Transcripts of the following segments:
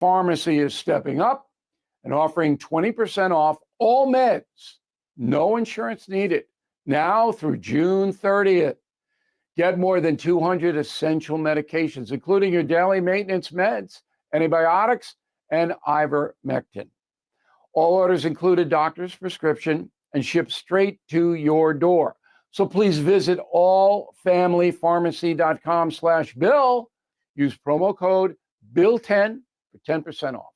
Pharmacy is stepping up and offering 20% off all meds. No insurance needed. Now through June 30th. Get more than 200 essential medications, including your daily maintenance meds, antibiotics, and ivermectin. All orders include a doctor's prescription and shipped straight to your door. So please visit allfamilypharmacy.com/Bill. Use promo code BILL10 for 10% off.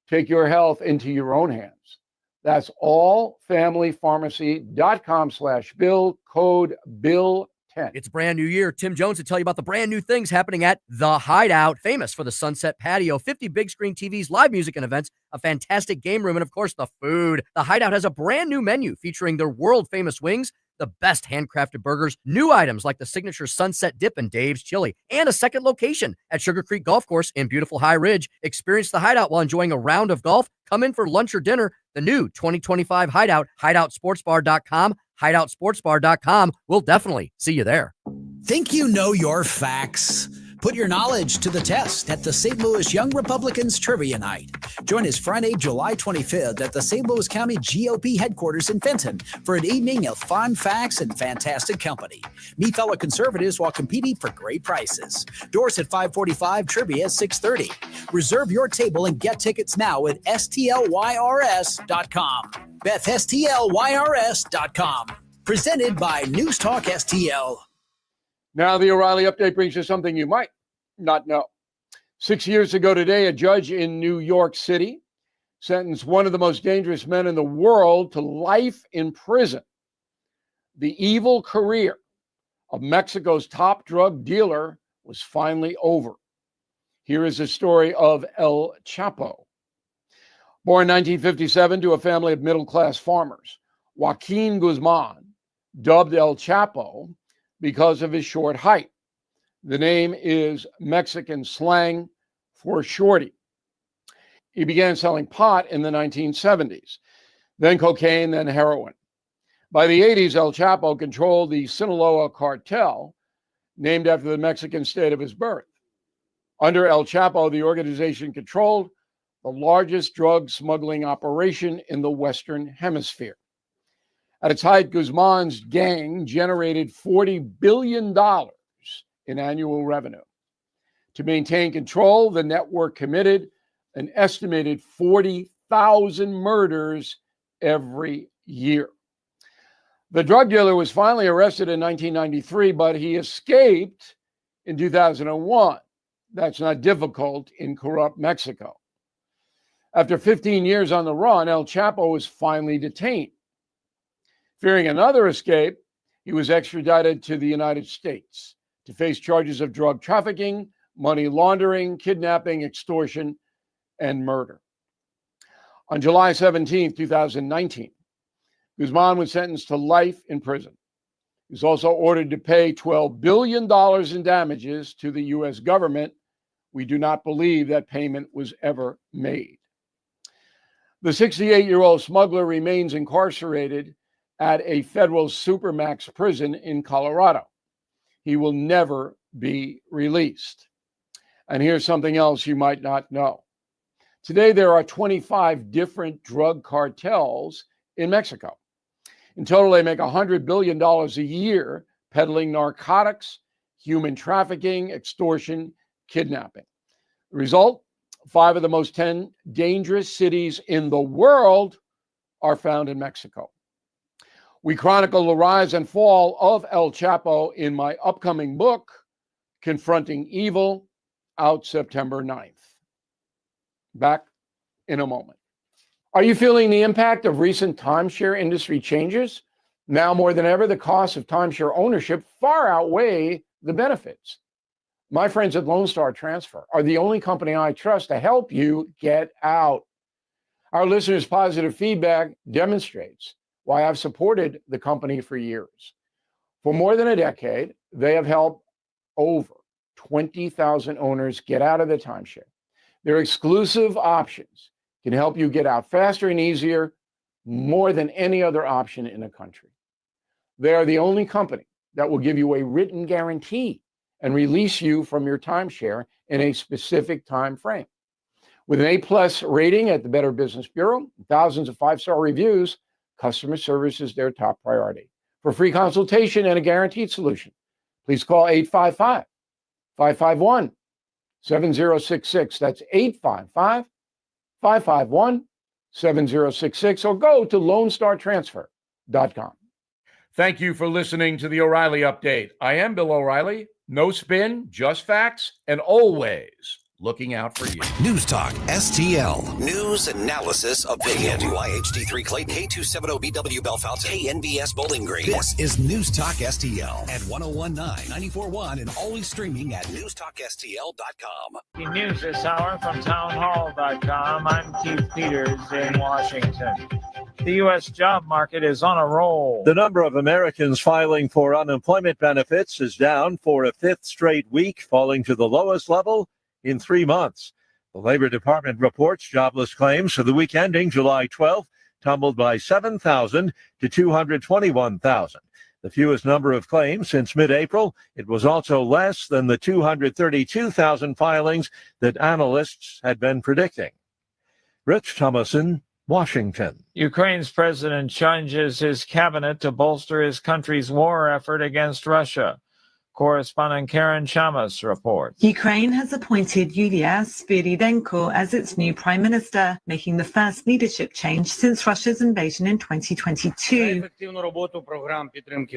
Take your health into your own hands. That's allfamilypharmacy.com/Bill, code BILL10. It's a brand new year. Tim Jones to tell you about the brand new things happening at The Hideout, famous for the Sunset Patio, 50 big screen TVs, live music and events, a fantastic game room, and of course, the food. The Hideout has a brand new menu featuring their world famous wings, the best handcrafted burgers, new items like the signature Sunset Dip and Dave's Chili, and a second location at Sugar Creek Golf Course in beautiful High Ridge. Experience the Hideout while enjoying a round of golf. Come in for lunch or dinner. The new 2025 Hideout, hideoutsportsbar.com, hideoutsportsbar.com. We'll definitely see you there. Think you know your facts? Put your knowledge to the test at the St. Louis Young Republicans Trivia Night. Join us Friday, July 25th at the St. Louis County GOP headquarters in Fenton for an evening of fun facts and fantastic company. Meet fellow conservatives while competing for great prizes. Doors at 5:45, trivia at 6:30. Reserve your table and get tickets now at stlyrs.com. Beth, stlyrs.com. Presented by News Talk STL. Now, the O'Reilly Update brings you something you might not know. 6 years ago today, a judge in New York City sentenced one of the most dangerous men in the world to life in prison. The evil career of Mexico's top drug dealer was finally over. Here is the story of El Chapo. Born in 1957 to a family of middle-class farmers, Joaquin Guzman, dubbed El Chapo because of his short height. The name is Mexican slang for shorty. He began selling pot in the 1970s, then cocaine, then heroin. By the 80s, El Chapo controlled the Sinaloa cartel, named after the Mexican state of his birth. Under El Chapo, the organization controlled the largest drug smuggling operation in the Western Hemisphere. At its height, Guzman's gang generated $40 billion in annual revenue. To maintain control, the network committed an estimated 40,000 murders every year. The drug dealer was finally arrested in 1993, but he escaped in 2001. That's not difficult in corrupt Mexico. After 15 years on the run, El Chapo was finally detained. Fearing another escape, he was extradited to the United States to face charges of drug trafficking, money laundering, kidnapping, extortion, and murder. On July 17, 2019, Guzman was sentenced to life in prison. He was also ordered to pay $12 billion in damages to the U.S. government. We do not believe that payment was ever made. The 68-year-old smuggler remains incarcerated at a federal supermax prison in Colorado. He will never be released. And here's something else you might not know. Today, there are 25 different drug cartels in Mexico. In total, they make $100 billion a year peddling narcotics, human trafficking, extortion, kidnapping. The result, 5 of the most 10 dangerous cities in the world are found in Mexico. We chronicle the rise and fall of El Chapo in my upcoming book, Confronting Evil, out September 9th. Back in a moment. Are you feeling the impact of recent timeshare industry changes? Now more than ever, the costs of timeshare ownership far outweigh the benefits. My friends at Lone Star Transfer are the only company I trust to help you get out. Our listeners' positive feedback demonstrates why I've supported the company for years. For more than a decade, they have helped over 20,000 owners get out of the timeshare. Their exclusive options can help you get out faster and easier, more than any other option in the country. They are the only company that will give you a written guarantee and release you from your timeshare in a specific time frame. With an A+ rating at the Better Business Bureau, thousands of 5-star reviews, customer service is their top priority. For free consultation and a guaranteed solution, please call 855-551-7066. That's 855-551-7066, or go to LoneStarTransfer.com. Thank you for listening to the O'Reilly Update. I am Bill O'Reilly. No spin, just facts, and always looking out for you. News Talk STL. News, analysis, opinion. WYHD3 Clayton, K270BW Belfast, KNBS Bowling Green. This is News Talk STL at 1019, 94.1, and always streaming at newstalkstl.com. News this hour from townhall.com. I'm Keith Peters in Washington. The U.S. job market is on a roll. The number of Americans filing for unemployment benefits is down for a fifth straight week, falling to the lowest level in 3 months. The Labor Department reports jobless claims for the week ending July 12th tumbled by 7,000 to 221,000. The fewest number of claims since mid-April. It was also less than the 232,000 filings that analysts had been predicting. Rich Thomason, Washington. Ukraine's president changes his cabinet to bolster his country's war effort against Russia. Correspondent Karen Chamas reports. Ukraine has appointed Yulia Sviridenko as its new prime minister, making the first leadership change since Russia's invasion in 2022.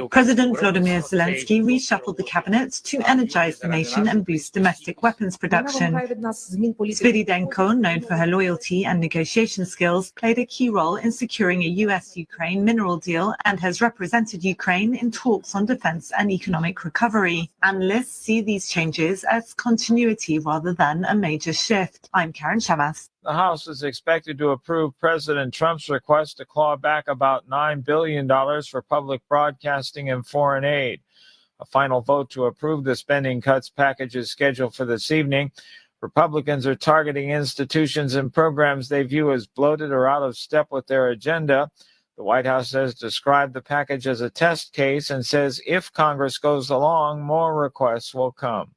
President Volodymyr Zelensky reshuffled the cabinet to energize the nation and boost domestic weapons production. Sviridenko, known for her loyalty and negotiation skills, played a key role in securing a US-Ukraine mineral deal and has represented Ukraine in talks on defense and economic recovery. Analysts see these changes as continuity rather than a major shift. I'm Karen Chamas. The House is expected to approve President Trump's request to claw back about $9 billion for public broadcasting and foreign aid. A final vote to approve the spending cuts package is scheduled for this evening. Republicans are targeting institutions and programs they view as bloated or out of step with their agenda. The White House has described the package as a test case and says if Congress goes along, more requests will come.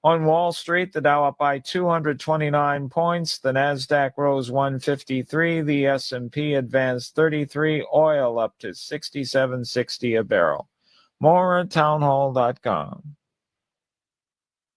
On Wall Street, the Dow up by 229 points, the Nasdaq rose 153, the S&P advanced 33, oil up to $67.60 a barrel. More at townhall.com.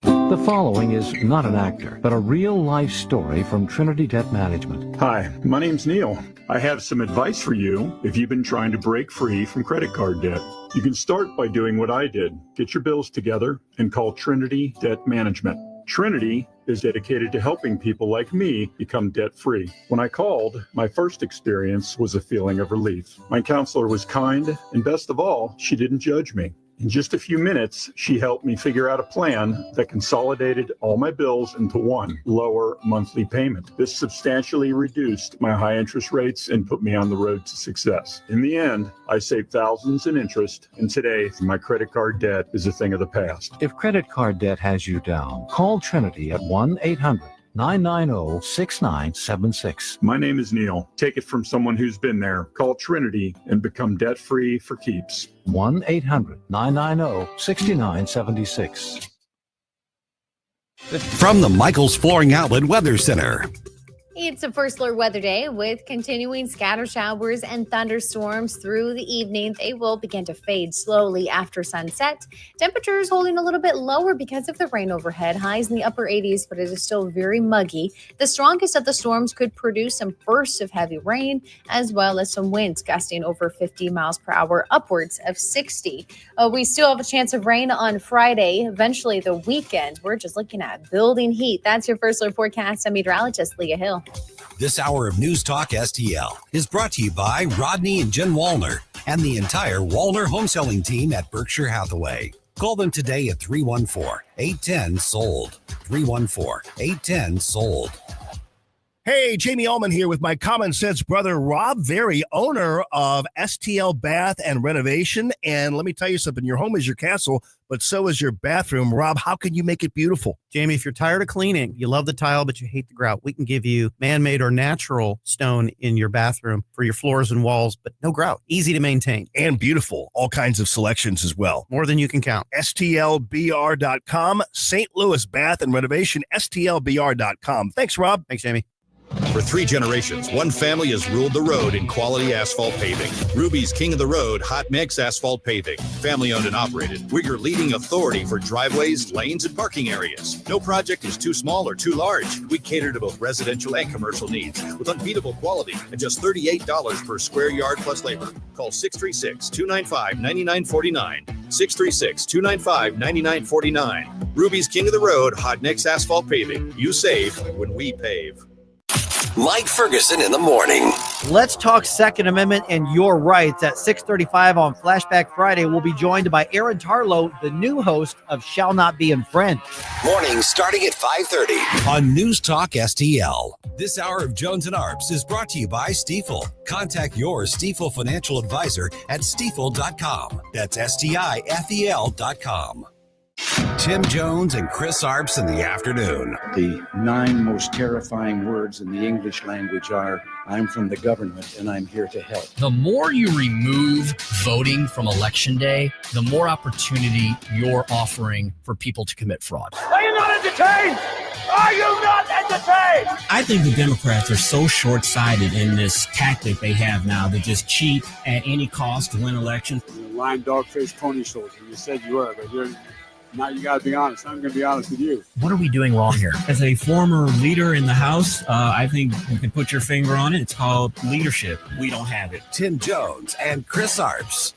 The following is not an actor, but a real-life story from Trinity Debt Management. Hi, my name's Neil. I have some advice for you if you've been trying to break free from credit card debt. You can start by doing what I did. Get your bills together and call Trinity Debt Management. Trinity is dedicated to helping people like me become debt-free. When I called, my first experience was a feeling of relief. My counselor was kind, and best of all, she didn't judge me. In just a few minutes, she helped me figure out a plan that consolidated all my bills into one lower monthly payment. This substantially reduced my high interest rates and put me on the road to success. In the end, I saved thousands in interest, and today my credit card debt is a thing of the past. If credit card debt has you down, call Trinity at 1-800-990-6976. My name is Neil. Take it from someone who's been there. Call Trinity and become debt-free for keeps. 1-800-990-6976. From the Michaels Flooring Outlet Weather Center. It's a first alert weather day with continuing scatter showers and thunderstorms through the evening. They will begin to fade slowly after sunset. Temperatures holding a little bit lower because of the rain overhead. Highs in the upper 80s, but it is still very muggy. The strongest of the storms could produce some bursts of heavy rain, as well as some winds gusting over 50 miles per hour, upwards of 60. We still have a chance of rain on Friday, eventually the weekend. We're just looking at building heat. That's your first alert forecast. I'm meteorologist Leah Hill. This hour of News Talk STL is brought to you by Rodney and Jen Wallner and the entire Wallner home selling team at Berkshire Hathaway. Call them today at 314-810-SOLD. 314-810-SOLD. Hey, Jamie Ullman here with my common sense brother, Rob Very, owner of STL Bath and Renovation. And let me tell you something, your home is your castle, but so is your bathroom. Rob, how can you make it beautiful? Jamie, if you're tired of cleaning, you love the tile, but you hate the grout, we can give you man-made or natural stone in your bathroom for your floors and walls, but no grout. Easy to maintain. And beautiful. All kinds of selections as well. More than you can count. STLBR.com, St. Louis Bath and Renovation, STLBR.com. Thanks, Rob. Thanks, Jamie. For 3 generations, one family has ruled the road in quality asphalt paving. Ruby's King of the Road Hot Mix Asphalt Paving. Family owned and operated. We're your leading authority for driveways, lanes, and parking areas. No project is too small or too large. We cater to both residential and commercial needs with unbeatable quality at just $38 per square yard plus labor. Call 636-295-9949. 636-295-9949. Ruby's King of the Road Hot Mix Asphalt Paving. You save when we pave. Mike Ferguson in the morning. Let's talk Second Amendment and your rights. At 6:35 on Flashback Friday, we'll be joined by Aaron Tarlow, the new host of Shall Not Be Unfriend. Morning starting at 5:30 on News Talk STL. This hour of Jones and Arps is brought to you by Stifel. Contact your Stifel financial advisor at stifel.com. That's STIFEL.com. Tim Jones and Chris Arps in the afternoon. The 9 most terrifying words in the English language are, I'm from the government and I'm here to help. The more you remove voting from Election Day, the more opportunity you're offering for people to commit fraud. Are you not entertained? Are you not entertained? I think the Democrats are so short-sighted in this tactic they have now to just cheat at any cost to win elections. You're a lying dog-faced pony soldier. You said you were, but now you got to be honest. I'm going to be honest with you. What are we doing wrong here? As a former leader in the House, I think you can put your finger on it. It's called leadership. We don't have it. Tim Jones and Chris Arps.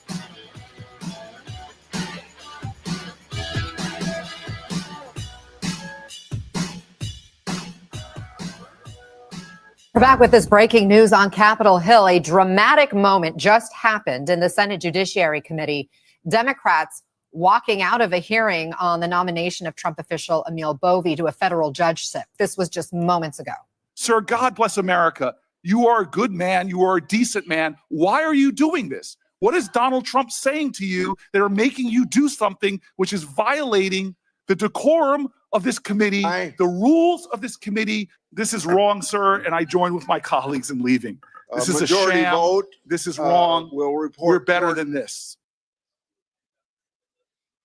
We're back with this breaking news on Capitol Hill. A dramatic moment just happened in the Senate Judiciary Committee. Democrats walking out of a hearing on the nomination of Trump official Emil Bovee to a federal judgeship. This was just moments ago. Sir, God bless America. You are a good man. You are a decent man. Why are you doing this? What is Donald Trump saying to you that are making you do something which is violating the decorum of this committee, the rules of this committee? This is wrong, sir, and I join with my colleagues in leaving. This is a sham. Vote. This is wrong. We'll report. We're better than this.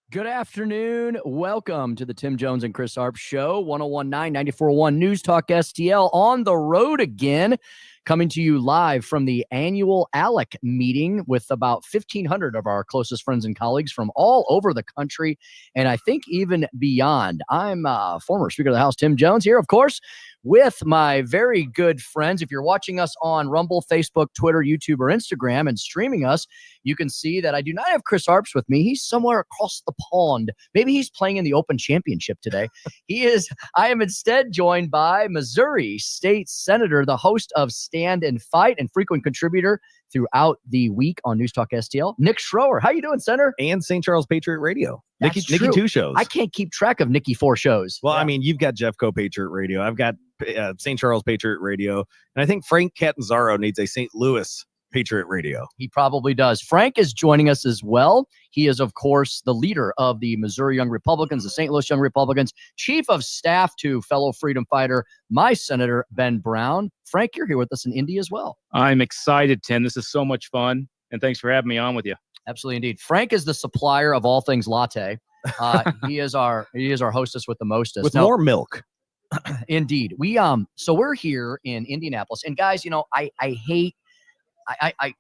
Good afternoon. Welcome to the Tim Jones and Chris Arps Show, 1019-94.1 News Talk STL, on the road again, coming to you live from the annual ALEC meeting with about 1,500 of our closest friends and colleagues from all over the country, and I think even beyond. I'm former Speaker of the House Tim Jones here, of course, with my very good friends. If you're watching us on Rumble, Facebook, Twitter, YouTube, or Instagram and streaming us, you can see that I do not have Chris Arps with me. He's somewhere across the pond. Maybe he's playing in the Open Championship today. I am instead joined by Missouri State Senator, the host of Stand and Fight and frequent contributor throughout the week on News Talk STL, Nick Schroer. How you doing, Senator? And St. Charles Patriot Radio. Nikki 2 shows. I can't keep track of Nikki 4 shows. Well, yeah. I mean, you've got Jeffco Patriot Radio. I've got St. Charles Patriot Radio. And I think Frank Catanzaro needs a St. Louis Patriot Radio. He probably does. Frank is joining us as well. He is, of course, the leader of the Missouri Young Republicans, the St. Louis Young Republicans, chief of staff to fellow freedom fighter, my Senator Ben Brown. Frank, you're here with us in Indy as well. I'm excited, Tim. This is so much fun. And thanks for having me on with you. Absolutely, indeed. Frank is the supplier of all things latte. He is our hostess with the mostest. With more milk. Indeed. So we're here in Indianapolis. And guys, I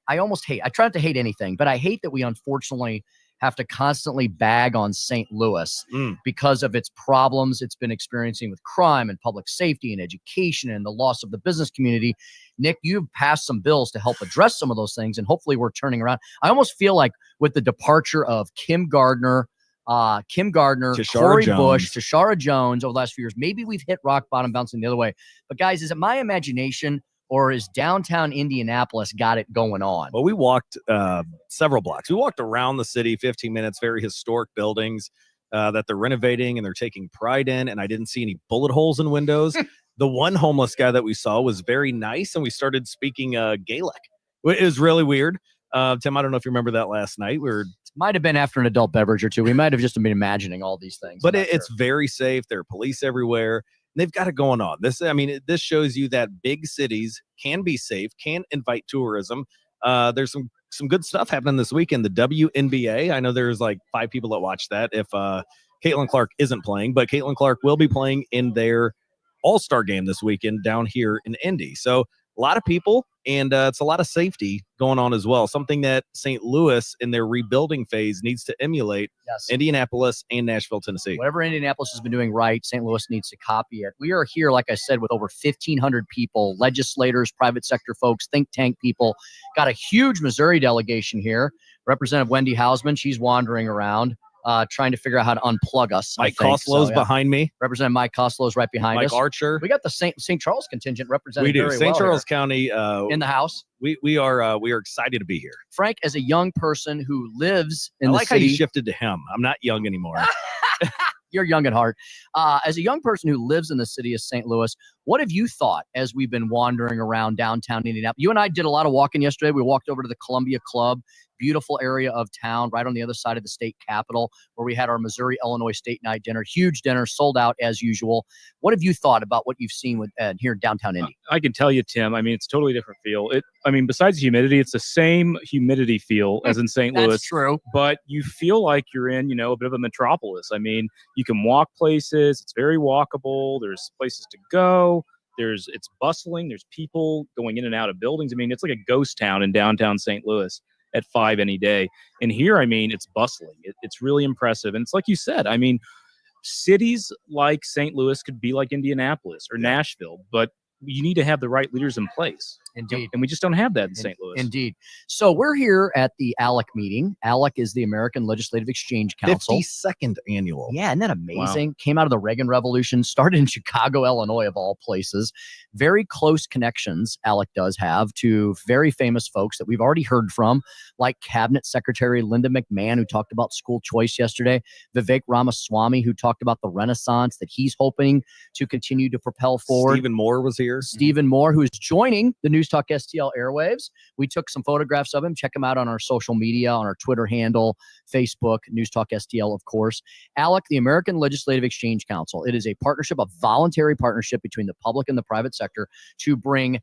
almost hate, I try not to hate anything, but I hate that we unfortunately have to constantly bag on St. Louis because of its problems it's been experiencing with crime and public safety and education and the loss of the business community. Nick, you've passed some bills to help address some of those things, and hopefully we're turning around. I almost feel like with the departure of Kim Gardner, Corey Bush, Tashara Jones over the last few years, maybe we've hit rock bottom, bouncing the other way. But guys, is it my imagination, or is downtown Indianapolis got it going on? Well, we walked several blocks. We walked around the city, 15 minutes, very historic buildings that they're renovating and they're taking pride in. And I didn't see any bullet holes in windows. the one homeless guy that we saw was very nice, and we started speaking Gaelic. It was really weird. Tim, I don't know if you remember that last night. Might have been after an adult beverage or two. We might have just been imagining all these things. But it's very safe. There are police everywhere. And they've got it going on. This shows you that big cities can be safe, can invite tourism. There's some good stuff happening this weekend. The WNBA. I know there's like 5 people that watch that if Caitlin Clark isn't playing, but Caitlin Clark will be playing in their All-Star game this weekend down here in Indy. So a lot of people, and it's a lot of safety going on as well. Something that St. Louis in their rebuilding phase needs to emulate. Yes. Indianapolis and Nashville, Tennessee. Whatever Indianapolis has been doing right, St. Louis needs to copy it. We are here, like I said, with over 1,500 people, legislators, private sector folks, think tank people. Got a huge Missouri delegation here. Representative Wendy Hausman, she's wandering around. Trying to figure out how to unplug us. Mike Koslow's behind me. Representative Mike Koslow's right behind us. Mike Archer. We got the St. Charles contingent represented. We do. Very St. well Charles here. County In the house. We are excited to be here. Frank, as a young person who lives in I the like city, how you shifted to him. I'm not young anymore. You're young at heart. As a young person who lives in the city of St. Louis, what have you thought as we've been wandering around downtown Indianapolis? You and I did a lot of walking yesterday. We walked over to the Columbia Club, beautiful area of town, right on the other side of the state capitol, where we had our Missouri-Illinois State Night dinner. Huge dinner, sold out as usual. What have you thought about what you've seen with here in downtown Indy? I can tell you, Tim, it's a totally different feel. Besides humidity, it's the same humidity feel as in St. Louis. That's true. But you feel like you're in, a bit of a metropolis. You can walk places. It's very walkable. There's places to go. It's bustling. There's people going in and out of buildings. It's like a ghost town in downtown St. Louis at 5 any day. And here, it's bustling. It's really impressive. And it's like you said, cities like St. Louis could be like Indianapolis or Nashville, but you need to have the right leaders in place. Indeed. And we just don't have that in St. Louis. Indeed. So we're here at the ALEC meeting. ALEC is the American Legislative Exchange Council. 52nd annual. Yeah, isn't that amazing? Wow. Came out of the Reagan Revolution, started in Chicago, Illinois, of all places. Very close connections ALEC does have to very famous folks that we've already heard from, like Cabinet Secretary Linda McMahon, who talked about school choice yesterday, Vivek Ramaswamy, who talked about the Renaissance that he's hoping to continue to propel forward. Stephen Moore was here. Stephen Moore, who is joining the News Talk STL airwaves. We took some photographs of him. Check him out on our social media, on our Twitter handle, Facebook, News Talk STL, of course. ALEC, the American Legislative Exchange Council. It is a partnership, a voluntary partnership between the public and the private sector to bring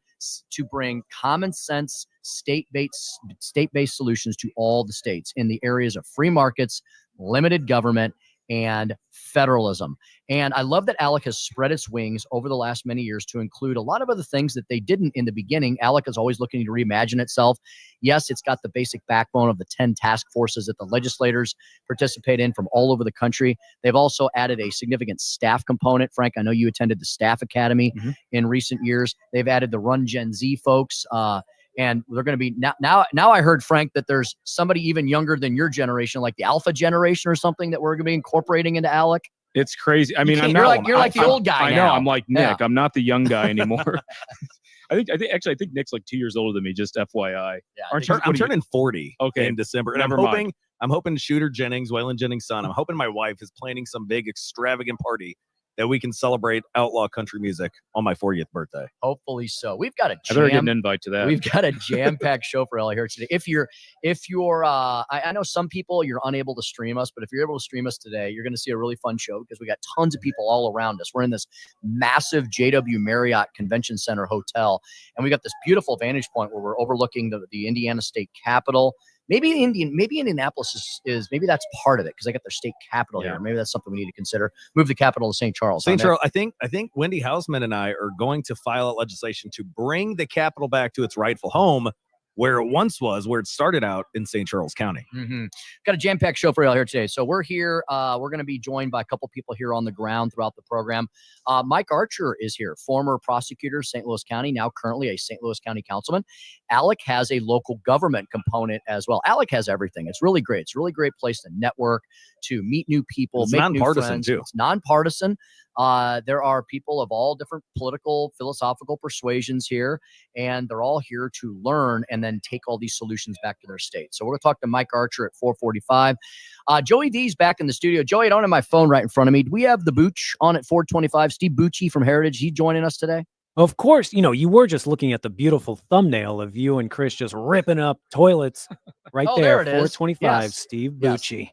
common sense state-based solutions to all the states in the areas of free markets, limited government, and federalism. And I love that ALEC has spread its wings over the last many years to include a lot of other things that they didn't in the beginning. ALEC is always looking to reimagine itself. Yes, it's got the basic backbone of the 10 task forces that the legislators participate in from all over the country. They've also added a significant staff component. Frank, I know you attended the Staff Academy in recent years. They've added the Run Gen Z folks, and they're going to be now I heard, Frank, that there's somebody even younger than your generation, like the Alpha generation or something, that we're going to be incorporating into ALEC. It's crazy. You're like the old guy. I now. know. I'm like Nick. Yeah. I'm not the young guy anymore. I think Nick's like 2 years older than me. Just FYI. Yeah, I'm turning 40 okay. in December, and Never I'm hoping Shooter Jennings, Waylon Jennings' son, I'm hoping my wife is planning some big extravagant party that we can celebrate outlaw country music on my 40th birthday. Hopefully so. We've got I better get an invite to that. We've got a jam-packed show for LA here today. If you're, I know some people you're unable to stream us, but if you're able to stream us today, you're going to see a really fun show because we got tons of people all around us. We're in this massive JW Marriott Convention Center hotel, and we got this beautiful vantage point where we're overlooking the Indiana State Capitol. Maybe Indianapolis is maybe that's part of it because they got their state capital here. Maybe that's something we need to consider. Move the capital to St. Charles. St. Charles. I think Wendy Hausman and I are going to file legislation to bring the capital back to its rightful home, where it once was, where it started out in St. Charles County. Got a jam-packed show for you all here today. So we're here. We're going to be joined by a couple people here on the ground throughout the program. Mike Archer is here, former prosecutor, St. Louis County, now currently a St. Louis County councilman. ALEC has a local government component as well. ALEC has everything. It's really great. It's a really great place to network, to meet new people, It's make nonpartisan new friends. too. It's nonpartisan. There are people of all different political, philosophical persuasions here, and they're all here to learn and then take all these solutions back to their state. So we're going to talk to Mike Archer at 4:45. Joey D's back in the studio. Joey, I don't have my phone right in front of me. Do we have the Booch on at 4:25? Steve Bucci from Heritage, he joining us today? Of course, you were just looking at the beautiful thumbnail of you and Chris just ripping up toilets right Oh, there. there it is. 4:25, Yes. Steve Yes. Bucci.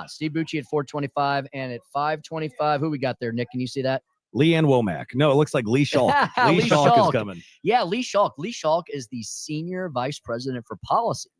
Steve Bucci at 4:25, and at 5:25, who we got there, Nick? Can you see that? Leanne Womack. No, it looks like Lee Schalk. Lee Schalk is coming. Yeah, Lee Schalk. Lee Schalk is the Senior Vice President for Policy.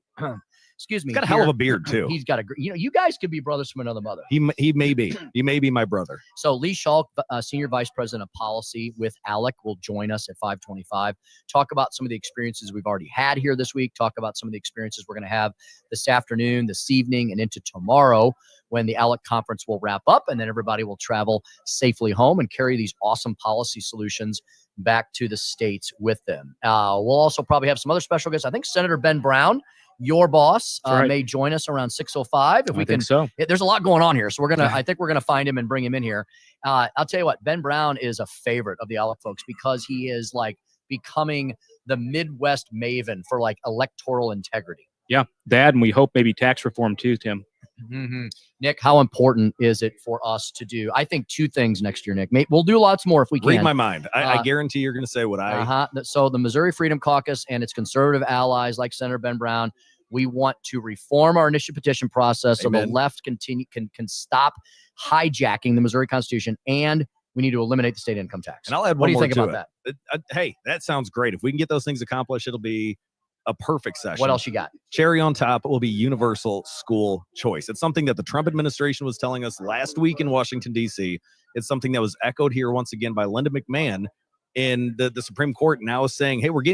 Excuse me. He's got a hell of a beard, too. He's got a, you guys could be brothers from another mother. He may be. He may be my brother. So Lee Schalk, Senior Vice President of Policy with ALEC, will join us at 5:25. Talk about some of the experiences we've already had here this week. Talk about some of the experiences we're going to have this afternoon, this evening, and into tomorrow when the ALEC conference will wrap up, and then everybody will travel safely home and carry these awesome policy solutions back to the states with them. We'll also probably have some other special guests. I think Senator Ben Brown, your boss, Right. may join us around 6:05 if we can. think so. There's a lot going on here, so I think we're gonna find him and bring him in here. I'll tell you what, Ben Brown is a favorite of the ALEC folks because he is like becoming the Midwest maven for like electoral integrity. Yeah, that, and we hope maybe tax reform too, Tim. Mm-hmm. Nick, how important is it for us to do? I think two things next year, Nick. We'll do lots more if we can. Read my mind. I guarantee you're going to say what I. So the Missouri Freedom Caucus and its conservative allies, like Senator Ben Brown, we want to reform our initiative petition process so the left can stop hijacking the Missouri Constitution, and we need to eliminate the state income tax. And I'll add what one do you more think to about it. that? Hey, that sounds great. If we can get those things accomplished, it'll be a perfect session. What else you got? Cherry on top will be universal school choice. It's something that the Trump administration was telling us last week in Washington, D.C. It's something that was echoed here once again by Linda McMahon in the Supreme Court now is saying, hey, we're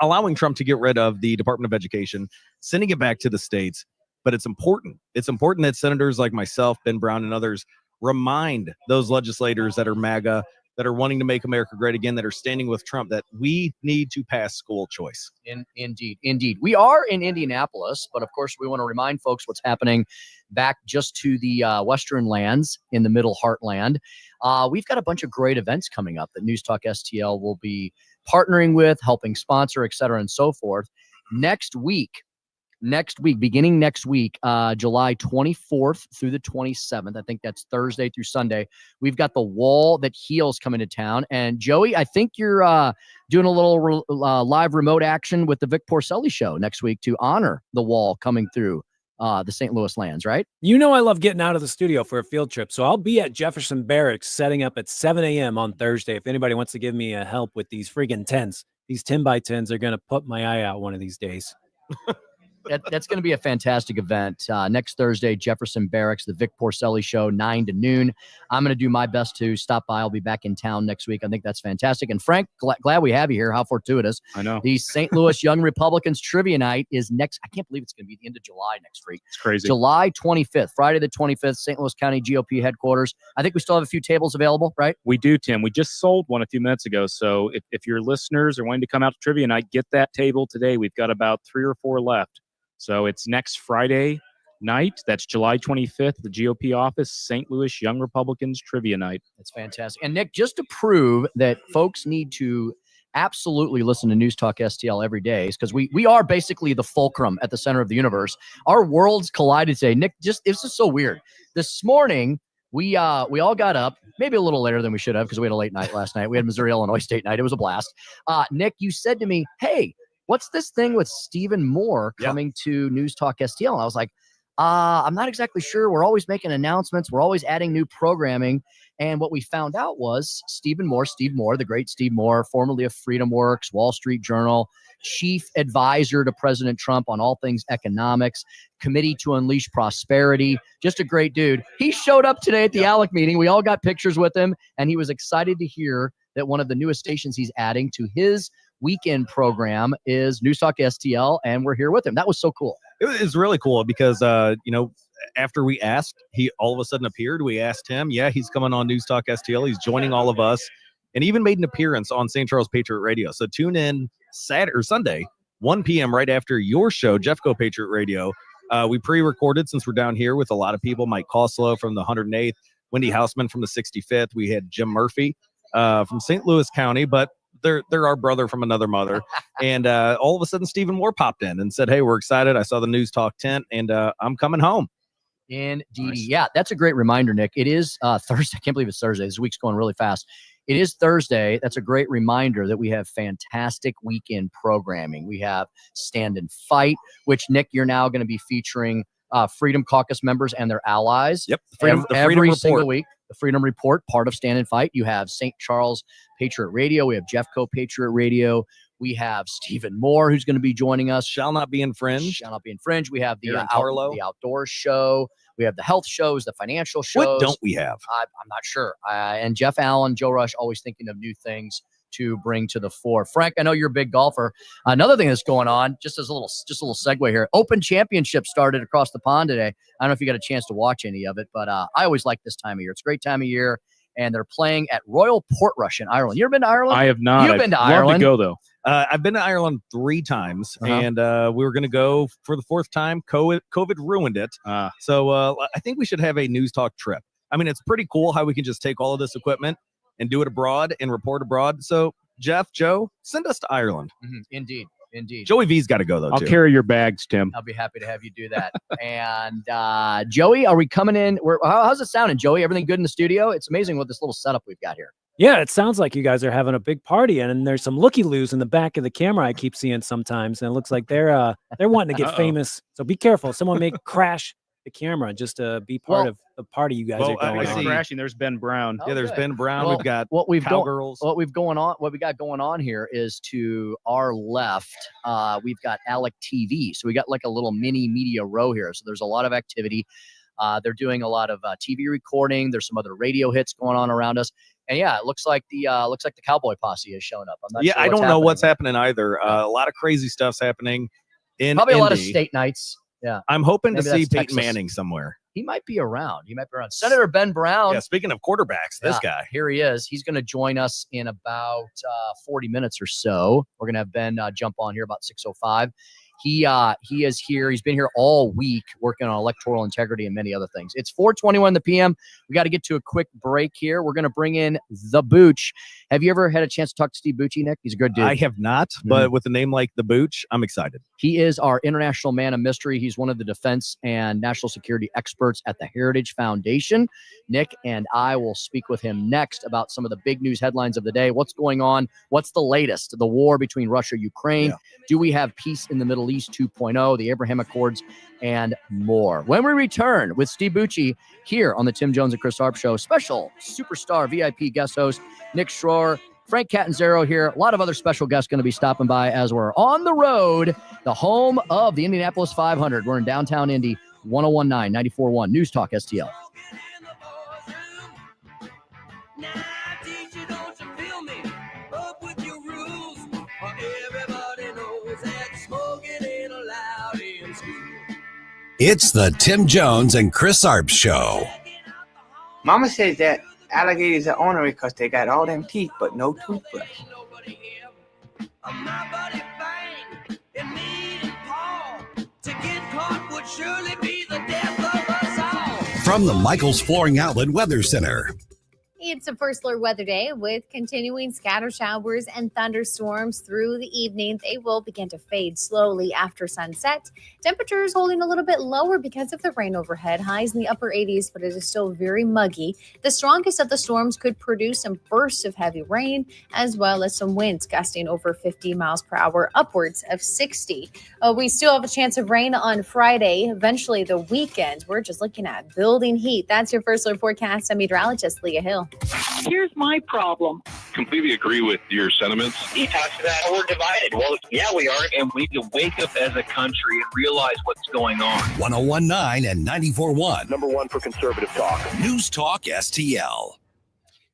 allowing Trump to get rid of the Department of Education, sending it back to the states. But it's important. It's important that senators like myself, Ben Brown, and others remind those legislators that are MAGA, that are wanting to make America great again, that are standing with Trump, that we need to pass school choice. Indeed. We are in Indianapolis, but of course we want to remind folks what's happening back just to the western lands in the middle heartland. We've got a bunch of great events coming up that News Talk STL will be partnering with, helping sponsor, et cetera, and so forth. Beginning next week, July 24th through the 27th. I think that's Thursday through Sunday. We've got the Wall That Heals coming to town. And Joey, I think you're doing a little live remote action with the Vic Porcelli show next week to honor the wall coming through the St. Louis lands, right? You know I love getting out of the studio for a field trip, so I'll be at Jefferson Barracks setting up at 7 a.m. on Thursday. If anybody wants to give me a help with these friggin' tents, these 10x10s are going to put my eye out one of these days. That's going to be a fantastic event. Next Thursday, Jefferson Barracks, the Vic Porcelli show, 9 to noon. I'm going to do my best to stop by. I'll be back in town next week. I think that's fantastic. And Frank, glad we have you here. How fortuitous. I know. The St. Louis Young Republicans Trivia Night is next. I can't believe it's going to be the end of July next week. It's crazy. July 25th, Friday the 25th, St. Louis County GOP headquarters. I think we still have a few tables available, right? We do, Tim. We just sold one a few minutes ago. So if your listeners are wanting to come out to Trivia Night, get that table today. We've got about 3 or 4 left. So it's next Friday night. That's July 25th, the GOP office, St. Louis Young Republicans Trivia Night. That's fantastic. And Nick, just to prove that folks need to absolutely listen to News Talk STL every day, because we are basically the fulcrum at the center of the universe. Our worlds collided today. Nick, it's just so weird. This morning, we all got up, maybe a little later than we should have because we had a late night last night. We had Missouri-Illinois State night. It was a blast. Nick, you said to me, hey, what's this thing with Stephen Moore coming to News Talk STL? And I was like, I'm not exactly sure. We're always making announcements. We're always adding new programming. And what we found out was Steve Moore, the great Steve Moore, formerly of Freedom Works, Wall Street Journal, chief advisor to President Trump on all things economics, Committee to Unleash Prosperity, just a great dude. He showed up today at the ALEC meeting. We all got pictures with him, and he was excited to hear that one of the newest stations he's adding to his weekend program is News Talk STL, and we're here with him. That was so cool. It was really cool because, after we asked, he all of a sudden appeared. We asked him. Yeah, he's coming on News Talk STL. He's joining all of us and even made an appearance on St. Charles Patriot Radio. So tune in Sunday, 1 p.m. right after your show, Jeffco Patriot Radio. We pre-recorded since we're down here with a lot of people. Mike Koslow from the 108th Wendy Houseman from the 65th. We had Jim Murphy from St. Louis County, but they're our brother from another mother. And all of a sudden, Stephen Moore popped in and said, "Hey, we're excited. I saw the News Talk tent, and I'm coming home." Indeed. Nice. Yeah, that's a great reminder, Nick. It is Thursday. I can't believe it's Thursday. This week's going really fast. It is Thursday. That's a great reminder that we have fantastic weekend programming. We have Stand and Fight, which, Nick, you're now going to be featuring Freedom Caucus members and their allies. Yep. The Freedom Report. every single week. The Freedom Report, part of Stand and Fight. You have St. Charles Patriot Radio. We have Jeffco Patriot Radio. We have Stephen Moore, who's going to be joining us. Shall not be infringed. Shall not be infringed. We have the Aaron Carlo. the outdoor show. We have the health shows, the financial shows. What don't we have? I'm not sure. And Jeff Allen, Joe Rush, always thinking of new things to bring to the fore. Frank, I know you're a big golfer. Another thing that's going on, just a little segue here. Open Championship started across the pond today. I don't know if you got a chance to watch any of it, but I always like this time of year. It's a great time of year, and they're playing at Royal Portrush in Ireland. You ever been to Ireland? I have not. You've been to I'd Ireland. love to go, though. I've been to Ireland 3 times, and we were going to go for the 4th time. COVID ruined it. So I think we should have a News Talk trip. I mean, it's pretty cool how we can just take all of this equipment and do it abroad and report abroad. So, Jeff, Joe, send us to Ireland. Indeed. Joey V's got to go, though, I'll too. carry your bags, Tim. I'll be happy to have you do that. And Joey, are we coming in? How's it sounding, Joey? Everything good in the studio? It's amazing what this little setup we've got here. Yeah, it sounds like you guys are having a big party, and there's some looky-loos in the back of the camera I keep seeing sometimes, and it looks like they're wanting to get famous. So be careful. Someone may crash the camera just to be part of the party you guys are going on. Crashing. There's Ben Brown. Yeah, there's Ben Brown. Well, we've got what we Cowgirls. got going on here is to our left. We've got Alec TV. So we got like a little mini media row here. So there's a lot of activity. They're doing a lot of TV recording. There's some other radio hits going on around us. And yeah, it looks like the Cowboy Posse has shown up. I'm not sure I don't know what's happening either. A lot of crazy stuff's happening in probably Indy. A lot of state nights. Yeah, I'm hoping Maybe to see that's Peyton Texas. Manning somewhere. He might be around. Senator Ben Brown. Yeah, speaking of quarterbacks, this guy. Here he is. He's going to join us in about 40 minutes or so. We're going to have Ben jump on here about 6:05. He is here. He's been here all week working on electoral integrity and many other things. It's 4:21 p.m. We got to get to a quick break here. We're going to bring in the Booch. Have you ever had a chance to talk to Steve Bucci, Nick? He's a good dude. I have not, but with a name like the Booch, I'm excited. He is our international man of mystery. He's one of the defense and national security experts at the Heritage Foundation. Nick and I will speak with him next about some of the big news headlines of the day. What's going on? What's the latest? The war between Russia and Ukraine. Yeah. Do we have peace in the Middle East 2.0, the Abraham Accords, and more? When we return with Steve Bucci here on the Tim Jones and Chris Arps Show, special superstar VIP guest host Nick Schroer, Frank Catanzaro here. A lot of other special guests going to be stopping by as we're on the road, the home of the Indianapolis 500. We're in downtown Indy, 101.9, 94.1 News Talk STL. It's the Tim Jones and Chris Arps Show. Mama says that alligators are ornery because they got all them teeth but no toothbrush. From the Michaels Flooring Outlet Weather Center. It's a first alert weather day with continuing scatter showers and thunderstorms through the evening. They will begin to fade slowly after sunset. Temperatures holding a little bit lower because of the rain overhead. Highs in the upper 80s, but it is still very muggy. The strongest of the storms could produce some bursts of heavy rain, as well as some winds gusting over 50 miles per hour, upwards of 60. We still have a chance of rain on Friday, eventually the weekend. We're just looking at building heat. That's your first alert forecast. I'm meteorologist Leah Hill. Here's my problem. Completely agree with your sentiments. He talks about we're divided. Well, yeah, we are. And we need to wake up as a country and realize what's going on. 101.9 and 94.1. Number one for conservative talk. News Talk STL.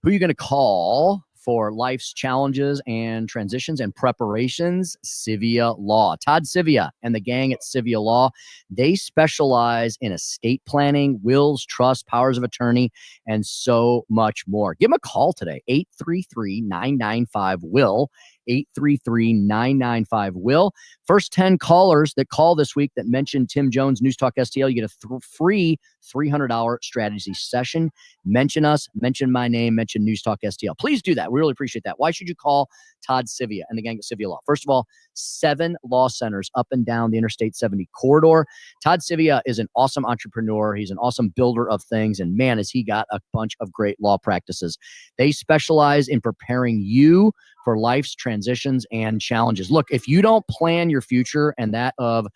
Who are you going to call for life's challenges and transitions and preparations? Civia Law. Todd Civia and the gang at Civia Law, they specialize in estate planning, wills, trust, powers of attorney, and so much more. Give them a call today, 833-995-WILL, 833-995-WILL. First 10 callers that call this week that mention Tim Jones News Talk STL, you get a free $300 strategy session. Mention us, mention my name, mention News Talk STL. Please do that. We really appreciate that. Why should you call Todd Sivia and the gang at Sivia Law? First of all, 7 law centers up and down the Interstate 70 corridor. Todd Sivia is an awesome entrepreneur. He's an awesome builder of things. And man, has he got a bunch of great law practices. They specialize in preparing you for life's transitions and challenges. Look, if you don't plan your future and that of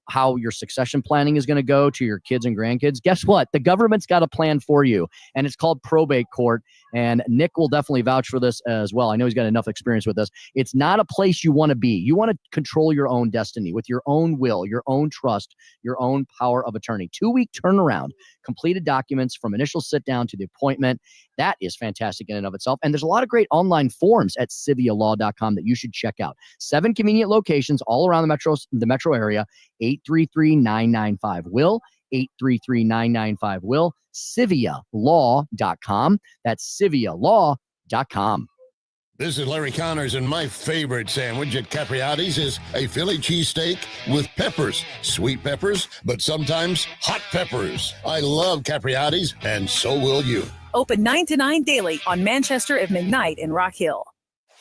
how your succession planning is going to go to your kids and grandkids, guess what? The government's got a plan for you, and it's called probate court. And Nick will definitely vouch for this as well. I know he's got enough experience with this. It's not a place you want to be. You want to control your own destiny with your own will, your own trust, your own power of attorney. 2-week turnaround, completed documents from initial sit down to the appointment. That is fantastic in and of itself. And there's a lot of great online forums at civialaw.com that you should check out. 7 convenient locations all around the metro area. 833-995-WILL. 833-995-WILL. civialaw.com. That's civialaw.com. This is Larry Connors, and my favorite sandwich at Capriati's is a Philly cheesesteak with peppers. Sweet peppers, but sometimes hot peppers. I love Capriati's, and so will you. Open 9 to 9 daily on Manchester at midnight in Rock Hill.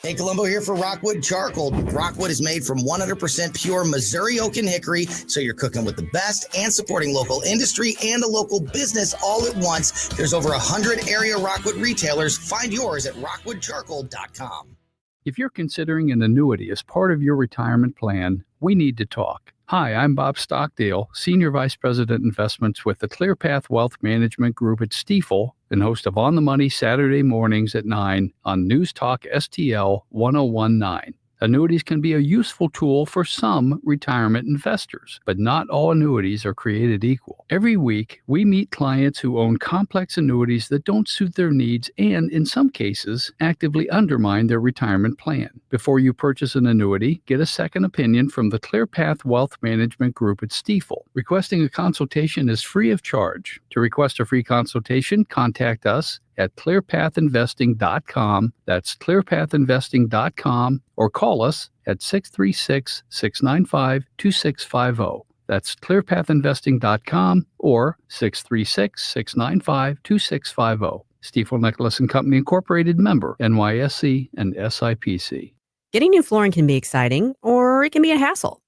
Hey, Columbo here for Rockwood Charcoal. Rockwood is made from 100% pure Missouri oak and hickory, so you're cooking with the best and supporting local industry and a local business all at once. There's over 100 area Rockwood retailers. Find yours at rockwoodcharcoal.com. If you're considering an annuity as part of your retirement plan, we need to talk. Hi, I'm Bob Stockdale, Senior Vice President Investments with the ClearPath Wealth Management Group at Stifel and host of On the Money Saturday mornings at 9 on News Talk STL 1019. Annuities can be a useful tool for some retirement investors, but not all annuities are created equal. Every week, we meet clients who own complex annuities that don't suit their needs and, in some cases, actively undermine their retirement plan. Before you purchase an annuity, get a second opinion from the ClearPath Wealth Management Group at Stifel. Requesting a consultation is free of charge. To request a free consultation, contact us at clearpathinvesting.com. That's clearpathinvesting.com, or call us at 636-695-2650. That's clearpathinvesting.com or 636-695-2650. Stifel Nicholas and Company Incorporated, member NYSE and SIPC. Getting new flooring can be exciting, or it can be a hassle.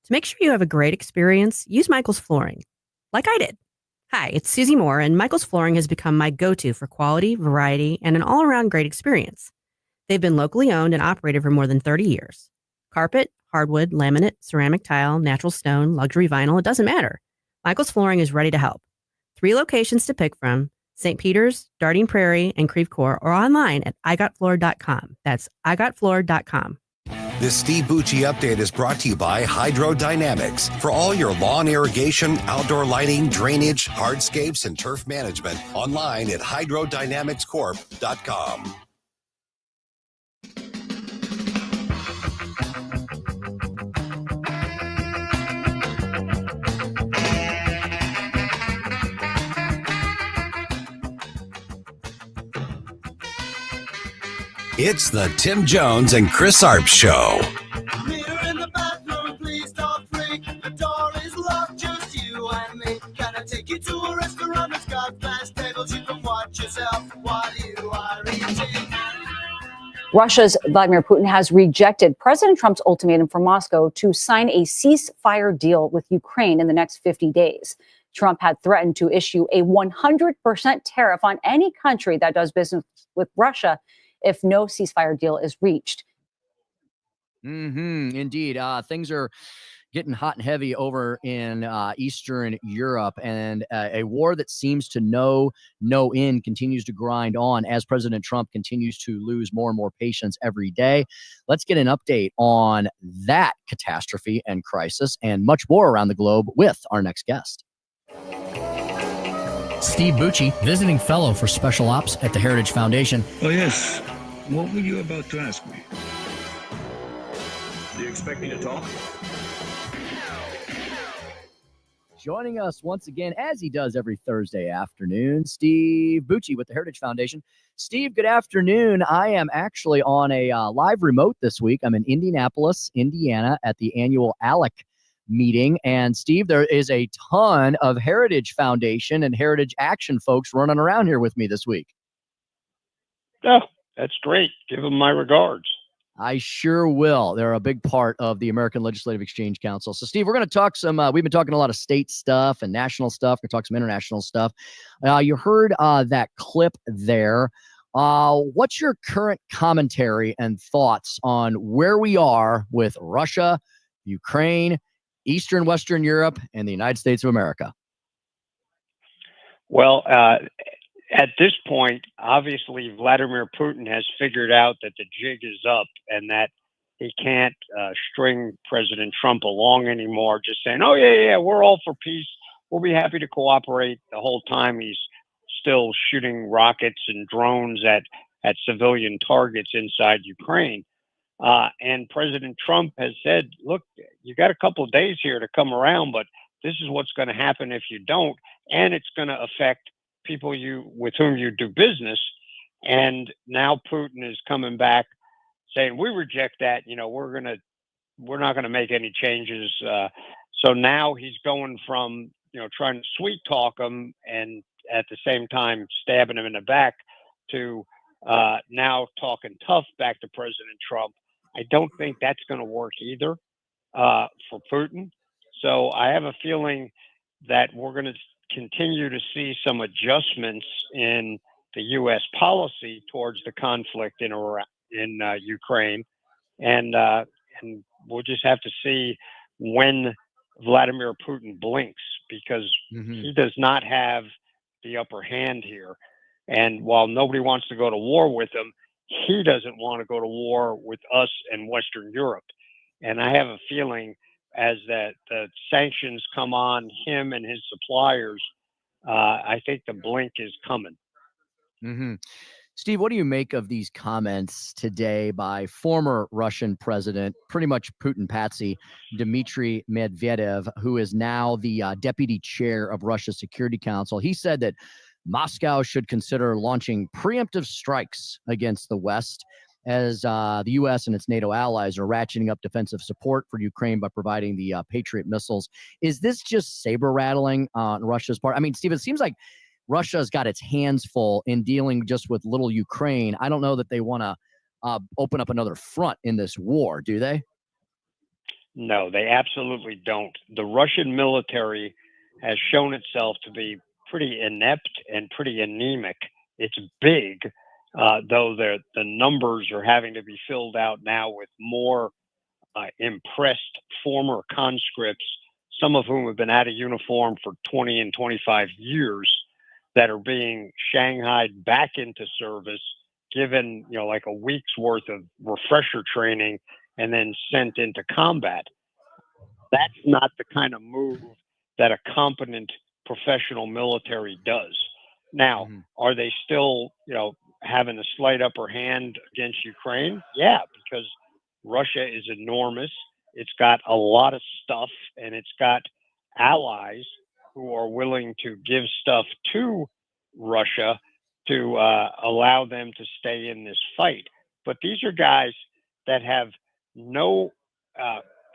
To make sure you have a great experience, use Michael's Flooring, like I did. Hi, it's Susie Moore, and Michael's Flooring has become my go-to for quality, variety, and an all-around great experience. They've been locally owned and operated for more than 30 years. Carpet, hardwood, laminate, ceramic tile, natural stone, luxury vinyl, it doesn't matter. Michael's Flooring is ready to help. 3 locations to pick from: St. Peter's, Darting Prairie, and Creve Coeur, or online at igotfloor.com. That's igotfloor.com. This Steve Bucci update is brought to you by Hydrodynamics. For all your lawn irrigation, outdoor lighting, drainage, hardscapes, and turf management, online at hydrodynamicscorp.com. It's the Tim Jones and Chris Arps Show. Mirror in the bathroom, please don't freak. The door is locked, just you and me. Can I take you to a restaurant that's got glass tables? You can watch yourself while you are eating. Russia's Vladimir Putin has rejected President Trump's ultimatum for Moscow to sign a ceasefire deal with Ukraine in the next 50 days. Trump had threatened to issue a 100% tariff on any country that does business with Russia if no ceasefire deal is reached. Indeed. Things are getting hot and heavy over in Eastern Europe, and a war that seems to know no end continues to grind on as President Trump continues to lose more and more patience every day. Let's get an update on that catastrophe and crisis and much more around the globe with our next guest. Steve Bucci, visiting fellow for Special Ops at the Heritage Foundation. Oh, yes. What were you about to ask me? Do you expect me to talk? Joining us once again, as he does every Thursday afternoon, Steve Bucci with the Heritage Foundation. Steve, good afternoon. I am actually on a live remote this week. I'm in Indianapolis, Indiana, at the annual ALEC meeting. And Steve, there is a ton of Heritage Foundation and Heritage Action folks running around here with me this week. Oh, that's great. Give them my regards. I sure will. They're a big part of the American Legislative Exchange Council. So, Steve, we're going to talk some, we've been talking a lot of state stuff and national stuff. We're going to talk some international stuff. You heard that clip there. What's your current commentary and thoughts on where we are with Russia, Ukraine, Eastern Western Europe, and the United States of America? Well, at this point, obviously, Vladimir Putin has figured out that the jig is up and that he can't string President Trump along anymore, just saying, oh, yeah, we're all for peace. We'll be happy to cooperate. The whole time he's still shooting rockets and drones at civilian targets inside Ukraine. And President Trump has said, look, you got a couple of days here to come around, but this is what's going to happen if you don't. And it's going to affect people with whom you do business. And now Putin is coming back saying, we reject that. We're not going to make any changes. So now he's going from, trying to sweet talk him and at the same time stabbing him in the back to now talking tough back to President Trump. I don't think that's going to work either for Putin. So I have a feeling that we're going to continue to see some adjustments in the U.S. policy towards the conflict in Ukraine, and we'll just have to see when Vladimir Putin blinks, because he does not have the upper hand here. And while nobody wants to go to war with him, he doesn't want to go to war with us and Western Europe. And I have a feeling as the sanctions come on him and his suppliers, I think the blink is coming. Steve, what do you make of these comments today by former Russian president, pretty much Putin patsy, Dmitry Medvedev, who is now the deputy chair of Russia's Security Council? He said that Moscow should consider launching preemptive strikes against the West as the U.S. and its NATO allies are ratcheting up defensive support for Ukraine by providing the Patriot missiles. Is this just saber rattling on Russia's part? I mean, Steve, it seems like Russia's got its hands full in dealing just with little Ukraine. I don't know that they want to open up another front in this war, do they? No, they absolutely don't. The Russian military has shown itself to be pretty inept and pretty anemic. It's big, though the numbers are having to be filled out now with more impressed former conscripts, some of whom have been out of uniform for 20 and 25 years, that are being shanghaied back into service, given, like a week's worth of refresher training and then sent into combat. That's not the kind of move that a competent professional military does. Now, are they still, having a slight upper hand against Ukraine? Yeah, because Russia is enormous. It's got a lot of stuff, and it's got allies who are willing to give stuff to Russia to allow them to stay in this fight. But these are guys that have no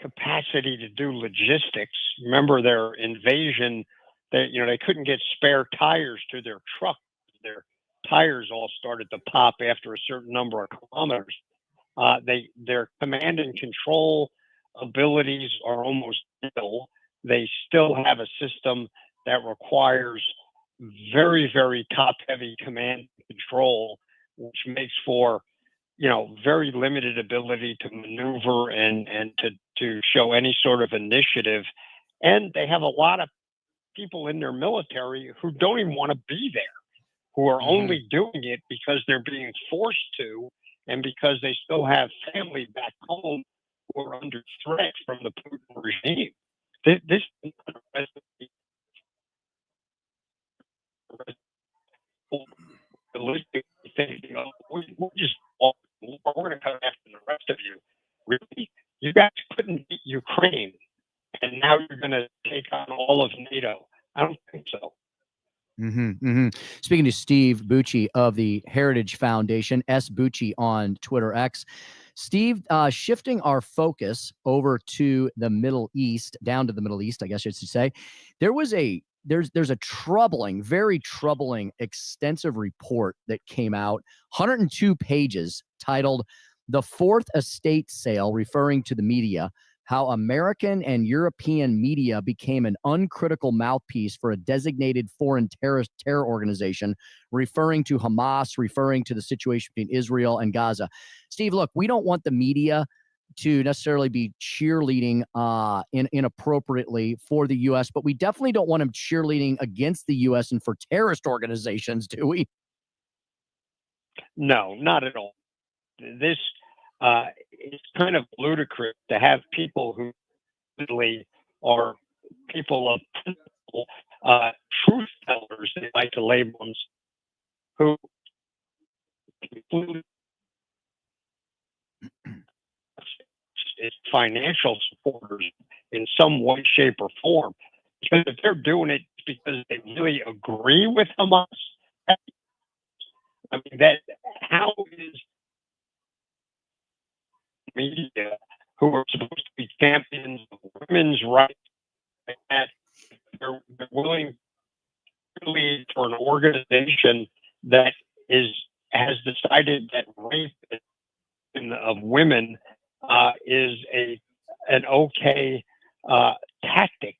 capacity to do logistics. Remember their invasion, they couldn't get spare tires to their truck. Their tires all started to pop after a certain number of kilometers. Their command and control abilities are almost nil. They still have a system that requires very, very top-heavy command and control, which makes for, very limited ability to maneuver and to show any sort of initiative. And they have a lot of people in their military who don't even want to be there, who are only doing it because they're being forced to, and because they still have family back home who are under threat from the Putin regime. This is not a recipe. We're just we're going to come after the rest of you. Really? You guys couldn't beat Ukraine, and now you're going to take take on all of NATO. I don't think so. Speaking to Steve Bucci of the Heritage Foundation, S. Bucci on Twitter X. Steve, shifting our focus over to the Middle East, down to the Middle East, I guess I should say. There's a troubling, very troubling, extensive report that came out, 102 pages, titled "The Fourth Estate Sale," referring to the media, how American and European media became an uncritical mouthpiece for a designated foreign terror organization, referring to Hamas, referring to the situation between Israel and Gaza. Steve, look, we don't want the media to necessarily be cheerleading inappropriately for the U.S., but we definitely don't want them cheerleading against the U.S. and for terrorist organizations, do we? No, not at all. This it's kind of ludicrous to have people who really are people of principle, truth tellers, they like to label them, who financial supporters in some way, shape, or form. Because if they're doing it because they really agree with Hamas, I mean, how is media, who are supposed to be champions of women's rights, that they're willing to lead for an organization that has decided that rape of women is an okay tactic.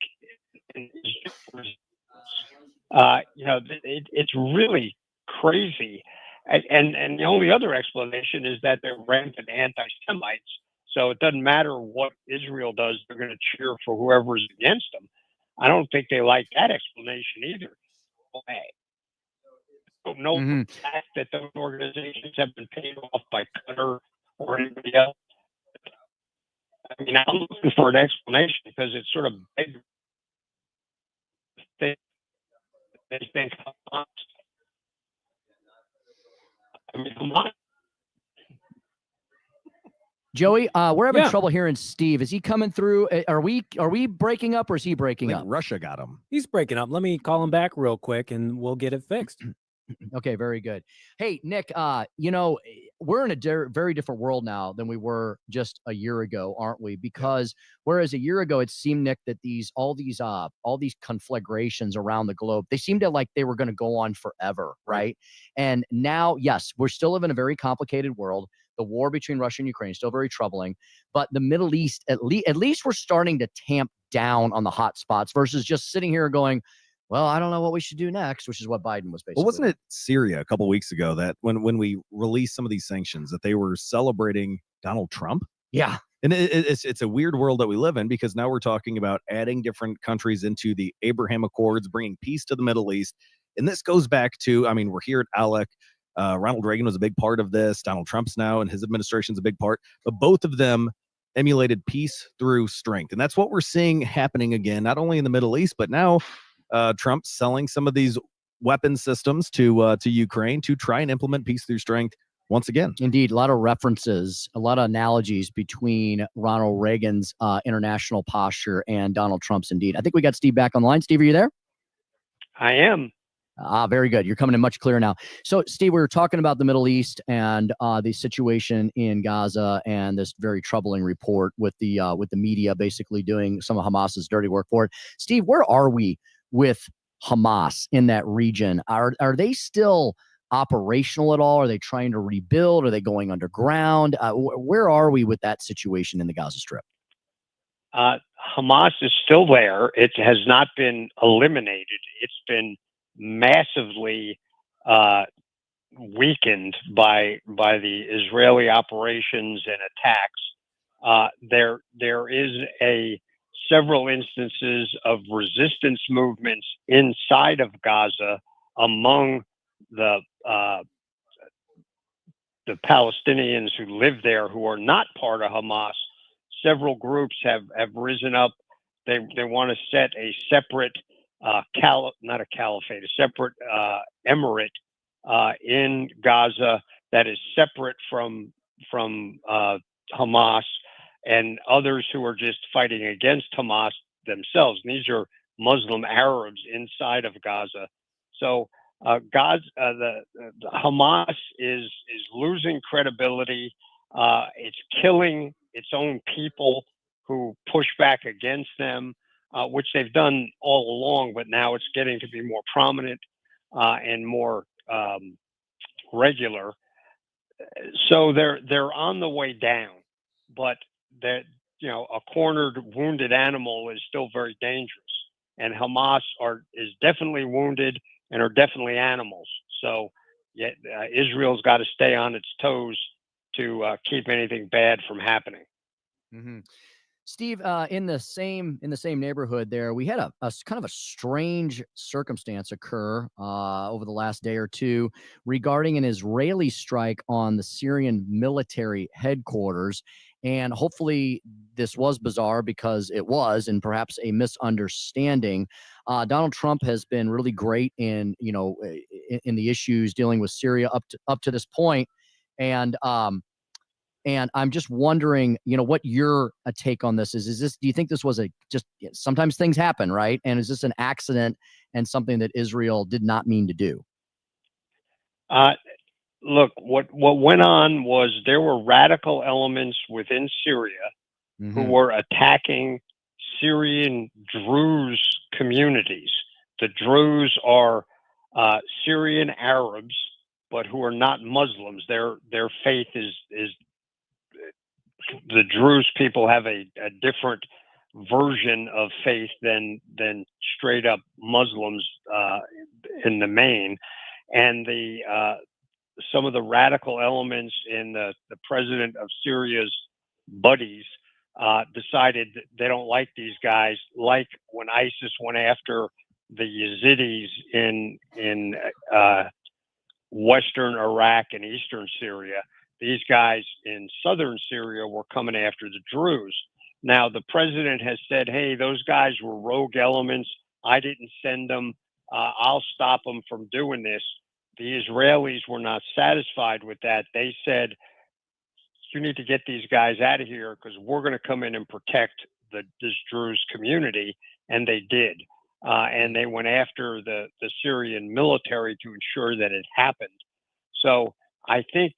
It's really crazy. And the only other explanation is that they're rampant anti-Semites. So it doesn't matter what Israel does, they're going to cheer for whoever's against them. I don't think they like that explanation either. I don't know the fact that those organizations have been paid off by Qatar or anybody else. I mean, I'm looking for an explanation because it's sort of big. They think Hamas. I mean, Hamas. Joey, we're having trouble hearing Steve. Is he coming through? Are we breaking up, or is he breaking up? Russia got him. He's breaking up. Let me call him back real quick, and we'll get it fixed. Okay, very good. Hey, Nick, we're in a very different world now than we were just a year ago, aren't we? Because whereas a year ago it seemed, Nick, that all these conflagrations around the globe, they seemed like they were going to go on forever, right? And now, yes, we're still living in a very complicated world. The war between Russia and Ukraine is still very troubling, but the Middle East, at least we're starting to tamp down on the hot spots versus just sitting here going, well, I don't know what we should do next, which is what Biden was basically. Well, wasn't it Syria a couple weeks ago that when we released some of these sanctions that they were celebrating Donald Trump? Yeah. And it's a weird world that we live in, because now we're talking about adding different countries into the Abraham Accords, bringing peace to the Middle East. And this goes back to, I mean, we're here at ALEC. Ronald Reagan was a big part of this. Donald Trump's now, and his administration's a big part. But both of them emulated peace through strength. And that's what we're seeing happening again, not only in the Middle East, but now Trump's selling some of these weapon systems to Ukraine to try and implement peace through strength once again. Indeed, a lot of references, a lot of analogies between Ronald Reagan's international posture and Donald Trump's. Indeed. I think we got Steve back on the line. Steve, are you there? I am. Very good. You're coming in much clearer now. So, Steve, we were talking about the Middle East and the situation in Gaza and this very troubling report with the media basically doing some of Hamas's dirty work for it. Steve, where are we with Hamas in that region? Are they still operational at all? Are they trying to rebuild? Are they going underground? Where are we with that situation in the Gaza Strip? Hamas is still there. It has not been eliminated. It's been massively weakened by the Israeli operations and attacks. There is several instances of resistance movements inside of Gaza among the Palestinians who live there, who are not part of Hamas. Several groups have risen up. They want to set a separate not a caliphate, a separate emirate in Gaza that is separate from Hamas, and others who are just fighting against Hamas themselves. And these are Muslim Arabs inside of Gaza. So the Hamas is losing credibility. It's killing its own people who push back against them, which they've done all along, but now it's getting to be more prominent and more regular. So they're on the way down, but that a cornered, wounded animal is still very dangerous. And Hamas is definitely wounded and are definitely animals. So Israel's got to stay on its toes to keep anything bad from happening. Mm-hmm. Steve, in the same neighborhood there, we had a kind of a strange circumstance occur over the last day or two regarding an Israeli strike on the Syrian military headquarters. And hopefully this was bizarre because it was, and perhaps a misunderstanding. Donald Trump has been really great in the issues dealing with Syria up to this point, and I'm just wondering, what your take on this is. Is this? Do you think this was sometimes things happen, right? And is this an accident and something that Israel did not mean to do? Look, what went on was there were radical elements within Syria who were attacking Syrian Druze communities. The Druze are Syrian Arabs, but who are not Muslims. Their faith is the Druze people have a different version of faith than straight up Muslims in the main, and some of the radical elements in the president of Syria's buddies decided that they don't like these guys. Like when ISIS went after the Yazidis in western Iraq and eastern Syria, these guys in southern Syria were coming after the Druze. Now, the president has said, hey, those guys were rogue elements. I didn't send them. I'll stop them from doing this. The Israelis were not satisfied with that. They said, you need to get these guys out of here because we're going to come in and protect this Druze community. And they did. And they went after the Syrian military to ensure that it happened. So I think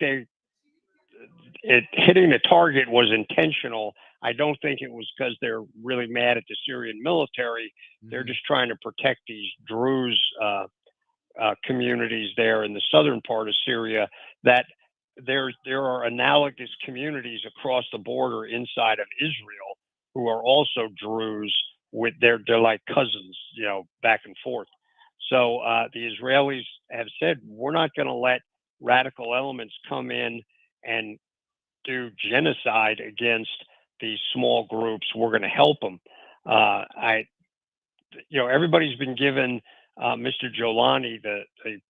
hitting the target was intentional. I don't think it was because they're really mad at the Syrian military. They're just trying to protect these Druze communities there in the southern part of Syria. That there are analogous communities across the border inside of Israel who are also Druze. They're like cousins, back and forth. So the Israelis have said, we're not going to let radical elements come in and do genocide against these small groups. We're going to help them. Everybody's been given Mr. Jolani, the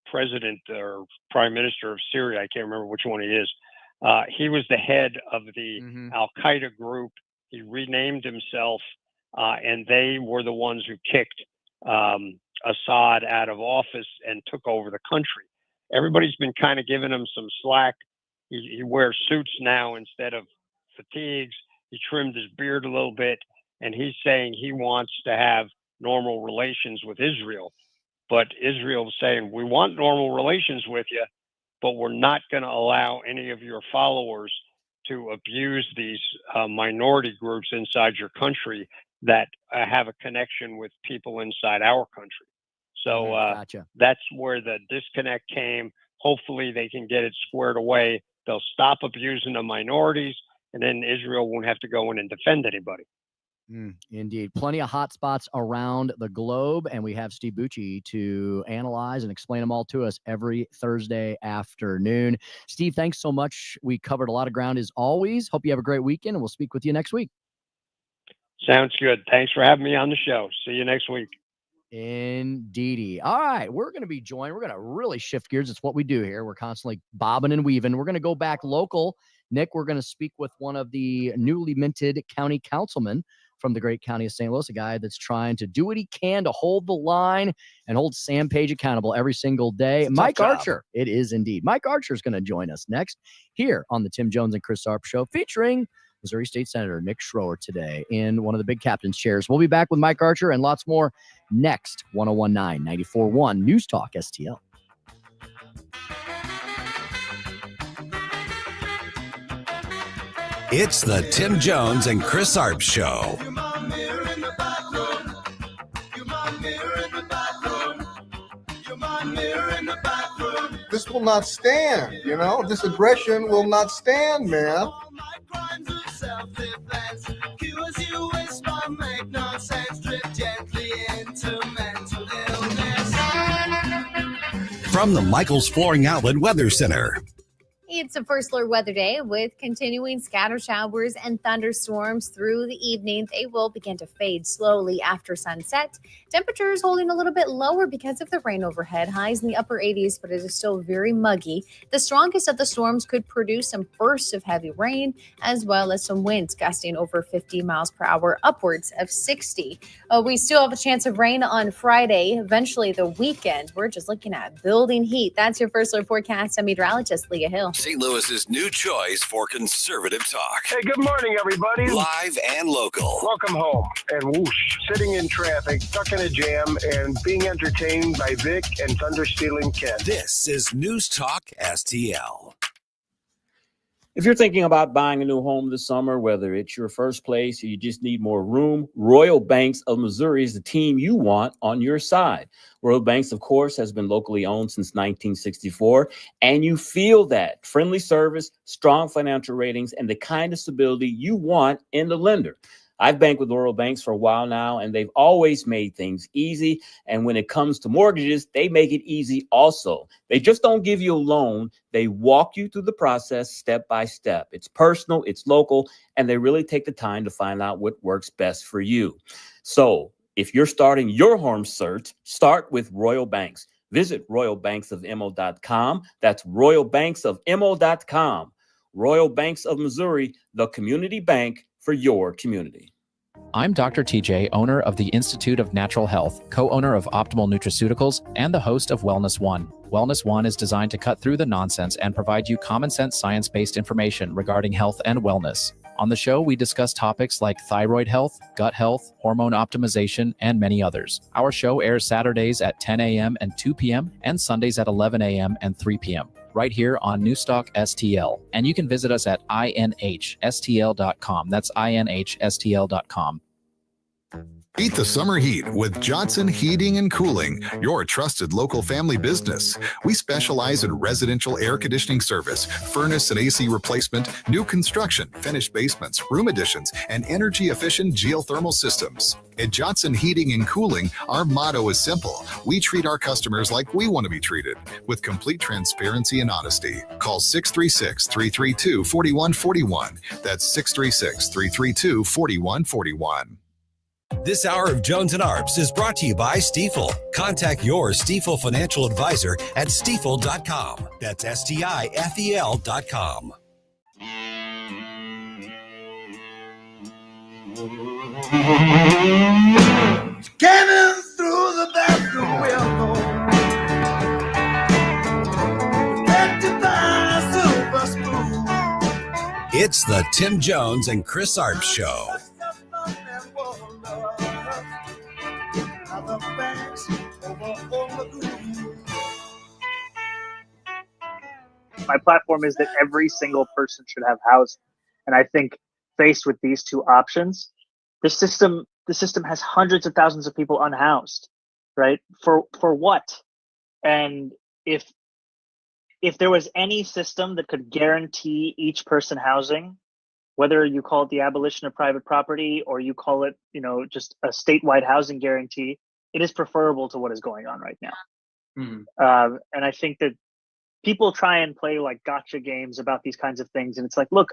president or prime minister of Syria. I can't remember which one he is. He was the head of the Al-Qaeda group. He renamed himself, and they were the ones who kicked Assad out of office and took over the country. Everybody's been kind of giving him some slack. He wears suits now instead of fatigues. He trimmed his beard a little bit, and he's saying he wants to have normal relations with Israel. But Israel's saying, we want normal relations with you, but we're not going to allow any of your followers to abuse these minority groups inside your country that have a connection with people inside our country. So that's where the disconnect came. Hopefully they can get it squared away. They'll stop abusing the minorities, and then Israel won't have to go in and defend anybody. Indeed. Plenty of hot spots around the globe, and we have Steve Bucci to analyze and explain them all to us every Thursday afternoon. Steve, thanks so much. We covered a lot of ground as always. Hope you have a great weekend, and we'll speak with you next week. Sounds good. Thanks for having me on the show. See you next week. Indeedy. All right. We're going to be joined. We're going to really shift gears. It's what we do here. We're constantly bobbing and weaving. We're going to go back local. Nick, we're going to speak with one of the newly minted county councilmen from the great county of St. Louis, a guy that's trying to do what he can to hold the line and hold Sam Page accountable every single day. Mike Archer. It is indeed. Mike Archer is going to join us next here on the Tim Jones and Chris Arps Show, featuring Missouri State Senator Nick Schroer today in one of the big captain's chairs. We'll be back with Mike Archer and lots more next. 1019 94.1 News Talk STL. It's the Tim Jones and Chris Arps Show. This will not stand, This aggression will not stand, man. From the Michaels Flooring Outlet Weather Center. It's a first alert weather day with continuing scatter showers and thunderstorms through the evening. They will begin to fade slowly after sunset. Temperatures holding a little bit lower because of the rain overhead. Highs in the upper 80s, but it is still very muggy. The strongest of the storms could produce some bursts of heavy rain, as well as some winds gusting over 50 miles per hour, upwards of 60. We still have a chance of rain on Friday, eventually the weekend. We're just looking at building heat. That's your first alert forecast. I'm meteorologist Leah Hill. St. Louis's new choice for conservative talk. Hey, good morning, everybody. Live and local. Welcome home. And whoosh, sitting in traffic, stuck in a jam, and being entertained by Vic and Thunderstealing Ken. This is News Talk STL. If you're thinking about buying a new home this summer, whether it's your first place or you just need more room, Royal Banks of Missouri is the team you want on your side. Royal Banks, of course, has been locally owned since 1964, and you feel that friendly service, strong financial ratings, and the kind of stability you want in the lender. I've banked with Royal Banks for a while now, and they've always made things easy. And when it comes to mortgages, they make it easy also. They just don't give you a loan. They walk you through the process step by step. It's personal, it's local, and they really take the time to find out what works best for you. So if you're starting your home search, start with Royal Banks. Visit royalbanksofmo.com. That's royalbanksofmo.com. Royal Banks of Missouri, the community bank for your community. I'm Dr. TJ, owner of the Institute of Natural Health, co-owner of Optimal Nutraceuticals, and the host of Wellness One. Wellness One is designed to cut through the nonsense and provide you common sense science-based information regarding health and wellness. On the show, we discuss topics like thyroid health, gut health, hormone optimization, and many others. Our show airs Saturdays at 10 a.m. and 2 p.m. and Sundays at 11 a.m. and 3 p.m. right here on Newstalk STL. And you can visit us at inhstl.com. That's inhstl.com. Beat the summer heat with Johnson Heating and Cooling, your trusted local family business. We specialize in residential air conditioning service, furnace and AC replacement, new construction, finished basements, room additions, and energy-efficient geothermal systems. At Johnson Heating and Cooling, our motto is simple. We treat our customers like we want to be treated, with complete transparency and honesty. Call 636-332-4141. That's 636-332-4141. This hour of Jones and Arps is brought to you by Stifel. Contact your Stifel financial advisor at stifel.com. That's STIFEL.com. Scanning through the bathroom window, had to buy a silver spoon. It's the Tim Jones and Chris Arps Show. My platform is that every single person should have housing. And I think faced with these two options, the system has hundreds of thousands of people unhoused, right? For what? And if there was any system that could guarantee each person housing, whether you call it the abolition of private property or you call it, just a statewide housing guarantee, it is preferable to what is going on right now. Mm-hmm. And I think that people try and play like gotcha games about these kinds of things. And it's like, look,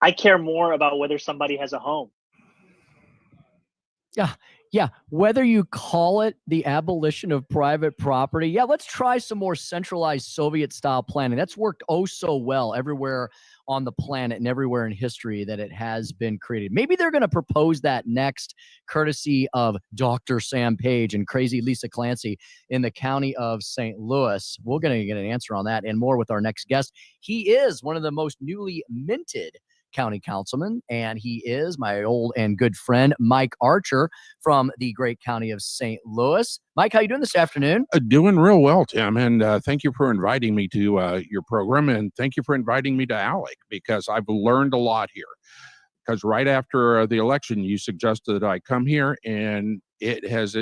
I care more about whether somebody has a home. Yeah. Whether you call it the abolition of private property. Yeah. Let's try some more centralized Soviet style planning. That's worked oh so well everywhere on the planet and everywhere in history that it has been created. Maybe they're going to propose that next, courtesy of Dr. Sam Page and crazy Lisa Clancy in the county of St. Louis. We're going to get an answer on that and more with our next guest. He is one of the most newly minted county councilman, and he is my old and good friend, Mike Archer from the great county of St. Louis. Mike, how you doing this afternoon? Doing real well, Tim, and thank you for inviting me to your program, and thank you for inviting me to ALEC, because I've learned a lot here. Because right after the election, you suggested that I come here, and it has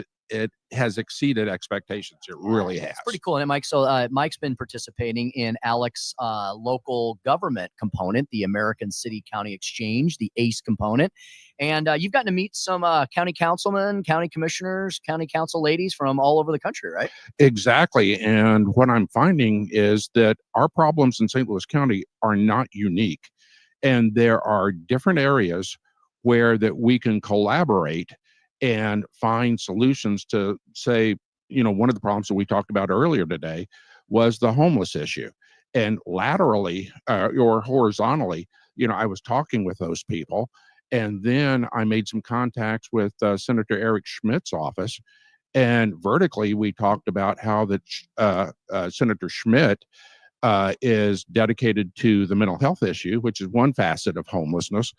exceeded expectations. It really has. It's pretty cool, isn't it, Mike? So Mike's been participating in ALEC's local government component, the American City County Exchange, the ACE component. And you've gotten to meet some county councilmen, county commissioners, county council ladies from all over the country, right? Exactly. And what I'm finding is that our problems in St. Louis County are not unique. And there are different areas where that we can collaborate and find solutions to, say, one of the problems that we talked about earlier today was the homeless issue. And laterally or horizontally, I was talking with those people, and then I made some contacts with Senator Eric Schmidt's office, and vertically we talked about how that Senator Schmidt is dedicated to the mental health issue, which is one facet of homelessness.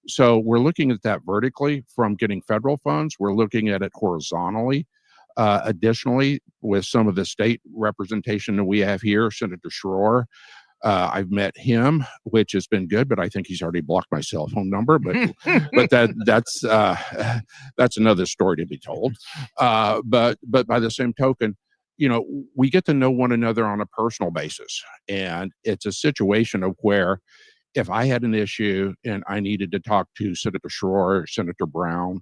So we're looking at that vertically from getting federal funds. We're looking at it horizontally. Additionally, with some of the state representation that we have here, Senator Schroer, I've met him, which has been good, but I think he's already blocked my cell phone number. But that's another story to be told. But by the same token, we get to know one another on a personal basis. And it's a situation of where if I had an issue and I needed to talk to Senator Schroer, Senator Brown,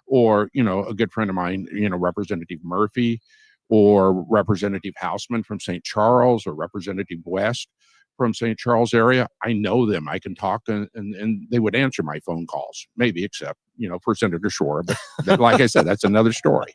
or, a good friend of mine, Representative Murphy, or Representative Houseman from St. Charles, or Representative West from St. Charles area, I know them. I can talk and they would answer my phone calls, maybe except, for Senator Schroer. But like I said, that's another story.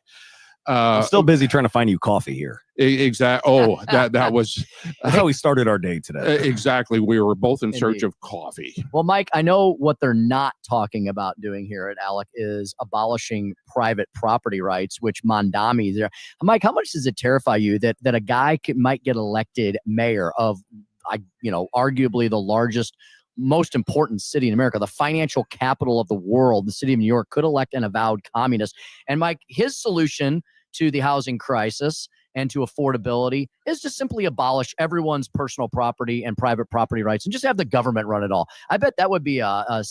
I'm still busy trying to find you coffee here. Exactly. Oh, that was that's how we started our day today. Exactly. We were both in search of coffee. Well, Mike, I know what they're not talking about doing here at ALEC is abolishing private property rights, which Mondami there. Mike, how much does it terrify you that a guy might get elected mayor of, arguably the largest, most important city in America, the financial capital of the world, the city of New York, could elect an avowed communist? And Mike, his solution to the housing crisis and to affordability is to simply abolish everyone's personal property and private property rights and just have the government run it all. I bet that would be a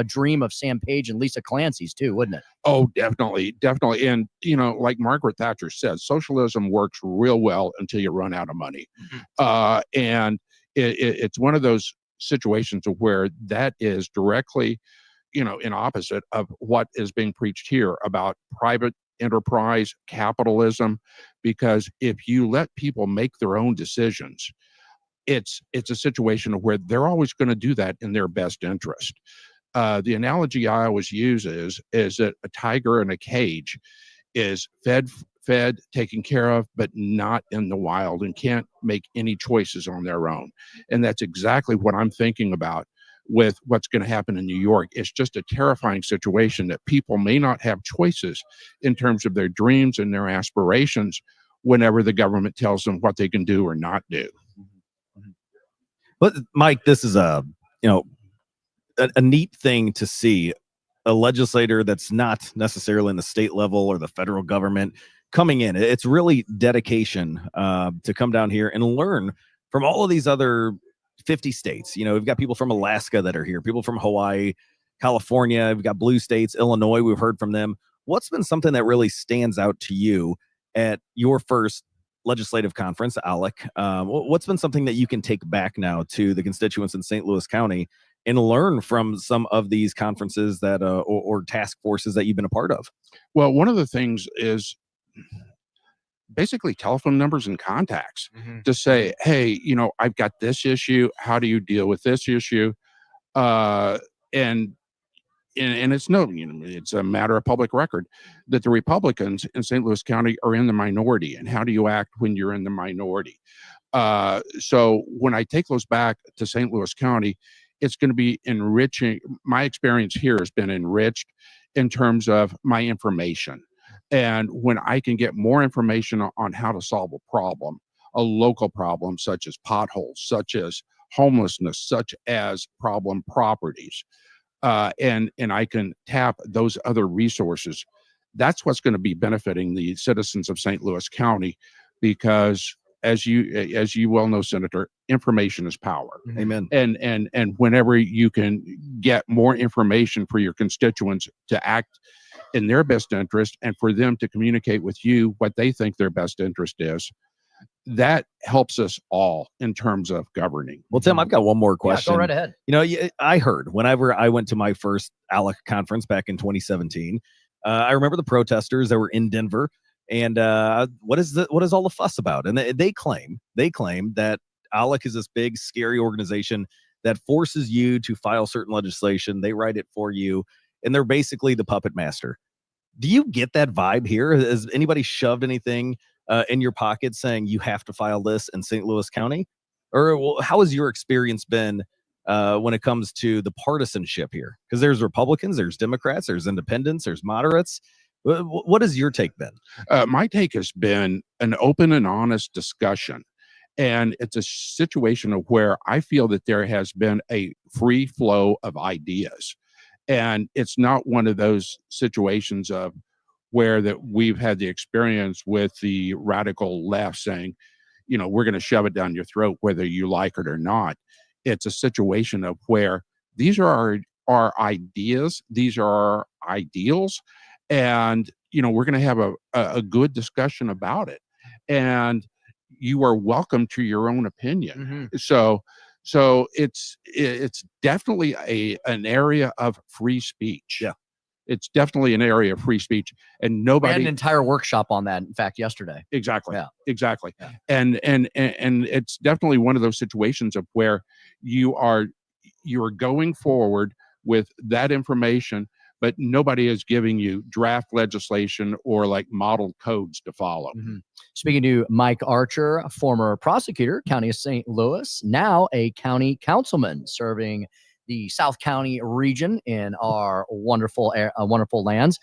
dream of Sam Page and Lisa Clancy's too, wouldn't it? Oh, definitely. And, like Margaret Thatcher said, socialism works real well until you run out of money. And it's one of those situations of where that is directly, in opposite of what is being preached here about private enterprise capitalism, because if you let people make their own decisions, it's a situation of where they're always going to do that in their best interest. The analogy I always use is that a tiger in a cage is fed, taken care of, but not in the wild, and can't make any choices on their own. And that's exactly what I'm thinking about with what's going to happen in New York. It's just a terrifying situation that people may not have choices in terms of their dreams and their aspirations whenever the government tells them what they can do or not do. But Mike, this is a neat thing to see, a legislator that's not necessarily in the state level or the federal government coming in. It's really dedication to come down here and learn from all of these other 50 states. We've got people from Alaska that are here, people from Hawaii, California, we've got blue states, Illinois, we've heard from them. What's been something that really stands out to you at your first legislative conference, ALEC? What's been something that you can take back now to the constituents in St. Louis County and learn from some of these conferences that or task forces that you've been a part of? Well, one of the things is basically telephone numbers and contacts to say, hey, I've got this issue. How do you deal with this issue? And it's it's a matter of public record that the Republicans in St. Louis County are in the minority. And how do you act when you're in the minority? So when I take those back to St. Louis County, it's going to be enriching. My experience here has been enriched in terms of my information. And when I can get more information on how to solve a problem, a local problem, such as potholes, such as homelessness, such as problem properties, and I can tap those other resources, that's what's going to be benefiting the citizens of St. Louis County, because as you well know, Senator, information is power. Amen. And whenever you can get more information for your constituents to act in their best interest, and for them to communicate with you what they think their best interest is, that helps us all in terms of governing. Well, Tim, I've got one more question. go right ahead. I heard whenever I went to my first ALEC conference back in 2017, I remember the protesters that were in Denver. And what is all the fuss about? And they claim that ALEC is this big, scary organization that forces you to file certain legislation. They write it for you, and they're basically the puppet master. Do you get that vibe here? Has anybody shoved anything in your pocket saying you have to file this in St. Louis County? Or how has your experience been when it comes to the partisanship here? Because there's Republicans, there's Democrats, there's independents, there's moderates. What has your take been? My take has been an open and honest discussion. And it's a situation of where I feel that there has been a free flow of ideas. And it's not one of those situations of where that we've had the experience with the radical left saying, we're going to shove it down your throat, whether you like it or not. It's a situation of where these are our ideas. These are our ideals. And, we're going to have a good discussion about it. And you are welcome to your own opinion. Mm-hmm. So it's definitely an area of free speech. Yeah. It's definitely an area of free speech, and We had an entire workshop on that, in fact, yesterday. Exactly. Yeah. Exactly. Yeah. And it's definitely one of those situations of where you are going forward with that information, but nobody is giving you draft legislation or like model codes to follow. Mm-hmm. Speaking to Mike Archer, former prosecutor, County of St. Louis, now a county councilman serving the South County region in our wonderful lands.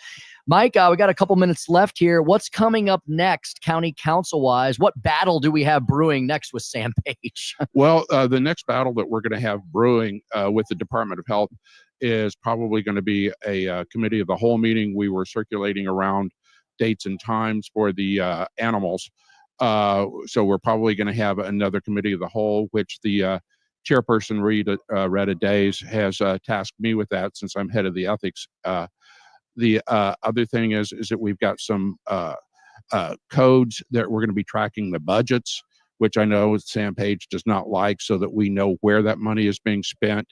Mike, we got a couple minutes left here. What's coming up next, county council-wise? What battle do we have brewing next with Sam Page? Well, the next battle that we're going to have brewing with the Department of Health is probably going to be a committee of the whole meeting. We were circulating around dates and times for the animals. So we're probably going to have another committee of the whole, which the chairperson, Retta Days, has tasked me with that since I'm head of the ethics. The other thing is that we've got some codes that we're going to be tracking the budgets, which I know Sam Page does not like, so that we know where that money is being spent.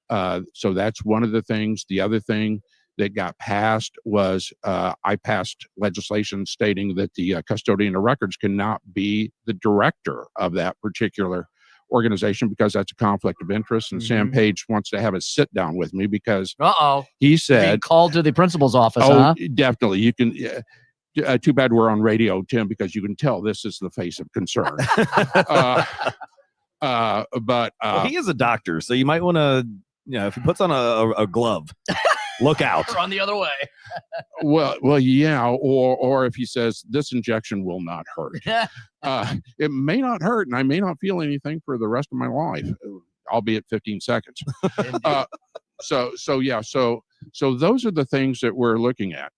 So that's one of the things. The other thing that got passed was I passed legislation stating that the custodian of records cannot be the director of that particular organization, because that's a conflict of interest. And Sam Page wants to have a sit down with me because he said, being called to the principal's office. Definitely. You can. Too bad we're on radio, Tim, because you can tell this is the face of concern. But he is a doctor, so you might want to, if he puts on a glove, look out. Run the other way. well, yeah. Or if he says this injection will not hurt, it may not hurt, and I may not feel anything for the rest of my life, albeit 15 seconds. So those are the things that we're looking at.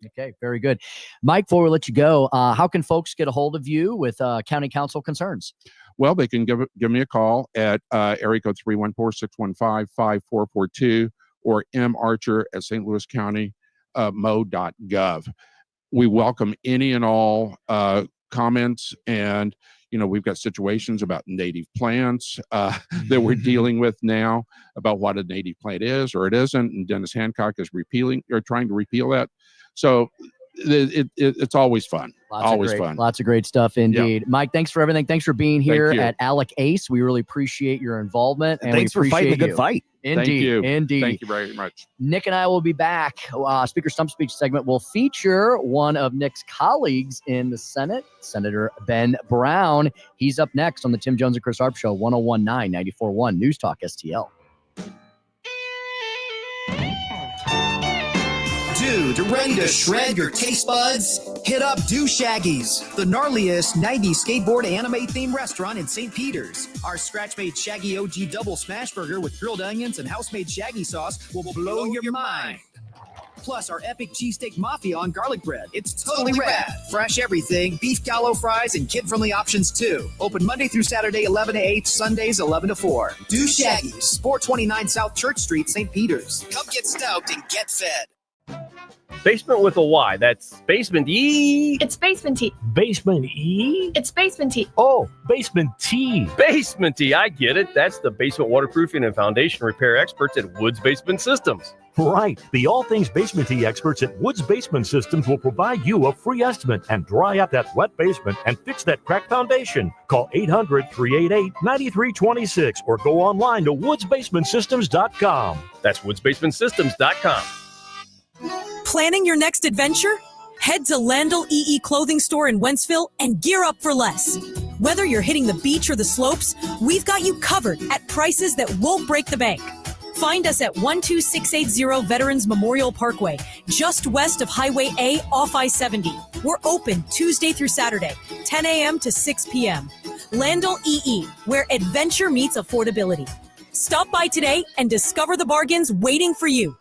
Okay, very good. Mike, before we let you go, how can folks get a hold of you with county council concerns? Well, they can give me a call at area code 314-615-5442 or marcher@stlouiscounty.mo.gov. We welcome any and all comments, and we've got situations about native plants that we're dealing with now, about what a native plant is or it isn't, and Dennis Hancock is trying to repeal that. So it's always fun. Fun. Lots of great stuff indeed. Yeah. Mike, thanks for everything. Thanks for being here at ALEC ACE. We really appreciate your involvement. And thanks for fighting a good fight. Indeed. Thank you. Indeed. Thank you very much. Nick and I will be back. Speaker Stump Speech segment will feature one of Nick's colleagues in the Senate, Senator Ben Brown. He's up next on the Tim Jones and Chris Arps Show, 101.9, 94.1 News Talk STL. dude, ready to shred your taste buds? Hit up Do Shaggy's, the gnarliest 90s skateboard anime-themed restaurant in St. Peters. Our scratch-made Shaggy OG double smash burger with grilled onions and house-made Shaggy sauce will blow your mind. Plus, our epic cheesesteak mafia on garlic bread. It's totally rad. Fresh everything, beef gallo fries, and kid-friendly options too. Open Monday through Saturday, 11 to 8, Sundays, 11 to 4. Do Shaggy's, 429 South Church Street, St. Peters. Come get stoked and get fed. Basement with a Y. That's Basement E. It's Basement T. Basement E? It's Basement T. Oh, Basement T. Basement T. I get it. That's the basement waterproofing and foundation repair experts at Woods Basement Systems. Right. The All Things Basement Tea experts at Woods Basement Systems will provide you a free estimate and dry out that wet basement and fix that cracked foundation. Call 800-388-9326 or go online to woodsbasementsystems.com. That's woodsbasementsystems.com. Planning your next adventure? Head to Landell EE Clothing Store in Wentzville and gear up for less. Whether you're hitting the beach or the slopes, we've got you covered at prices that won't break the bank. Find us at 12680 Veterans Memorial Parkway, just west of Highway A off I-70. We're open Tuesday through Saturday, 10 a.m. to 6 p.m. Landell EE, where adventure meets affordability. Stop by today and discover the bargains waiting for you.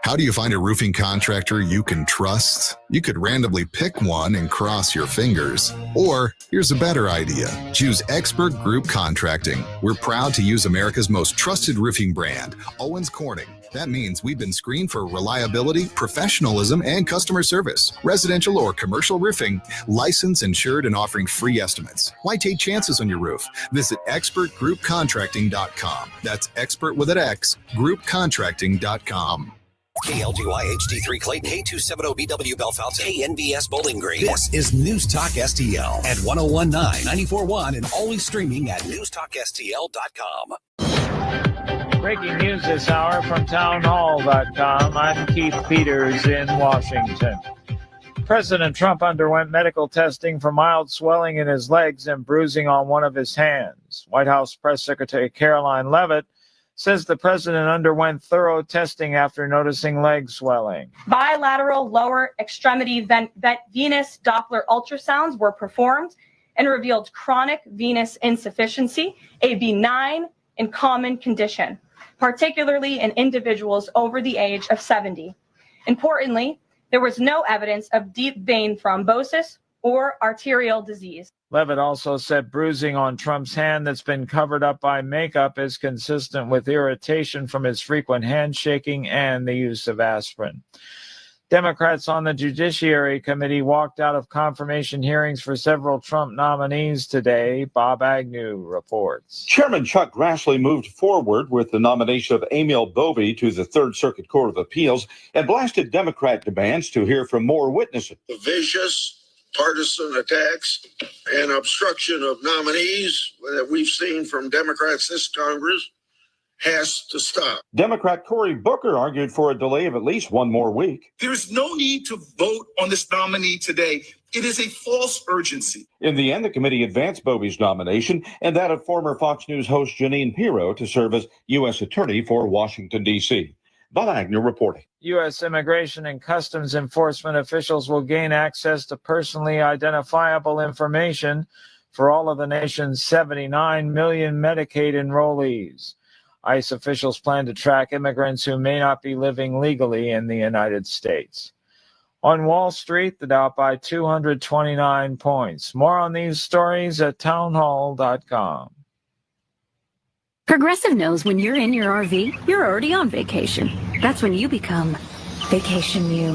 How do you find a roofing contractor you can trust? You could randomly pick one and cross your fingers. Or, here's a better idea. Choose Expert Group Contracting. We're proud to use America's most trusted roofing brand, Owens Corning. That means we've been screened for reliability, professionalism, and customer service. Residential or commercial roofing, licensed, insured, and offering free estimates. Why take chances on your roof? Visit expertgroupcontracting.com. That's expert with an X, groupcontracting.com. KLGY HD3 Clayton, K270BW Bellefonte, KNBS Bowling Green. This is News Talk STL at 1019, 94.1, and always streaming at newstalkstl.com. Breaking news this hour from townhall.com. I'm Keith Peters in Washington. President Trump underwent medical testing for mild swelling in his legs and bruising on one of his hands. White House Press Secretary Caroline Leavitt says the president underwent thorough testing after noticing leg swelling. Bilateral lower extremity venous Doppler ultrasounds were performed and revealed chronic venous insufficiency, a benign and common condition, particularly in individuals over the age of 70. Importantly, there was no evidence of deep vein thrombosis or arterial disease. Leavitt also said bruising on Trump's hand that's been covered up by makeup is consistent with irritation from his frequent handshaking and the use of aspirin. Democrats on the Judiciary Committee walked out of confirmation hearings for several Trump nominees today. Bob Agnew reports. Chairman Chuck Grassley moved forward with the nomination of Emil Bovee to the Third Circuit Court of Appeals and blasted Democrat demands to hear from more witnesses. The vicious partisan attacks and obstruction of nominees that we've seen from Democrats this Congress has to stop. Democrat Cory Booker argued for a delay of at least one more week. There's no need to vote on this nominee today. It is a false urgency. In the end, the committee advanced Bovee's nomination and that of former Fox News host Jeanine Pirro to serve as U.S. Attorney for Washington, D.C. Bob Agnew reporting. U.S. Immigration and Customs Enforcement officials will gain access to personally identifiable information for all of the nation's 79 million Medicaid enrollees. ICE officials plan to track immigrants who may not be living legally in the United States. On Wall Street, the Dow up by 229 points. More on these stories at townhall.com. Progressive knows when you're in your RV, you're already on vacation. That's when you become Vacation You,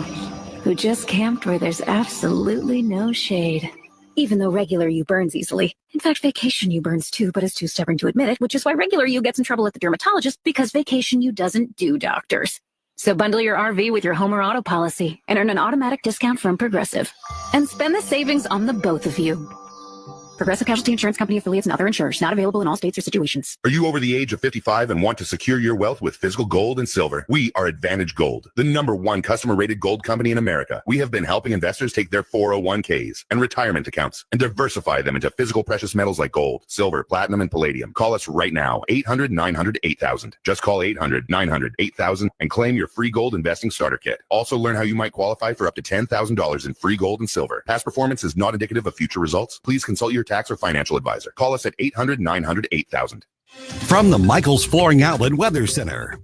who just camped where there's absolutely no shade. Even though regular you burns easily. In fact, Vacation You burns too, but is too stubborn to admit it, which is why regular you gets in trouble at the dermatologist, because Vacation You doesn't do doctors. So bundle your RV with your home or auto policy and earn an automatic discount from Progressive. And spend the savings on the both of you. Progressive Casualty Insurance Company affiliates and other insurers. Not available in all states or situations. Are you over the age of 55 and want to secure your wealth with physical gold and silver? We are Advantage Gold, the #1 customer-rated gold company in America. We have been helping investors take their 401ks and retirement accounts and diversify them into physical precious metals like gold, silver, platinum, and palladium. Call us right now, 800-900-8000. Just call 800-900-8000 and claim your free gold investing starter kit. Also learn how you might qualify for up to $10,000 in free gold and silver. Past performance is not indicative of future results. Please consult your tax or financial advisor. Call us at 800-900-8000. From the Michaels Flooring Outlet Weather Center.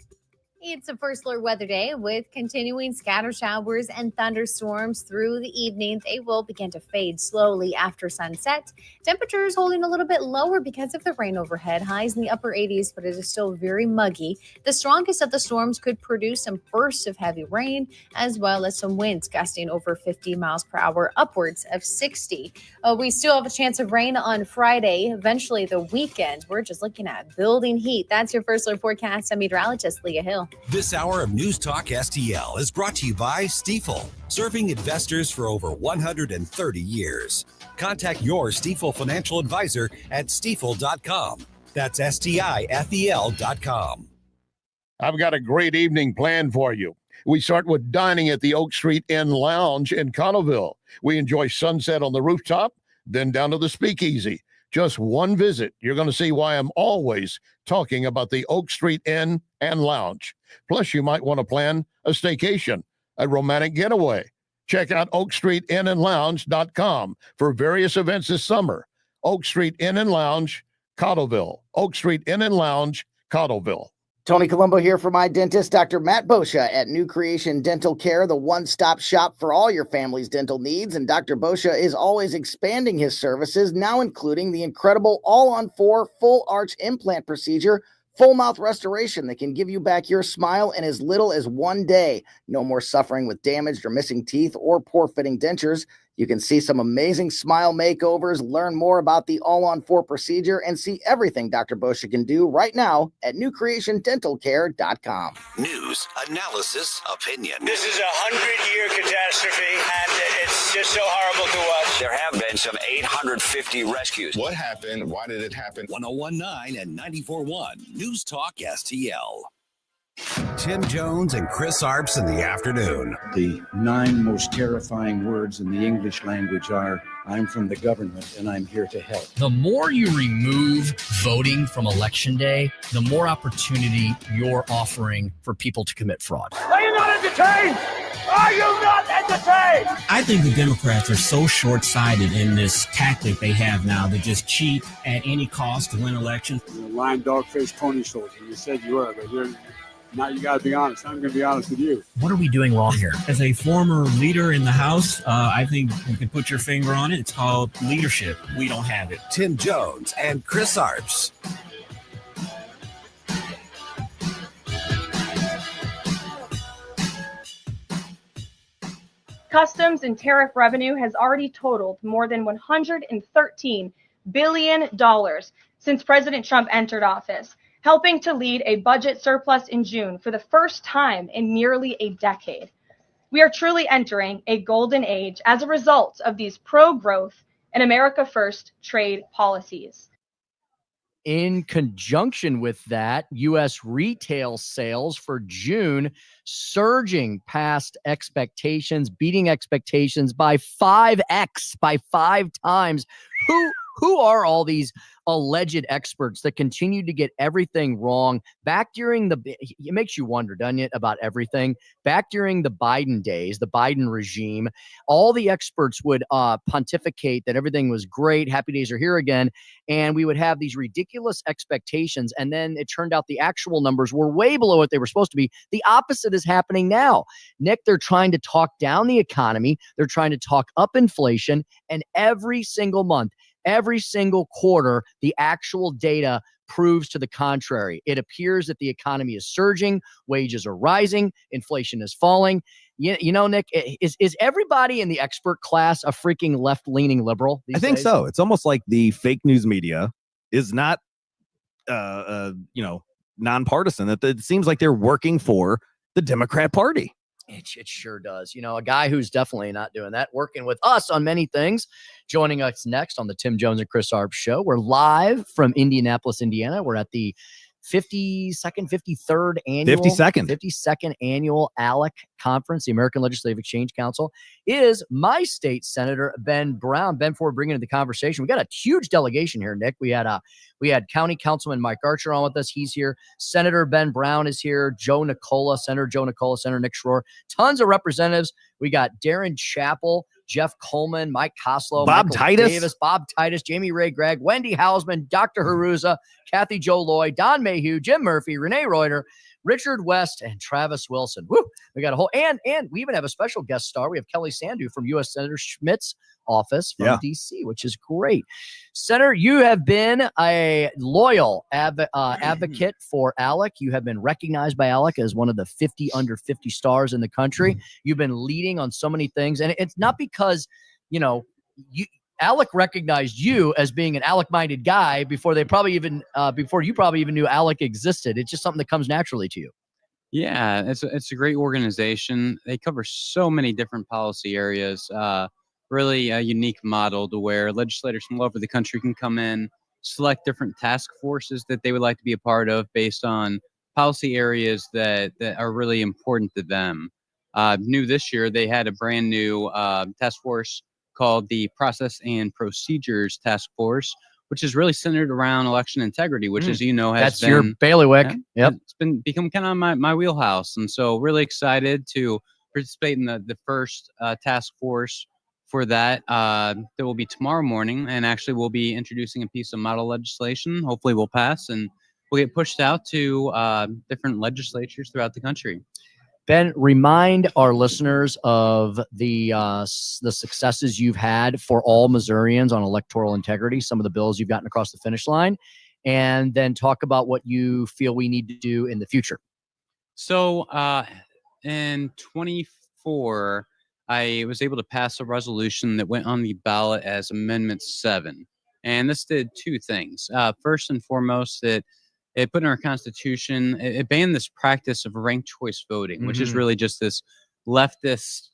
It's a first alert weather day with continuing scatter showers and thunderstorms through the evening. They will begin to fade slowly after sunset. Temperatures holding a little bit lower because of the rain overhead. Highs in the upper 80s, but it is still very muggy. The strongest of the storms could produce some bursts of heavy rain, as well as some winds gusting over 50 miles per hour, upwards of 60. We still have a chance of rain on Friday, eventually the weekend. We're just looking at building heat. That's your first alert forecast. I'm meteorologist Leah Hill. This hour of News Talk STL is brought to you by Stifel, serving investors for over 130 years. Contact your Stifel financial advisor at stifel.com. That's STIFEL.com. I've got a great evening planned for you. We start with dining at the Oak Street Inn Lounge in Connellville. We enjoy sunset on the rooftop, then down to the speakeasy. Just one visit, you're going to see why I'm always talking about the Oak Street Inn and Lounge. Plus, you might want to plan a staycation, a romantic getaway. Check out oakstreetinandlounge.com for various events this summer. Oak Street Inn and Lounge, Cottleville. Oak Street Inn and Lounge, Cottleville. Tony Colombo here for my dentist, Dr. Matt Boscia at New Creation Dental Care, the one-stop shop for all your family's dental needs. And Dr. Boscia is always expanding his services, now including the incredible all-on-4 full arch implant procedure, full mouth restoration that can give you back your smile in as little as 1 day. No more suffering with damaged or missing teeth or poor-fitting dentures. You can see some amazing smile makeovers, learn more about the all-on-4 procedure, and see everything Dr. Boscia can do right now at newcreationdentalcare.com. News, analysis, opinion. This is a 100-year catastrophe, and it's just so horrible to watch. There have been some 850 rescues. What happened? Why did it happen? 101.9 and 94.1 News Talk STL. Tim Jones and Chris Arps in the afternoon. The 9 most terrifying words in the English language are, I'm from the government and I'm here to help. The more you remove voting from Election Day, the more opportunity you're offering for people to commit fraud. Are you not entertained? Are you not entertained? I think the Democrats are so short-sighted in this tactic they have now to just cheat at any cost to win elections. You're a lying dog-faced pony soldier. You said you were, but now you got to be honest. I'm going to be honest with you. What are we doing wrong here? As a former leader in the House, I think you can put your finger on it. It's called leadership. We don't have it. Tim Jones and Chris Arps. Customs and tariff revenue has already totaled more than $113 billion since President Trump entered office, helping to lead a budget surplus in June for the first time in nearly a decade. We are truly entering a golden age as a result of these pro-growth and America First trade policies. In conjunction with that, U.S. retail sales for June surging past expectations, beating expectations by 5x, by 5 times. Who are all these alleged experts that continue to get everything wrong? Back during it makes you wonder, doesn't it, about everything? Back during the Biden days, the Biden regime, all the experts would pontificate that everything was great, happy days are here again, and we would have these ridiculous expectations, and then it turned out the actual numbers were way below what they were supposed to be. The opposite is happening now. Nick, they're trying to talk down the economy, they're trying to talk up inflation, and every single month, every single quarter, the actual data proves to the contrary. It appears that the economy is surging, wages are rising, inflation is falling. You know, Nick, is everybody in the expert class a freaking left-leaning liberal these I think days? so. It's almost like the fake news media is not, nonpartisan. That it seems like they're working for the Democrat Party. It sure does. A guy who's definitely not doing that, working with us on many things. Joining us next on the Tim Jones and Chris Arps show. We're live from Indianapolis, Indiana. We're at the 53rd annual ALEC conference. The American Legislative Exchange Council is my state senator, Ben Brown. Ben, before bringing into the conversation, we got a huge delegation here, Nick. We had County Councilman Mike Archer on with us. He's here. Senator Ben Brown is here. Senator Joe Nicola, Senator Nick Schroer. Tons of representatives. We got Darren Chappell, Jeff Coleman, Mike Koslow, Bob Michael Titus. Davis, Bob Titus, Jamie Ray Gregg, Wendy Hausman, Dr. Haruza, Kathy Jo Loy, Don Mayhew, Jim Murphy, Renee Reuter, Richard West, and Travis Wilson. Woo! We got a whole, and we even have a special guest star. We have Kelly Sandu from U.S. Senator Schmidt's office from D.C., which is great. Senator, you have been a loyal advocate for ALEC. You have been recognized by ALEC as one of the 50 under 50 stars in the country. You've been leading on so many things, and it's not because, ALEC recognized you as being an ALEC-minded guy before you probably even knew ALEC existed. It's just something that comes naturally to you. Yeah, it's a great organization. They cover so many different policy areas. Really a unique model to where legislators from all over the country can come in, select different task forces that they would like to be a part of based on policy areas that are really important to them. New this year, they had a brand new task force called the Process and Procedures Task Force, which is really centered around election integrity, which, as you know, has been your bailiwick. Yep. It's become kind of my wheelhouse. And so really excited to participate in the first task force for that. That will be tomorrow morning. And actually we'll be introducing a piece of model legislation. Hopefully we'll pass and we'll get pushed out to different legislatures throughout the country. Ben, remind our listeners of the successes you've had for all Missourians on electoral integrity, some of the bills you've gotten across the finish line, and then talk about what you feel we need to do in the future. So in 24, I was able to pass a resolution that went on the ballot as Amendment 7. And this did two things. First and foremost, it put in our Constitution, it banned this practice of ranked choice voting, which is really just this leftist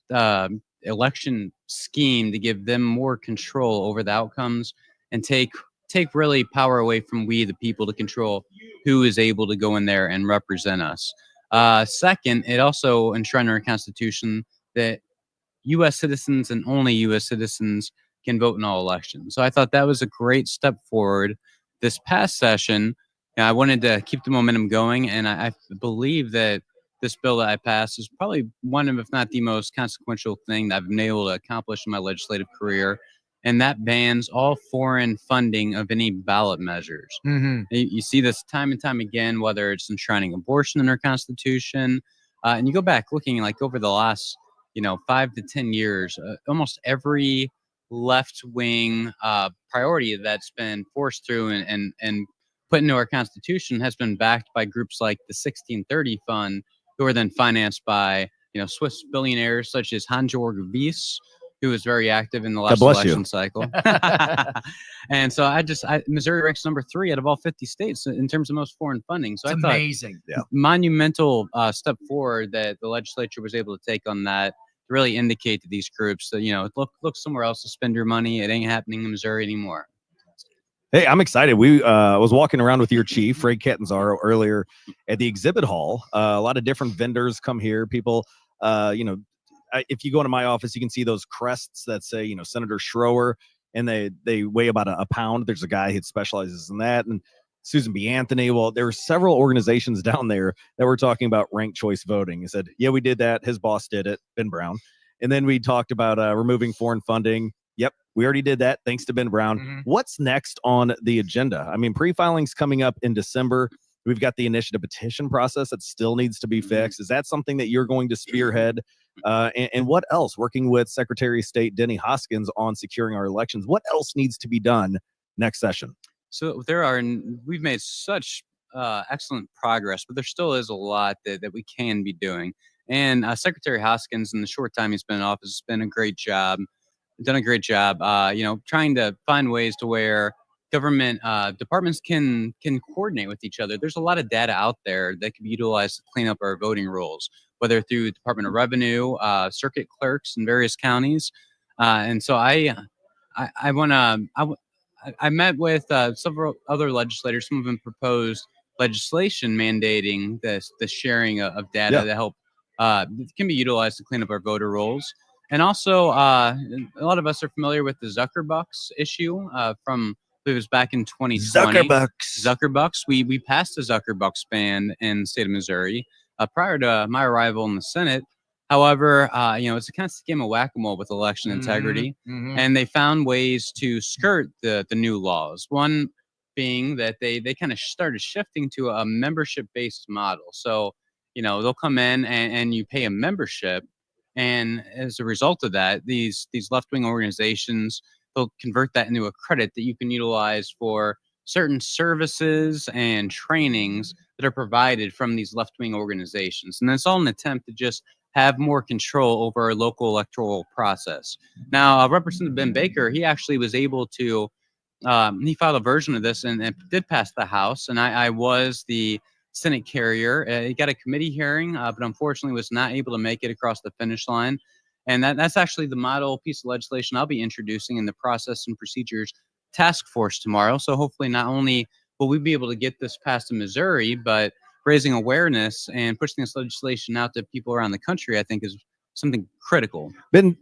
election scheme to give them more control over the outcomes and take really power away from we, the people, to control who is able to go in there and represent us. Second, it also enshrined in our Constitution that U.S. citizens and only U.S. citizens can vote in all elections. So I thought that was a great step forward. This past session, I wanted to keep the momentum going, and I believe that this bill that I passed is probably one of, if not the most consequential thing that I've been able to accomplish in my legislative career, and that bans all foreign funding of any ballot measures. You see this time and time again, whether it's enshrining abortion in our Constitution, and you go back looking like over the last 5 to 10 years, almost every left-wing priority that's been forced through and put into our Constitution has been backed by groups like the 1630 Fund, who are then financed by Swiss billionaires such as Hans-Jörg Wyss, who was very active in the last election cycle. And so Missouri ranks number 3 out of all 50 states in terms of most foreign funding. So it's amazing. Monumental step forward that the legislature was able to take on that to really indicate to these groups that, look somewhere else to spend your money. It ain't happening in Missouri anymore. Hey, I'm excited. We was walking around with your chief, Ray Catanzaro, earlier at the exhibit hall. A lot of different vendors come here. People, if you go into my office, you can see those crests that say, Senator Schroer, and they weigh about a pound. There's a guy who specializes in that. And Susan B. Anthony. Well, there were several organizations down there that were talking about ranked choice voting. He said, yeah, we did that. His boss did it, Ben Brown. And then we talked about removing foreign funding. Yep, we already did that. Thanks to Ben Brown. What's next on the agenda? I mean, pre-filing's coming up in December. We've got the initiative petition process that still needs to be fixed. Is that something that you're going to spearhead? And what else? Working with Secretary of State Denny Hoskins on securing our elections. What else needs to be done next session? So we've made such excellent progress, but there still is a lot that we can be doing. And Secretary Hoskins, in the short time he's been in office, has done a great job, trying to find ways to where government departments can coordinate with each other. There's a lot of data out there that can be utilized to clean up our voting rules. whether through Department of Revenue, circuit clerks in various counties. And so I met with several other legislators. Some of them proposed legislation mandating the sharing of data to help that can be utilized to clean up our voter rolls. And also, a lot of us are familiar with the Zuckerbucks issue from, it was back in 2020. Zuckerbucks. We passed the Zuckerbucks ban in the state of Missouri prior to my arrival in the Senate. However, it's a constant game of whack-a-mole with election integrity, and they found ways to skirt the new laws. One being that they kind of started shifting to a membership-based model. So, they'll come in and you pay a membership, and as a result of that, these left-wing organizations, they'll convert that into a credit that you can utilize for certain services and trainings that are provided from these left-wing organizations. And that's all an attempt to just have more control over our local electoral process. Now, Representative Ben Baker, he actually was able to, he filed a version of this and did pass the House. And I was the Senate carrier. He got a committee hearing, but unfortunately was not able to make it across the finish line. And that's actually the model piece of legislation I'll be introducing in the Process and Procedures Task Force tomorrow. So hopefully not only will we be able to get this passed in Missouri, but raising awareness and pushing this legislation out to people around the country, I think, is something critical. Ben,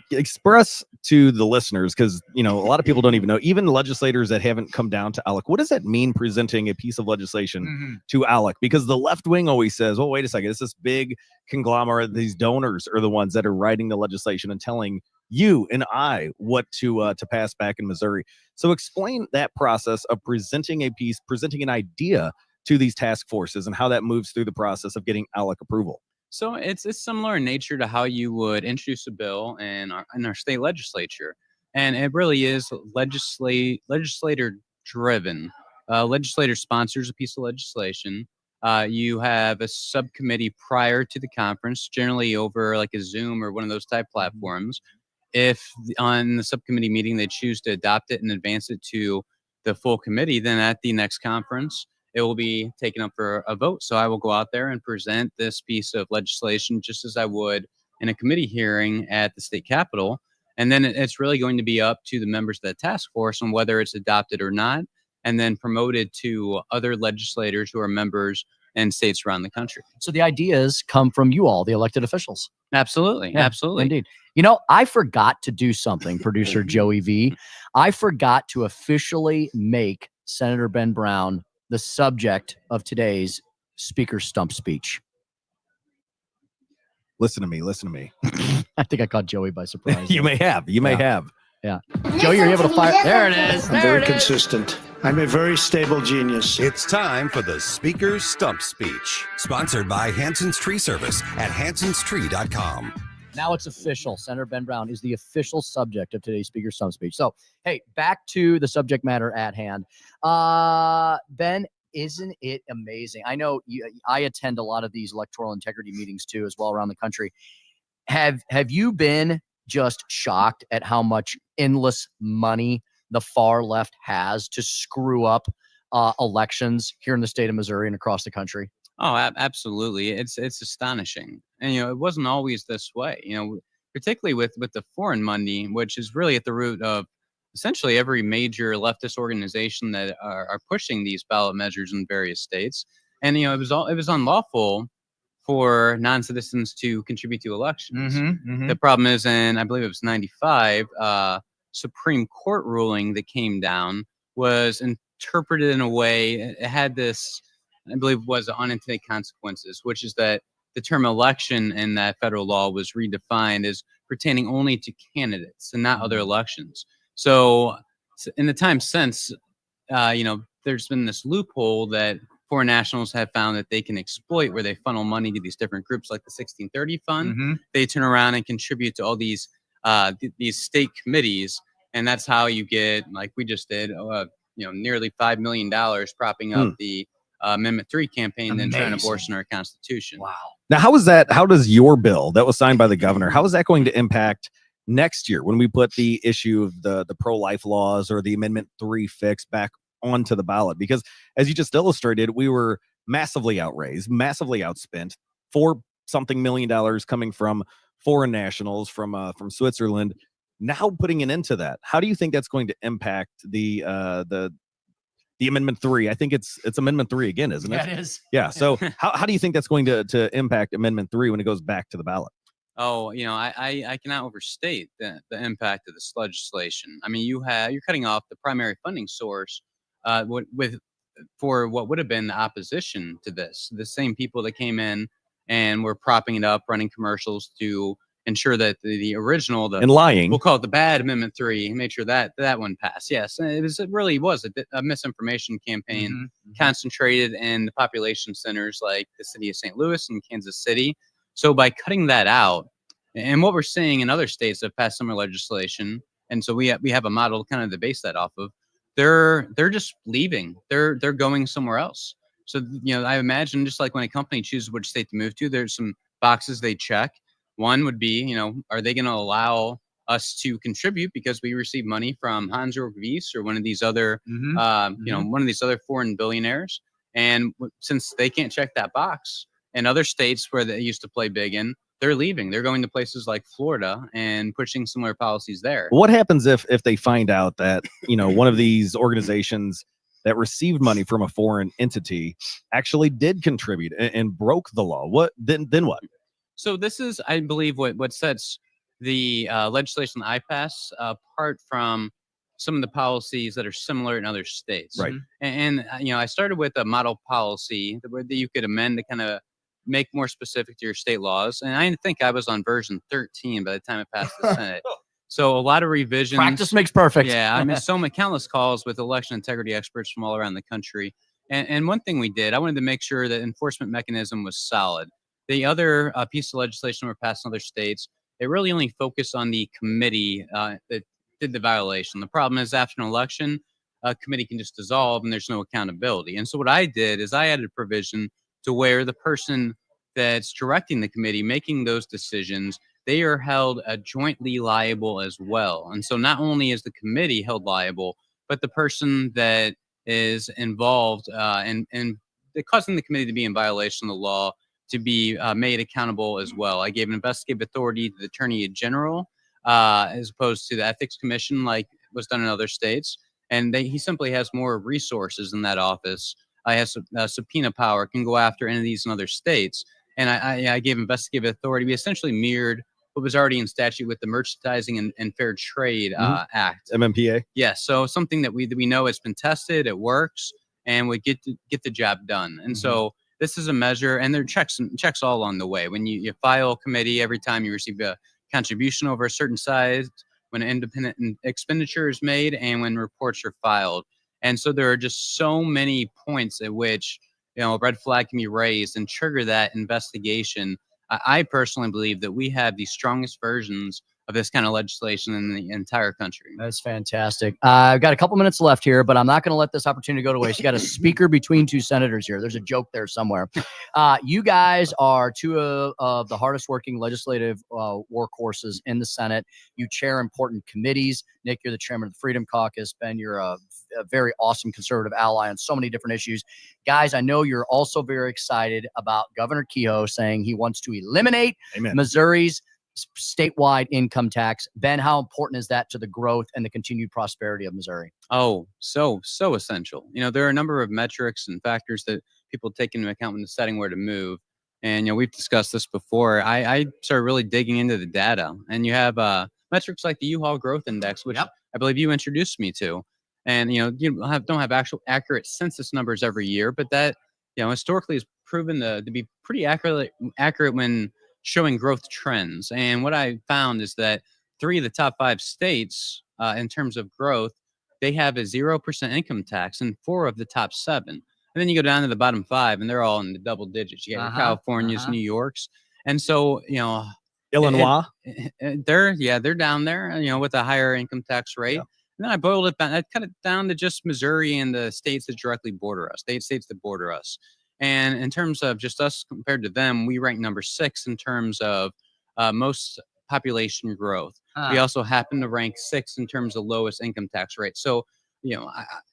express to the listeners, because a lot of people don't even know, even legislators that haven't come down to ALEC, what does that mean, presenting a piece of legislation to ALEC? Because the left wing always says, well, wait a second, it's this big conglomerate. These donors are the ones that are writing the legislation and telling you and I what to pass back in Missouri. So explain that process of presenting a piece, presenting an idea to these task forces, and how that moves through the process of getting ALEC approval. So it's similar in nature to how you would introduce a bill in our state legislature, and it really is legislator driven. Legislator sponsors a piece of legislation. You have a subcommittee prior to the conference, generally over like a Zoom or one of those type platforms. If on the subcommittee meeting they choose to adopt it and advance it to the full committee, then at the next conference it will be taken up for a vote. So I will go out there and present this piece of legislation just as I would in a committee hearing at the state capitol. And then it's really going to be up to the members of that task force on whether it's adopted or not, and then promoted to other legislators who are members in states around the country. So the ideas come from you all, the elected officials. Absolutely. Yeah, absolutely. Indeed. I forgot to do something, producer Joey V. I forgot to officially make Senator Ben Brown the subject of today's Speaker Stump speech. Listen to me. I think I caught Joey by surprise. You may have. Yeah. Joey, you're able to fire. There it is. I'm very consistent. I'm a very stable genius. It's time for the Speaker's Stump Speech, sponsored by Hanson's Tree Service at hansonstree.com. Now it's official. Senator Ben Brown is the official subject of today's Speaker Stump speech. So, hey, back to the subject matter at hand. Ben, isn't it amazing? I know I attend a lot of these electoral integrity meetings too, as well, around the country. Have you been just shocked at how much endless money the far left has to screw up elections here in the state of Missouri and across the country? Oh, absolutely. It's astonishing. And, it wasn't always this way, particularly with the foreign money, which is really at the root of essentially every major leftist organization that are pushing these ballot measures in various states. And, it was unlawful for non-citizens to contribute to elections. The problem is, in, I believe it was 95, Supreme Court ruling that came down was interpreted in a way, it had this, I believe, was unintended consequences, which is that the term election in that federal law was redefined as pertaining only to candidates and not other elections. So in the time since, there's been this loophole that foreign nationals have found that they can exploit, where they funnel money to these different groups like the 1630 Fund. They turn around and contribute to all these state committees. And that's how you get, like we just did, nearly $5 million propping up the Amendment 3 campaign and trying to abortion our Constitution. Wow. Now, how does your bill that was signed by the governor, how is that going to impact next year when we put the issue of the pro-life laws or the Amendment 3 fix back onto the ballot? Because as you just illustrated, we were massively outraised, massively outspent. 4 something $million coming from foreign nationals from Switzerland. Now putting an end to that, how do you think that's going to impact the Amendment 3? I think it's Amendment 3 again, isn't it? Yeah, it is. Yeah. So how do you think that's going to impact Amendment 3 when it goes back to the ballot? Oh, I cannot overstate the impact of this legislation. I mean, you're cutting off the primary funding source for what would have been the opposition to this. The same people that came in and were propping it up, running commercials to ensure that the original, and lying, we'll call it the bad Amendment 3, made sure that one passed. Yes, it really was a misinformation campaign concentrated in the population centers like the city of St. Louis and Kansas City. So by cutting that out, and what we're seeing in other states that have passed similar legislation, and so we have a model kind of to base that off of, they're just leaving. They're going somewhere else. So I imagine just like when a company chooses which state to move to, there's some boxes they check. One would be, are they going to allow us to contribute because we receive money from Hans or Weiss or one of these other, one of these other foreign billionaires? And since they can't check that box, in other states where they used to play big in, they're leaving. They're going to places like Florida and pushing similar policies there. What happens if they find out that, one of these organizations that received money from a foreign entity actually did contribute and broke the law? Then what? So this is, I believe, what sets the legislation I pass apart from some of the policies that are similar in other states. Right. And I started with a model policy that you could amend to kind of make more specific to your state laws. And I think I was on version 13 by the time it passed the Senate. So a lot of revisions. Practice makes perfect. Yeah, I mean, countless calls with election integrity experts from all around the country. And one thing we did, I wanted to make sure that enforcement mechanism was solid. The other piece of legislation we're passing in other states, it really only focused on the committee that did the violation. The problem is after an election, a committee can just dissolve and there's no accountability. And so what I did is I added a provision to where the person that's directing the committee, making those decisions, they are held jointly liable as well. And so not only is the committee held liable, but the person that is involved in causing the committee to be in violation of the law to be made accountable as well. I gave an investigative authority to the Attorney General as opposed to the Ethics Commission like was done in other states. And he simply has more resources in that office. I have subpoena power, can go after entities in other states. And I gave investigative authority. We essentially mirrored what was already in statute with the Merchandising and Fair Trade Act. MMPA? Yes. So something that we know has been tested, it works, and we get the job done. And so this is a measure, and there are checks all along the way. When you file a committee, every time you receive a contribution over a certain size, when an independent expenditure is made, and when reports are filed. And so there are just so many points at which a red flag can be raised and trigger that investigation. I personally believe that we have the strongest versions of this kind of legislation in the entire country. That's fantastic. I've got a couple minutes left here, but I'm not going to let this opportunity go to waste. You got a speaker between two senators here. There's a joke there somewhere. You guys are two of the hardest working legislative workhorses in the Senate. You chair important committees. Nick, you're the chairman of the Freedom Caucus. Ben, you're a very awesome conservative ally on so many different issues. Guys, I know you're also very excited about Governor Kehoe saying he wants to eliminate Missouri's statewide income tax. Ben, how important is that to the growth and the continued prosperity of Missouri? Oh, so essential. There are a number of metrics and factors that people take into account when deciding where to move. And, we've discussed this before. I started really digging into the data, and you have metrics like the U-Haul Growth Index, which I believe you introduced me to. And, you don't have actual accurate census numbers every year, but that, historically has proven to be pretty accurate when showing growth trends. And what I found is that 3 of the top 5 states in terms of growth, they have a 0% income tax in 4 of the top 7. And then you go down to the bottom 5 and they're all in the double digits. You got your Californias, New Yorks. And so, Illinois, they're down there, with a higher income tax rate. And then I boiled it down. I cut it down to just Missouri and the states that directly border us, states that border us. And in terms of just us compared to them, we rank number 6 in terms of most population growth. We also happen to rank 6 in terms of lowest income tax rate. So,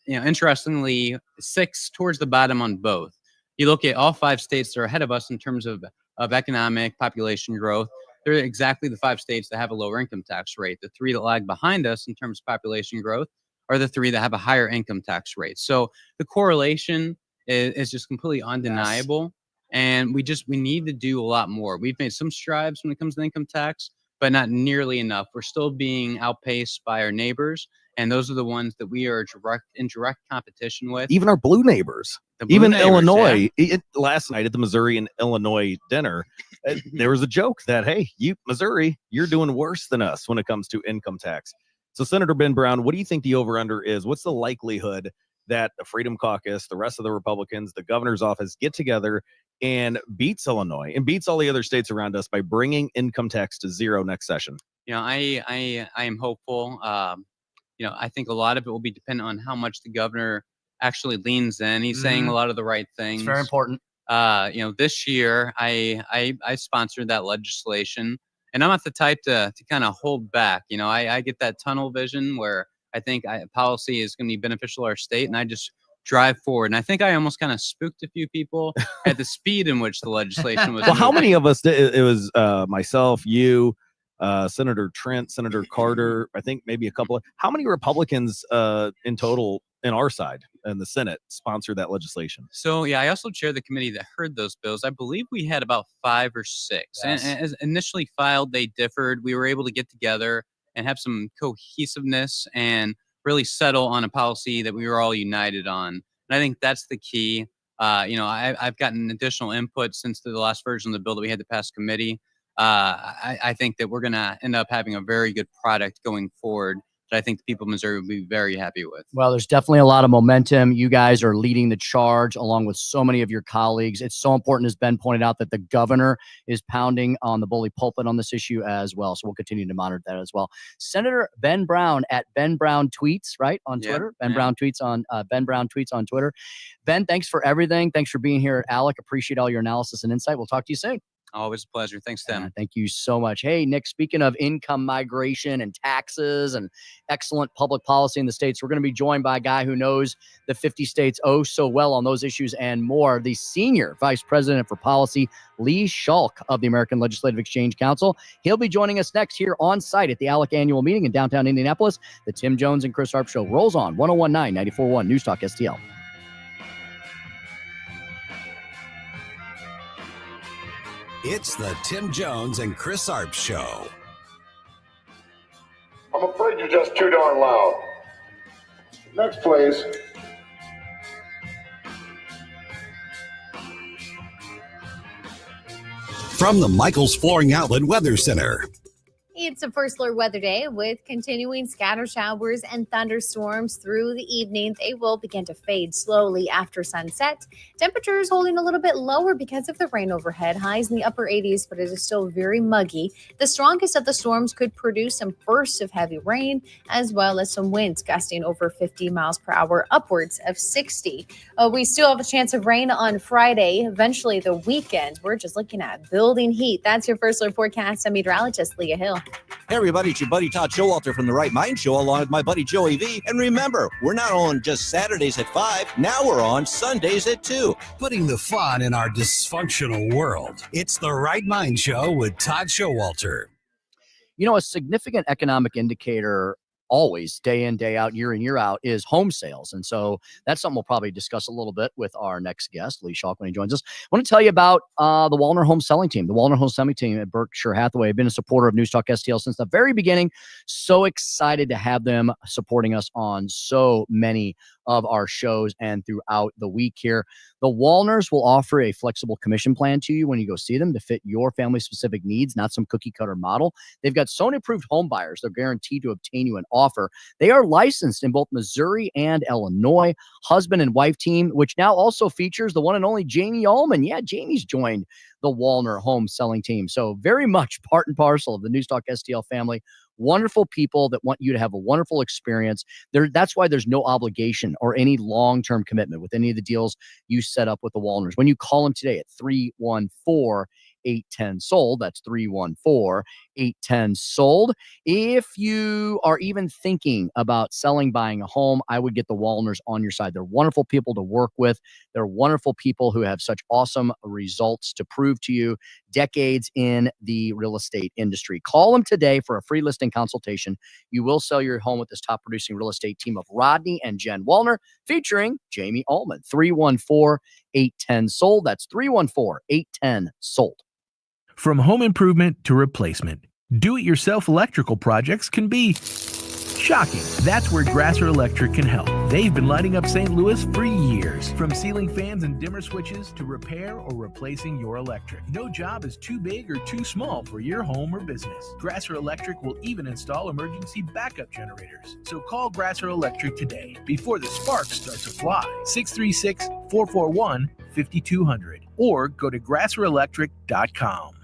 interestingly, 6 towards the bottom on both. You look at all 5 states that are ahead of us in terms of of economic population growth, they're exactly the 5 states that have a lower income tax rate. The 3 that lag behind us in terms of population growth are the 3 that have a higher income tax rate. So the correlation is just completely undeniable. And we need to do a lot more. We've made some strides when it comes to income tax, but not nearly enough. We're still being outpaced by our neighbors, and those are the ones that we are in direct competition with. Even our blue neighbors. Even Illinois. Last night at the Missouri and Illinois dinner, there was a joke that, hey, Missouri, you're doing worse than us when it comes to income tax. So Senator Ben Brown, what do you think the over-under is? What's the likelihood that the Freedom Caucus, the rest of the Republicans, the governor's office get together and beats Illinois and beats all the other states around us by bringing income tax to zero next session? I am hopeful. I think a lot of it will be dependent on how much the governor actually leans in. He's saying a lot of the right things. It's very important. This year I sponsored that legislation, and I'm not the type to kind of hold back. I get that tunnel vision where I think policy is going to be beneficial to our state, and I just drive forward. And I think I almost kind of spooked a few people at the speed in which the legislation was. Well, how many of us did? It was myself, you, Senator Trent, Senator Carter, I think maybe a couple of. How many Republicans in total in our side in the Senate sponsored that legislation? So, I also chair the committee that heard those bills. I believe we had about 5 or 6. Yes. And as initially filed, they differed. We were able to get together and have some cohesiveness and really settle on a policy that we were all united on. And I think that's the key. I've gotten additional input since the last version of the bill that we had to pass committee. I think that we're going to end up having a very good product going forward that I think the people of Missouri will be very happy with. Well, there's definitely a lot of momentum. You guys are leading the charge along with so many of your colleagues. It's so important, as Ben pointed out, that the governor is pounding on the bully pulpit on this issue as well. So we'll continue to monitor that as well. Senator Ben Brown at Ben Brown Tweets, right, on Twitter. Ben Brown Tweets on Twitter. Ben, thanks for everything. Thanks for being here at ALEC. Appreciate all your analysis and insight. We'll talk to you soon. Always a pleasure. Thanks, Tim. Thank you so much. Hey, Nick, speaking of income migration and taxes and excellent public policy in the states, we're going to be joined by a guy who knows the 50 states oh so well on those issues and more, the Senior Vice President for Policy, Lee Schalk of the American Legislative Exchange Council. He'll be joining us next here on site at the ALEC annual meeting in downtown Indianapolis. The Tim Jones and Chris Arps Show rolls on 101.9 94.1 News Talk STL. It's the Tim Jones and Chris Arps Show. I'm afraid you're just too darn loud. Next, please. From the Michaels Flooring Outlet Weather Center. It's a first alert weather day with continuing scatter showers and thunderstorms through the evening. They will begin to fade slowly after sunset. Temperatures holding a little bit lower because of the rain overhead. Highs in the upper 80s, but it is still very muggy. The strongest of the storms could produce some bursts of heavy rain, as well as some winds gusting over 50 miles per hour, upwards of 60. We still have a chance of rain on Friday, eventually the weekend. We're just looking at building heat. That's your first alert forecast. I'm meteorologist Leah Hill. Hey everybody, it's your buddy Todd Showalter from the Right Mind Show along with my buddy Joey V. And remember, we're not on just Saturdays at 5, now we're on Sundays at 2. Putting the fun in our dysfunctional world. It's the Right Mind Show with Todd Showalter. You know, a significant economic indicator always, day in, day out, year in, year out, is home sales. And so that's something we'll probably discuss a little bit with our next guest, Lee Schalk, when he joins us. I want to tell you about the Wallner Home Selling Team. The Wallner Home Selling Team at Berkshire Hathaway have been a supporter of News Talk STL since the very beginning. So excited to have them supporting us on so many of our shows and throughout the week here. The Wallners will offer a flexible commission plan to you when you go see them to fit your family-specific needs, not some cookie-cutter model. They've got Sony-approved home buyers. They're guaranteed to obtain you an offer. They are licensed in both Missouri and Illinois. Husband and wife team, which now also features the one and only Jamie Ullman. Yeah, Jamie's joined the Wallner Home Selling Team. So very much part and parcel of the News Talk STL family. Wonderful people that want you to have a wonderful experience. That's why there's no obligation or any long-term commitment with any of the deals you set up with the Wallners. When you call them today at 314 314-810-SOLD. That's 314-810-SOLD. If you are even thinking about selling, buying a home, I would get the Wallners on your side. They're wonderful people to work with. They're wonderful people who have such awesome results to prove to you, decades in the real estate industry. Call them today for a free listing consultation. You will sell your home with this top producing real estate team of Rodney and Jen Wallner, featuring Jamie Ullman. 314-810-SOLD. That's 314-810-SOLD. From home improvement to replacement, do-it-yourself electrical projects can be shocking. That's where Grasser Electric can help. They've been lighting up St. Louis for years. From ceiling fans and dimmer switches to repair or replacing your electric. No job is too big or too small for your home or business. Grasser Electric will even install emergency backup generators. So call Grasser Electric today before the sparks start to fly. 636-441-5200 or go to grasserelectric.com.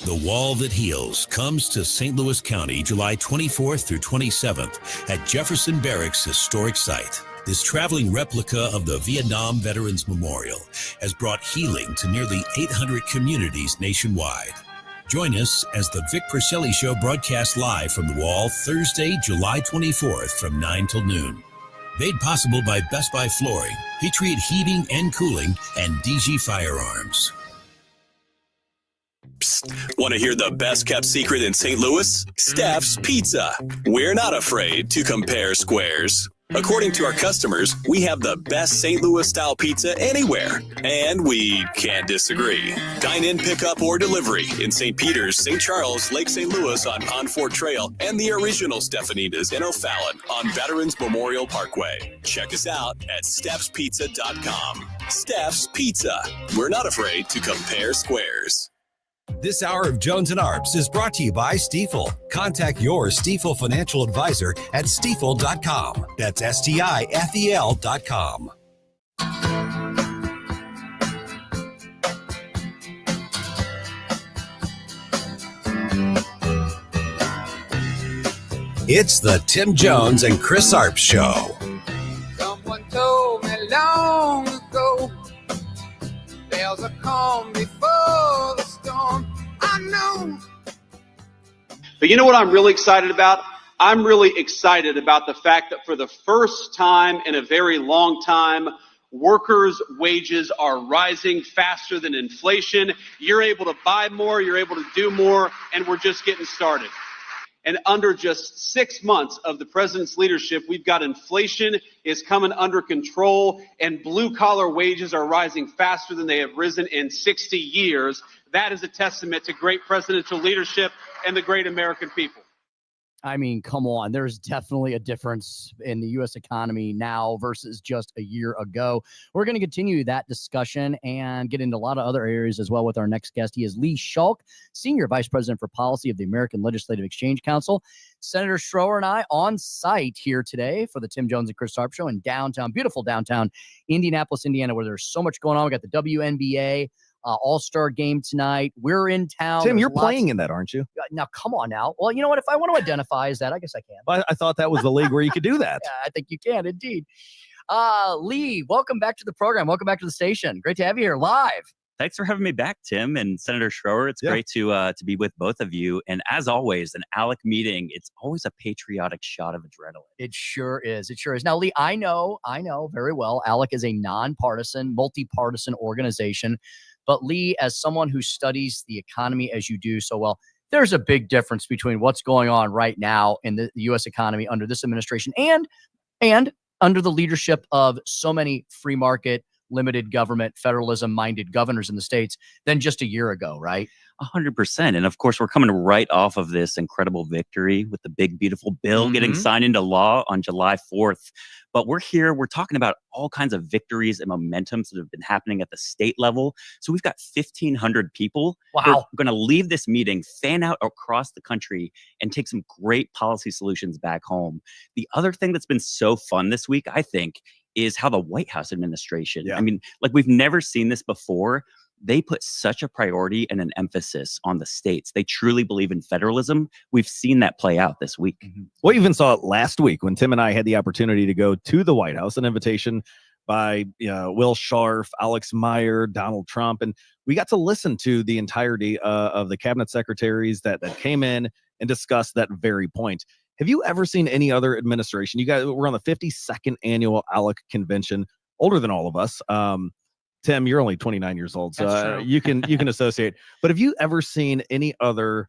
The Wall That Heals comes to St. Louis County July 24th through 27th at Jefferson Barracks Historic Site. This traveling replica of the Vietnam Veterans Memorial has brought healing to nearly 800 communities nationwide. Join us as the Vic Perselli Show broadcasts live from the Wall Thursday, July 24th from 9 till noon. Made possible by Best Buy Flooring, Patriot Heating and Cooling, and DG Firearms. Want to hear the best kept secret in St. Louis? Steph's Pizza. We're not afraid to compare squares. According to our customers, we have the best St. Louis style pizza anywhere, and we can't disagree. Dine in, pick up, or delivery in St. Peters, St. Charles, Lake St. Louis on Fort Trail, and the original Stefanina's in O'Fallon on Veterans Memorial Parkway. Check us out at Steph'sPizza.com. Steph's Pizza. We're not afraid to compare squares. This hour of Jones and Arps is brought to you by Stifel. Contact your Stifel financial advisor at Stifel.com. That's STIFEL.com. It's the Tim Jones and Chris Arps Show. Someone told me long ago, there's a calm before the storm. I know. But you know what I'm really excited about? I'm really excited about the fact that for the first time in a very long time, workers' wages are rising faster than inflation. You're able to buy more, you're able to do more, and we're just getting started. And under just 6 months of the president's leadership, we've got inflation is coming under control, and blue-collar wages are rising faster than they have risen in 60 years. That is a testament to great presidential leadership and the great American people. I mean, come on. There's definitely a difference in the U.S. economy now versus just a year ago. We're going to continue that discussion and get into a lot of other areas as well with our next guest. He is Lee Schalk, Senior Vice President for Policy of the American Legislative Exchange Council. Senator Schroer and I on site here today for the Tim Jones and Chris Arps Show in downtown, beautiful downtown Indianapolis, Indiana, where there's so much going on. We got the WNBA All-Star game tonight. We're in town. Tim, you're playing in that, aren't you? Now, come on now. Well, you know what? If I want to identify as that, I guess I can. I thought that was the league where you could do that. Yeah, I think you can indeed. Lee, welcome back to the program. Welcome back to the station. Great to have you here live. Thanks for having me back, Tim and Senator Schroer. It's great to be with both of you. And as always, an ALEC meeting, it's always a patriotic shot of adrenaline. It sure is. It sure is. Now, Lee, I know very well ALEC is a nonpartisan, multi-partisan organization. But Lee, as someone who studies the economy as you do so well, there's a big difference between what's going on right now in the U.S. economy under this administration and under the leadership of so many free market, limited government, federalism-minded governors in the states than just a year ago, right? 100%. And of course, we're coming right off of this incredible victory with the big, beautiful bill getting signed into law on July 4th. But we're here, we're talking about all kinds of victories and momentums that have been happening at the state level. So we've got 1,500 people who are going to leave this meeting, fan out across the country, and take some great policy solutions back home. The other thing that's been so fun this week, I think, is how the White House administration, I mean, like we've never seen this before. They put such a priority and an emphasis on the states. They truly believe in federalism. We've seen that play out this week. We even saw it last week when Tim and I had the opportunity to go to the White House, an invitation by Will Scharf, Alex Meyer, Donald Trump. And we got to listen to the entirety of the cabinet secretaries that came in and discussed that very point. Have you ever seen any other administration? You guys, we're on the 52nd annual ALEC convention, older than all of us. Tim, you're only 29 years old, so you can associate. But have you ever seen any other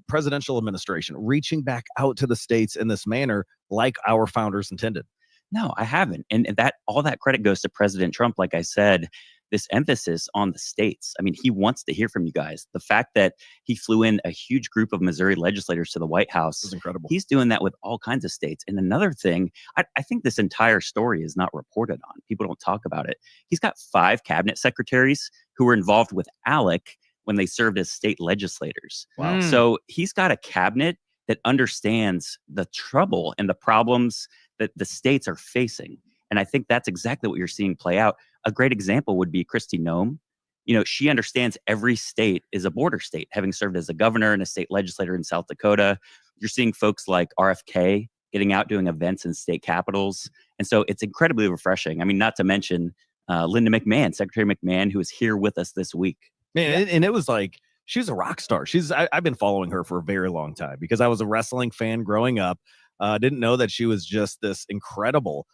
presidential administration reaching back out to the states in this manner like our founders intended? No, I haven't. And that all that credit goes to President Trump. Like I said, this emphasis on the states. I mean, he wants to hear from you guys. The fact that he flew in a huge group of Missouri legislators to the White House is incredible. He's doing that with all kinds of states. And another thing, I think this entire story is not reported on. People don't talk about it. He's got 5 cabinet secretaries who were involved with ALEC when they served as state legislators. Wow. So he's got a cabinet that understands the trouble and the problems that the states are facing. And I think that's exactly what you're seeing play out. A great example would be Kristi Noem. She understands every state is a border state, having served as a governor and a state legislator in South Dakota. You're seeing folks like RFK getting out doing events in state capitals. And so it's incredibly refreshing. I mean, not to mention Linda McMahon, Secretary McMahon, who is here with us this week. Man, and it was like, she was a rock star. I've been following her for a very long time because I was a wrestling fan growing up. Didn't know that she was just this incredible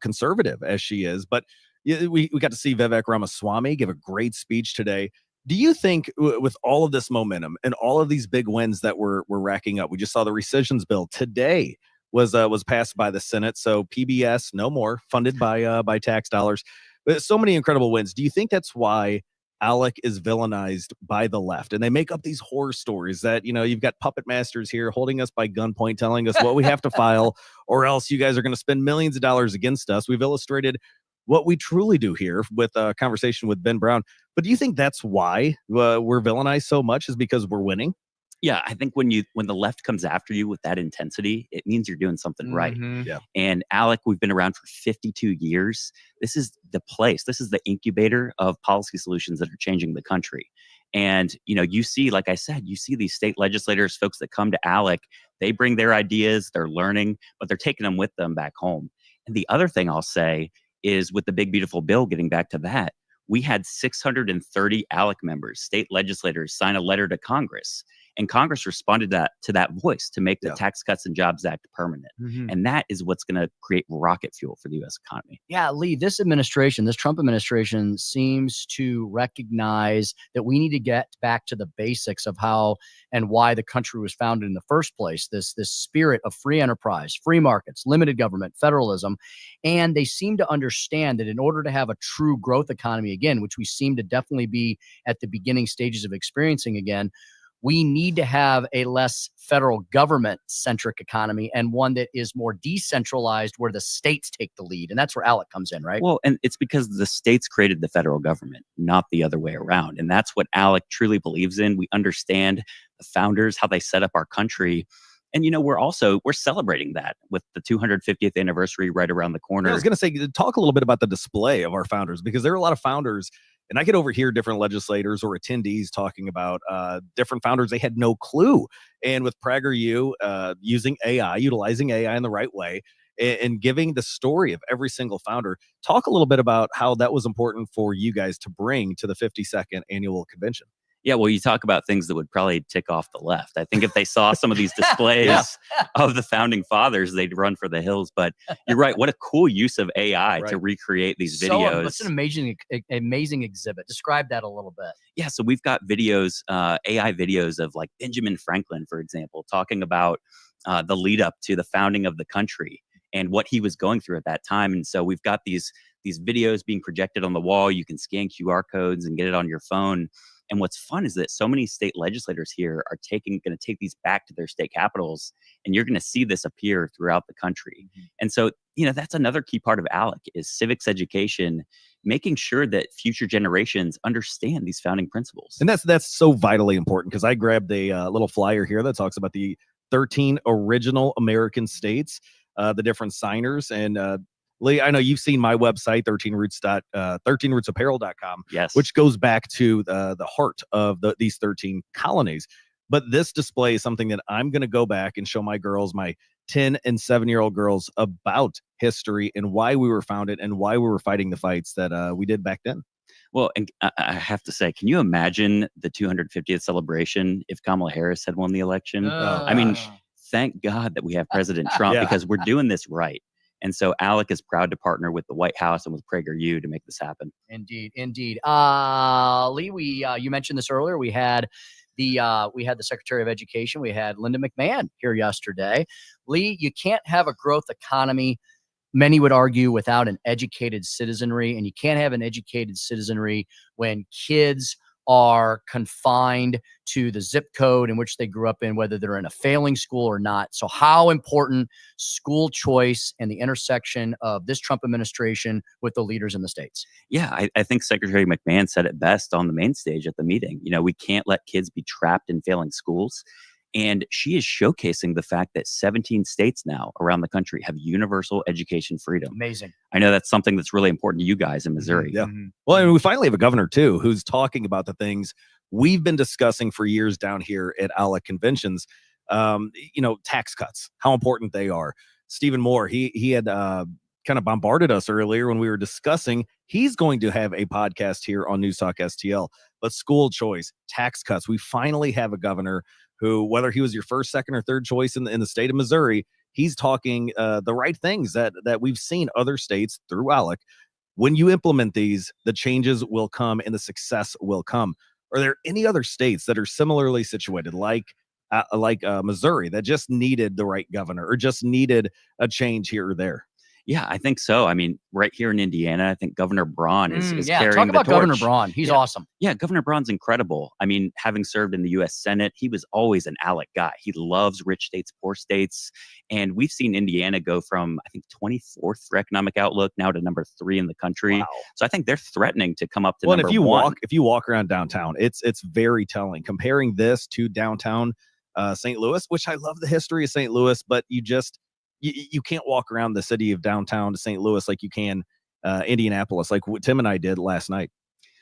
conservative as she is. But we got to see Vivek Ramaswamy give a great speech today. Do you think with all of this momentum and all of these big wins that we're racking up, we just saw the rescissions bill today was passed by the Senate. So PBS no more, funded by tax dollars. But so many incredible wins. Do you think that's why ALEC is villainized by the left? And they make up these horror stories that, you've got puppet masters here holding us by gunpoint, telling us what we have to file, or else you guys are going to spend millions of dollars against us. We've illustrated what we truly do here with a conversation with Ben Brown. But do you think that's why we're villainized so much, is because we're winning? Yeah, I think when the left comes after you with that intensity, it means you're doing something right. Yeah. And ALEC, we've been around for 52 years. This is the place. This is the incubator of policy solutions that are changing the country. And, you see, like I said, you see these state legislators, folks that come to ALEC, they bring their ideas, they're learning, but they're taking them with them back home. And the other thing I'll say is with the big, beautiful bill, getting back to that, we had 630 ALEC members, state legislators, sign a letter to Congress. And Congress responded to that voice to make the Tax Cuts and Jobs Act permanent. Mhm. And that is what's going to create rocket fuel for the U.S. economy. Yeah, Lee, this Trump administration seems to recognize that we need to get back to the basics of how and why the country was founded in the first place. This spirit of free enterprise, free markets, limited government, federalism. And they seem to understand that in order to have a true growth economy again, which we seem to definitely be at the beginning stages of experiencing again, we need to have a less federal government-centric economy and one that is more decentralized, where the states take the lead. And that's where ALEC comes in, right? Well, and it's because the states created the federal government, not the other way around. And that's what ALEC truly believes in. We understand the founders, how they set up our country. And, we're celebrating that with the 250th anniversary right around the corner. I was going to say, talk a little bit about the display of our founders, because there are a lot of founders. And I could overhear different legislators or attendees talking about different founders they had no clue. And with PragerU utilizing AI in the right way and giving the story of every single founder, talk a little bit about how that was important for you guys to bring to the 52nd annual convention. Yeah, well, you talk about things that would probably tick off the left. I think if they saw some of these displays of the founding fathers, they'd run for the hills. But you're right. What a cool use of AI to recreate these videos. It's an amazing exhibit. Describe that a little bit. Yeah, so we've got videos, AI videos of like Benjamin Franklin, for example, talking about the lead up to the founding of the country and what he was going through at that time. And so we've got these videos being projected on the wall. You can scan QR codes and get it on your phone. And what's fun is that so many state legislators here are going to take these back to their state capitals, and you're going to see this appear throughout the country. Mm-hmm. And so, that's another key part of ALEC is civics education, making sure that future generations understand these founding principles. And that's so vitally important, because I grabbed a little flyer here that talks about the 13 original American states, the different signers, and Lee, I know you've seen my website, 13rootsapparel.com, yes, which goes back to the heart of these 13 colonies. But this display is something that I'm going to go back and show my girls, my 10 and 7-year-old girls about history and why we were founded and why we were fighting the fights that we did back then. Well, and I have to say, can you imagine the 250th celebration if Kamala Harris had won the election? I mean, thank God that we have President Trump because we're doing this right. And so Alec is proud to partner with the White House and with PragerU to make this happen. Indeed. Lee, you mentioned this earlier. We had the Secretary of Education. We had Linda McMahon here yesterday. Lee, you can't have a growth economy, many would argue, without an educated citizenry, and you can't have an educated citizenry when kids are confined to the zip code in which they grew up in, whether they're in a failing school or not. So how important school choice and the intersection of this Trump administration with the leaders in the states? Yeah, I think Secretary McMahon said it best on the main stage at the meeting. You know, we can't let kids be trapped in failing schools. And she is showcasing the fact that 17 states now around the country have universal education freedom. Amazing. I know that's something that's really important to you guys in Missouri. Yeah. Well, and we finally have a governor, too, who's talking about the things we've been discussing for years down here at ALEC conventions. Tax cuts, how important they are. Stephen Moore, he had kind of bombarded us earlier when we were discussing he's going to have a podcast here on News Talk STL. But school choice, tax cuts, we finally have a governor who, whether he was your first, second, or third choice in the state of Missouri, he's talking the right things that we've seen other states through ALEC. When you implement these, the changes will come and the success will come. Are there any other states that are similarly situated, like Missouri, that just needed the right governor or just needed a change here or there? Yeah, I think so. I mean, right here in Indiana, I think Governor Braun is carrying the torch. Talk about Governor Braun. He's awesome. Yeah, Governor Braun's incredible. I mean, having served in the U.S. Senate, he was always an ALEC guy. He loves rich states, poor states. And we've seen Indiana go from, I think, 24th for economic outlook now to number 3 in the country. Wow. So I think they're threatening to come up to number 1. If you walk around downtown, it's very telling. Comparing this to downtown St. Louis, which I love the history of St. Louis, but you can't walk around the city of downtown to St. Louis like you can Indianapolis, like what Tim and I did last night.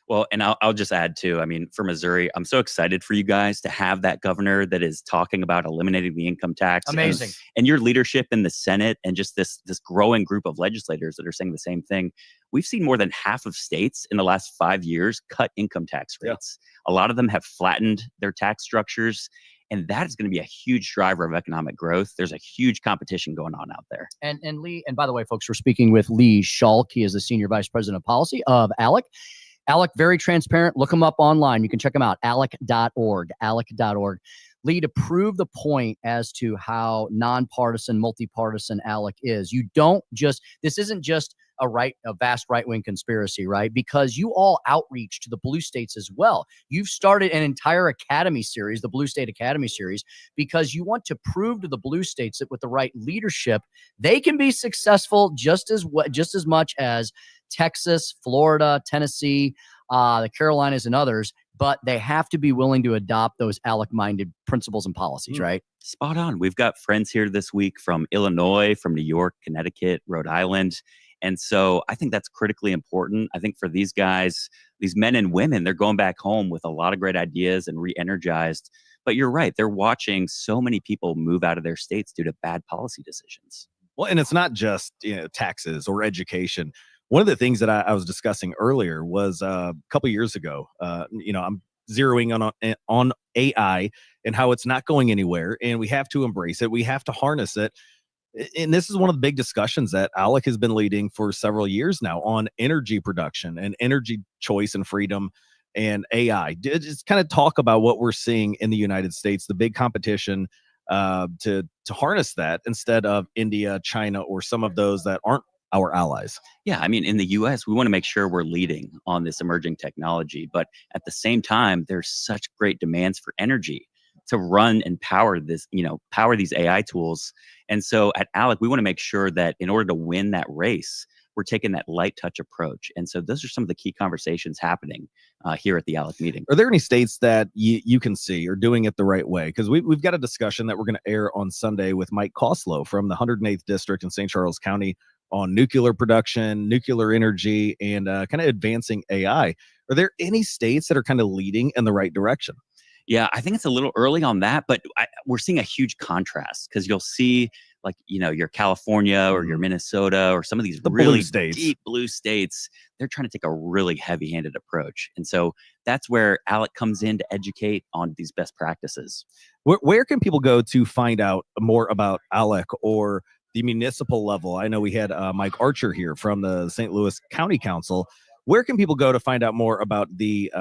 Well, and I'll just add too, I mean, for Missouri, I'm so excited for you guys to have that governor that is talking about eliminating the income tax. Amazing. And your leadership in the Senate and just this growing group of legislators that are saying the same thing. We've seen more than half of states in the last 5 years cut income tax rates. Yeah. A lot of them have flattened their tax structures. And that is going to be a huge driver of economic growth. There's a huge competition going on out there. And Lee, and by the way, folks, we're speaking with Lee Schalk. He is the Senior Vice President of Policy of ALEC. ALEC, very transparent. Look him up online. You can check him out, alec.org, alec.org. Lee, to prove the point as to how nonpartisan, multipartisan ALEC is, this isn't just a vast right-wing conspiracy, right? Because you all outreach to the blue states as well. You've started an entire academy series, the Blue State Academy series, because you want to prove to the blue states that with the right leadership, they can be successful just as much as Texas, Florida, Tennessee, the Carolinas, and others. But they have to be willing to adopt those ALEC-minded principles and policies, right? Spot on. We've got friends here this week from Illinois, from New York, Connecticut, Rhode Island. And so I think that's critically important. I think for these guys, these men and women, they're going back home with a lot of great ideas and re-energized. But you're right. They're watching so many people move out of their states due to bad policy decisions. Well, and it's not just taxes or education. One of the things that I was discussing earlier was a couple years ago, I'm zeroing on AI and how it's not going anywhere. And we have to embrace it. We have to harness it. And this is one of the big discussions that ALEC has been leading for several years now on energy production and energy choice and freedom and AI. Just kind of talk about what we're seeing in the United States, the big competition to harness that instead of India, China, or some of those that aren't our allies. Yeah, I mean, in the U.S., we want to make sure we're leading on this emerging technology. But at the same time, there's such great demands for energy to run and power these AI tools. And so at ALEC, we want to make sure that in order to win that race, we're taking that light touch approach. And so those are some of the key conversations happening here at the ALEC meeting. Are there any states that you can see are doing it the right way? Because we've got a discussion that we're going to air on Sunday with Mike Koslow from the 108th District in St. Charles County on nuclear production, nuclear energy, and kind of advancing AI. Are there any states that are kind of leading in the right direction? Yeah, I think it's a little early on that, but we're seeing a huge contrast because you'll see like, your California or your Minnesota or some of these really blue states. deep blue states, they're trying to take a really heavy-handed approach. And so that's where ALEC comes in to educate on these best practices. Where can people go to find out more about ALEC or the municipal level? I know we had Mike Archer here from the St. Louis County Council. Where can people go to find out more about the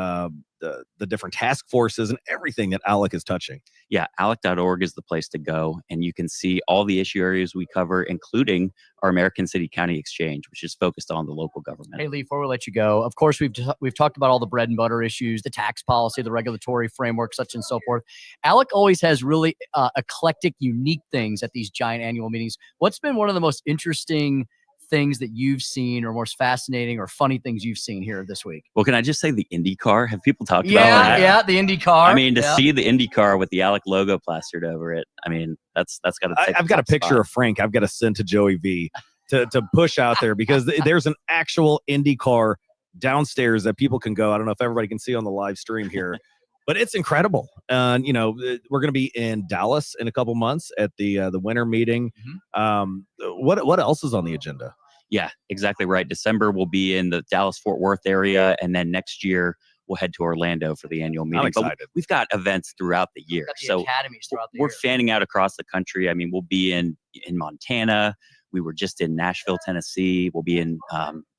different task forces and everything that ALEC is touching? Yeah, ALEC.org is the place to go, and you can see all the issue areas we cover, including our American City County Exchange, which is focused on the local government. Hey, Lee, before we let you go, of course, we've talked about all the bread and butter issues, the tax policy, the regulatory framework, such and so forth. ALEC always has really eclectic, unique things at these giant annual meetings. What's been one of the most interesting things that you've seen, or most fascinating or funny things you've seen here this week? Well, can I just say the Indy car? Have people talked about that? Yeah, the Indy car. I mean, to see the Indy car with the ALEC logo plastered over it, I mean, that's got to take I've got a picture of Frank. I've got to send to Joey V to push out there, because there's an actual Indy car downstairs that people can go. I don't know if everybody can see on the live stream here, but it's incredible. And we're going to be in Dallas in a couple months at the winter meeting. What else is on the agenda? Yeah, exactly right. December we'll be in the Dallas-Fort Worth area, and then next year we'll head to Orlando for the annual meeting. I'm excited. But we've got events throughout the year. So academies throughout the we're year. fanning out across the country. I mean, we'll be in Montana. We were just in Nashville, Tennessee. We'll be in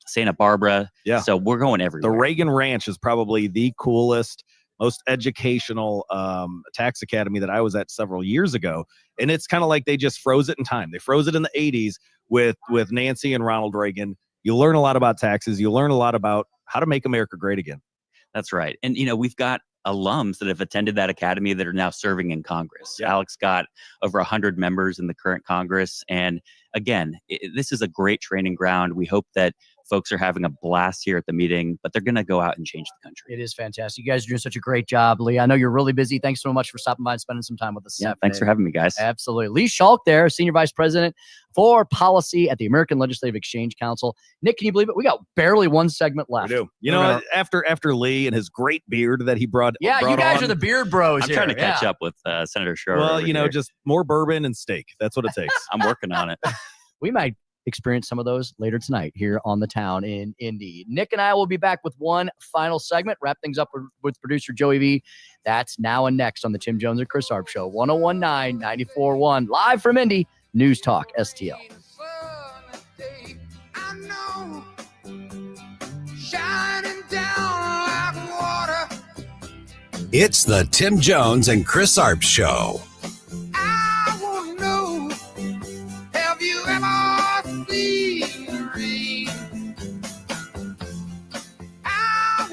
Santa Barbara. Yeah. So we're going everywhere. The Reagan Ranch is probably the coolest, most educational tax academy that I was at several years ago. And it's kind of like they just froze it in time. They froze it in the 80s with Nancy and Ronald Reagan. You learn a lot about taxes. You learn a lot about how to make America great again. That's right. And, we've got alums that have attended that academy that are now serving in Congress. Yeah. ALEC's got over 100 members in the current Congress. And again, this is a great training ground. We hope that folks are having a blast here at the meeting, but they're going to go out and change the country. It is fantastic. You guys are doing such a great job, Lee. I know you're really busy. Thanks so much for stopping by and spending some time with us. Yeah, thanks for having me, guys. Absolutely. Lee Schalk there, Senior Vice President for Policy at the American Legislative Exchange Council. Nick, can you believe it? We got barely one segment left. We do. After Lee and his great beard that he brought. Yeah, you guys are the beard bros I'm here. trying to catch up with Senator Schroer. Well, just more bourbon and steak. That's what it takes. I'm working on it. We might experience some of those later tonight here on The Town in Indy. Nick and I will be back with one final segment, wrap things up with producer Joey V. That's now and next on the Tim Jones and Chris Arps Show, 101.9, 94.1, live from Indy, News Talk STL. Shining down like water. It's the Tim Jones and Chris Arps Show. I want to know, have you ever seen the rain?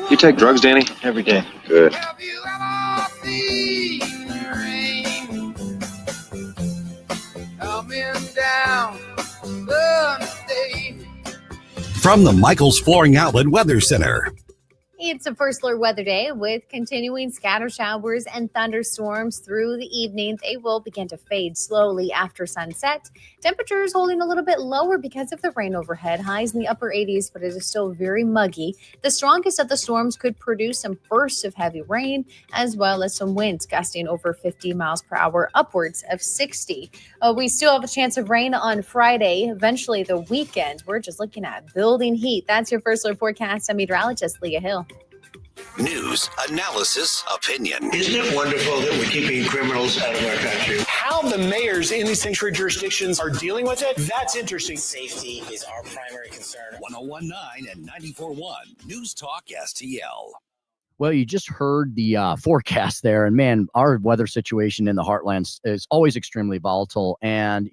You take drugs, Danny? Every day. Good. Have you ever seen the rain? Coming down Sunday. From the Michaels Flooring Outlet Weather Center. It's a first alert weather day with continuing scatter showers and thunderstorms through the evening. They will begin to fade slowly after sunset. Temperatures holding a little bit lower because of the rain overhead. Highs in the upper 80s, but it is still very muggy. The strongest of the storms could produce some bursts of heavy rain, as well as some winds gusting over 50 miles per hour, upwards of 60. We still have a chance of rain on Friday, eventually the weekend. We're just looking at building heat. That's your first alert forecast. I'm meteorologist Leah Hill. News, analysis, opinion. Isn't it wonderful that we're keeping criminals out of our country? How the mayors in these sanctuary jurisdictions are dealing with it, that's interesting. Safety is our primary concern. 101.9 and 94.1 News Talk STL. Well, you just heard the forecast there, and man, our weather situation in the heartland is always extremely volatile. And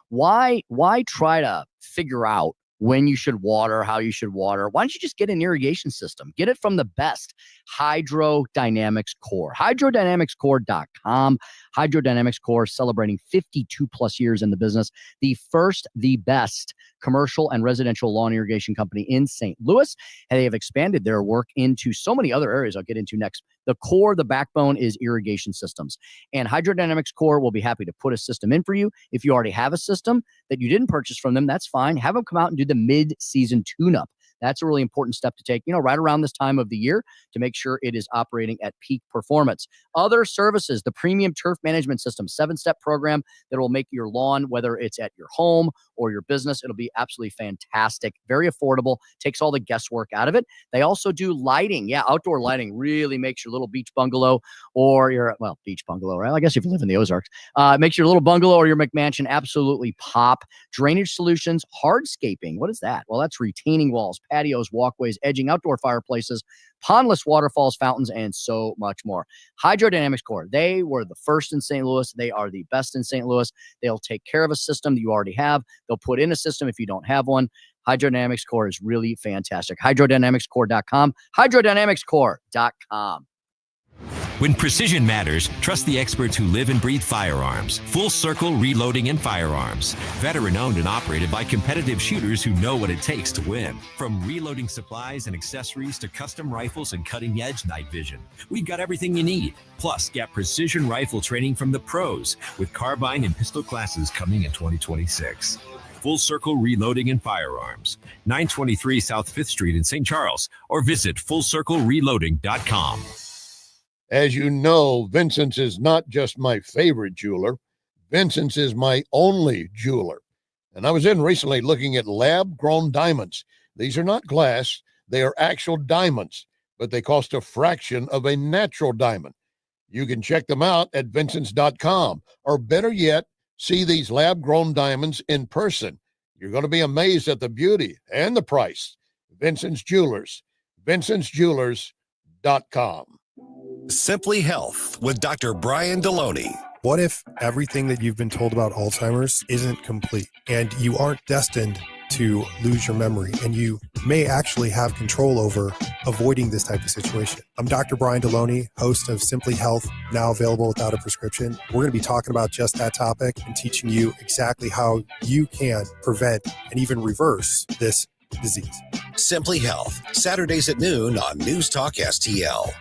why try to figure out when you should water, how you should water? Why don't you just get an irrigation system? Get it from the best, Hydrodynamics Core. Hydrodynamicscore.com. Hydrodynamics Core celebrating 52 plus years in the business. The first, the best commercial and residential lawn irrigation company in St. Louis. And they have expanded their work into so many other areas I'll get into next. The core, the backbone is irrigation systems. And Hydrodynamics Core will be happy to put a system in for you. If you already have a system that you didn't purchase from them, that's fine. Have them come out and do the mid-season tune-up. That's a really important step to take, right around this time of the year to make sure it is operating at peak performance. Other services, the Premium Turf Management System, 7-step program that will make your lawn, whether it's at your home or your business, it'll be absolutely fantastic. Very affordable, takes all the guesswork out of it. They also do lighting. Yeah, outdoor lighting really makes your little beach bungalow or beach bungalow, right? I guess if you live in the Ozarks, makes your little bungalow or your McMansion absolutely pop. Drainage solutions, hardscaping. What is that? Well, that's retaining walls, patios, walkways, edging, outdoor fireplaces, pondless waterfalls, fountains, and so much more. Hydrodynamics Core, they were the first in St. Louis. They are the best in St. Louis. They'll take care of a system that you already have. They'll put in a system if you don't have one. Hydrodynamics Core is really fantastic. Hydrodynamicscore.com. Hydrodynamicscore.com. When precision matters, trust the experts who live and breathe firearms. Full Circle Reloading and Firearms. Veteran-owned and operated by competitive shooters who know what it takes to win. From reloading supplies and accessories to custom rifles and cutting-edge night vision, we've got everything you need. Plus, get precision rifle training from the pros with carbine and pistol classes coming in 2026. Full Circle Reloading and Firearms. 923 South 5th Street in St. Charles, or visit FullCircleReloading.com. As you know, Vincent's is not just my favorite jeweler. Vincent's is my only jeweler. And I was in recently looking at lab-grown diamonds. These are not glass. They are actual diamonds, but they cost a fraction of a natural diamond. You can check them out at Vincent's.com, or better yet, see these lab-grown diamonds in person. You're going to be amazed at the beauty and the price. Vincent's Jewelers, VincentsJewelers.com. Simply Health with Dr. Brian Deloney. What if everything that you've been told about Alzheimer's isn't complete and you aren't destined to lose your memory and you may actually have control over avoiding this type of situation? I'm Dr. Brian Deloney, host of Simply Health, now available without a prescription. We're going to be talking about just that topic and teaching you exactly how you can prevent and even reverse this disease. Simply Health, Saturdays at noon on News Talk STL.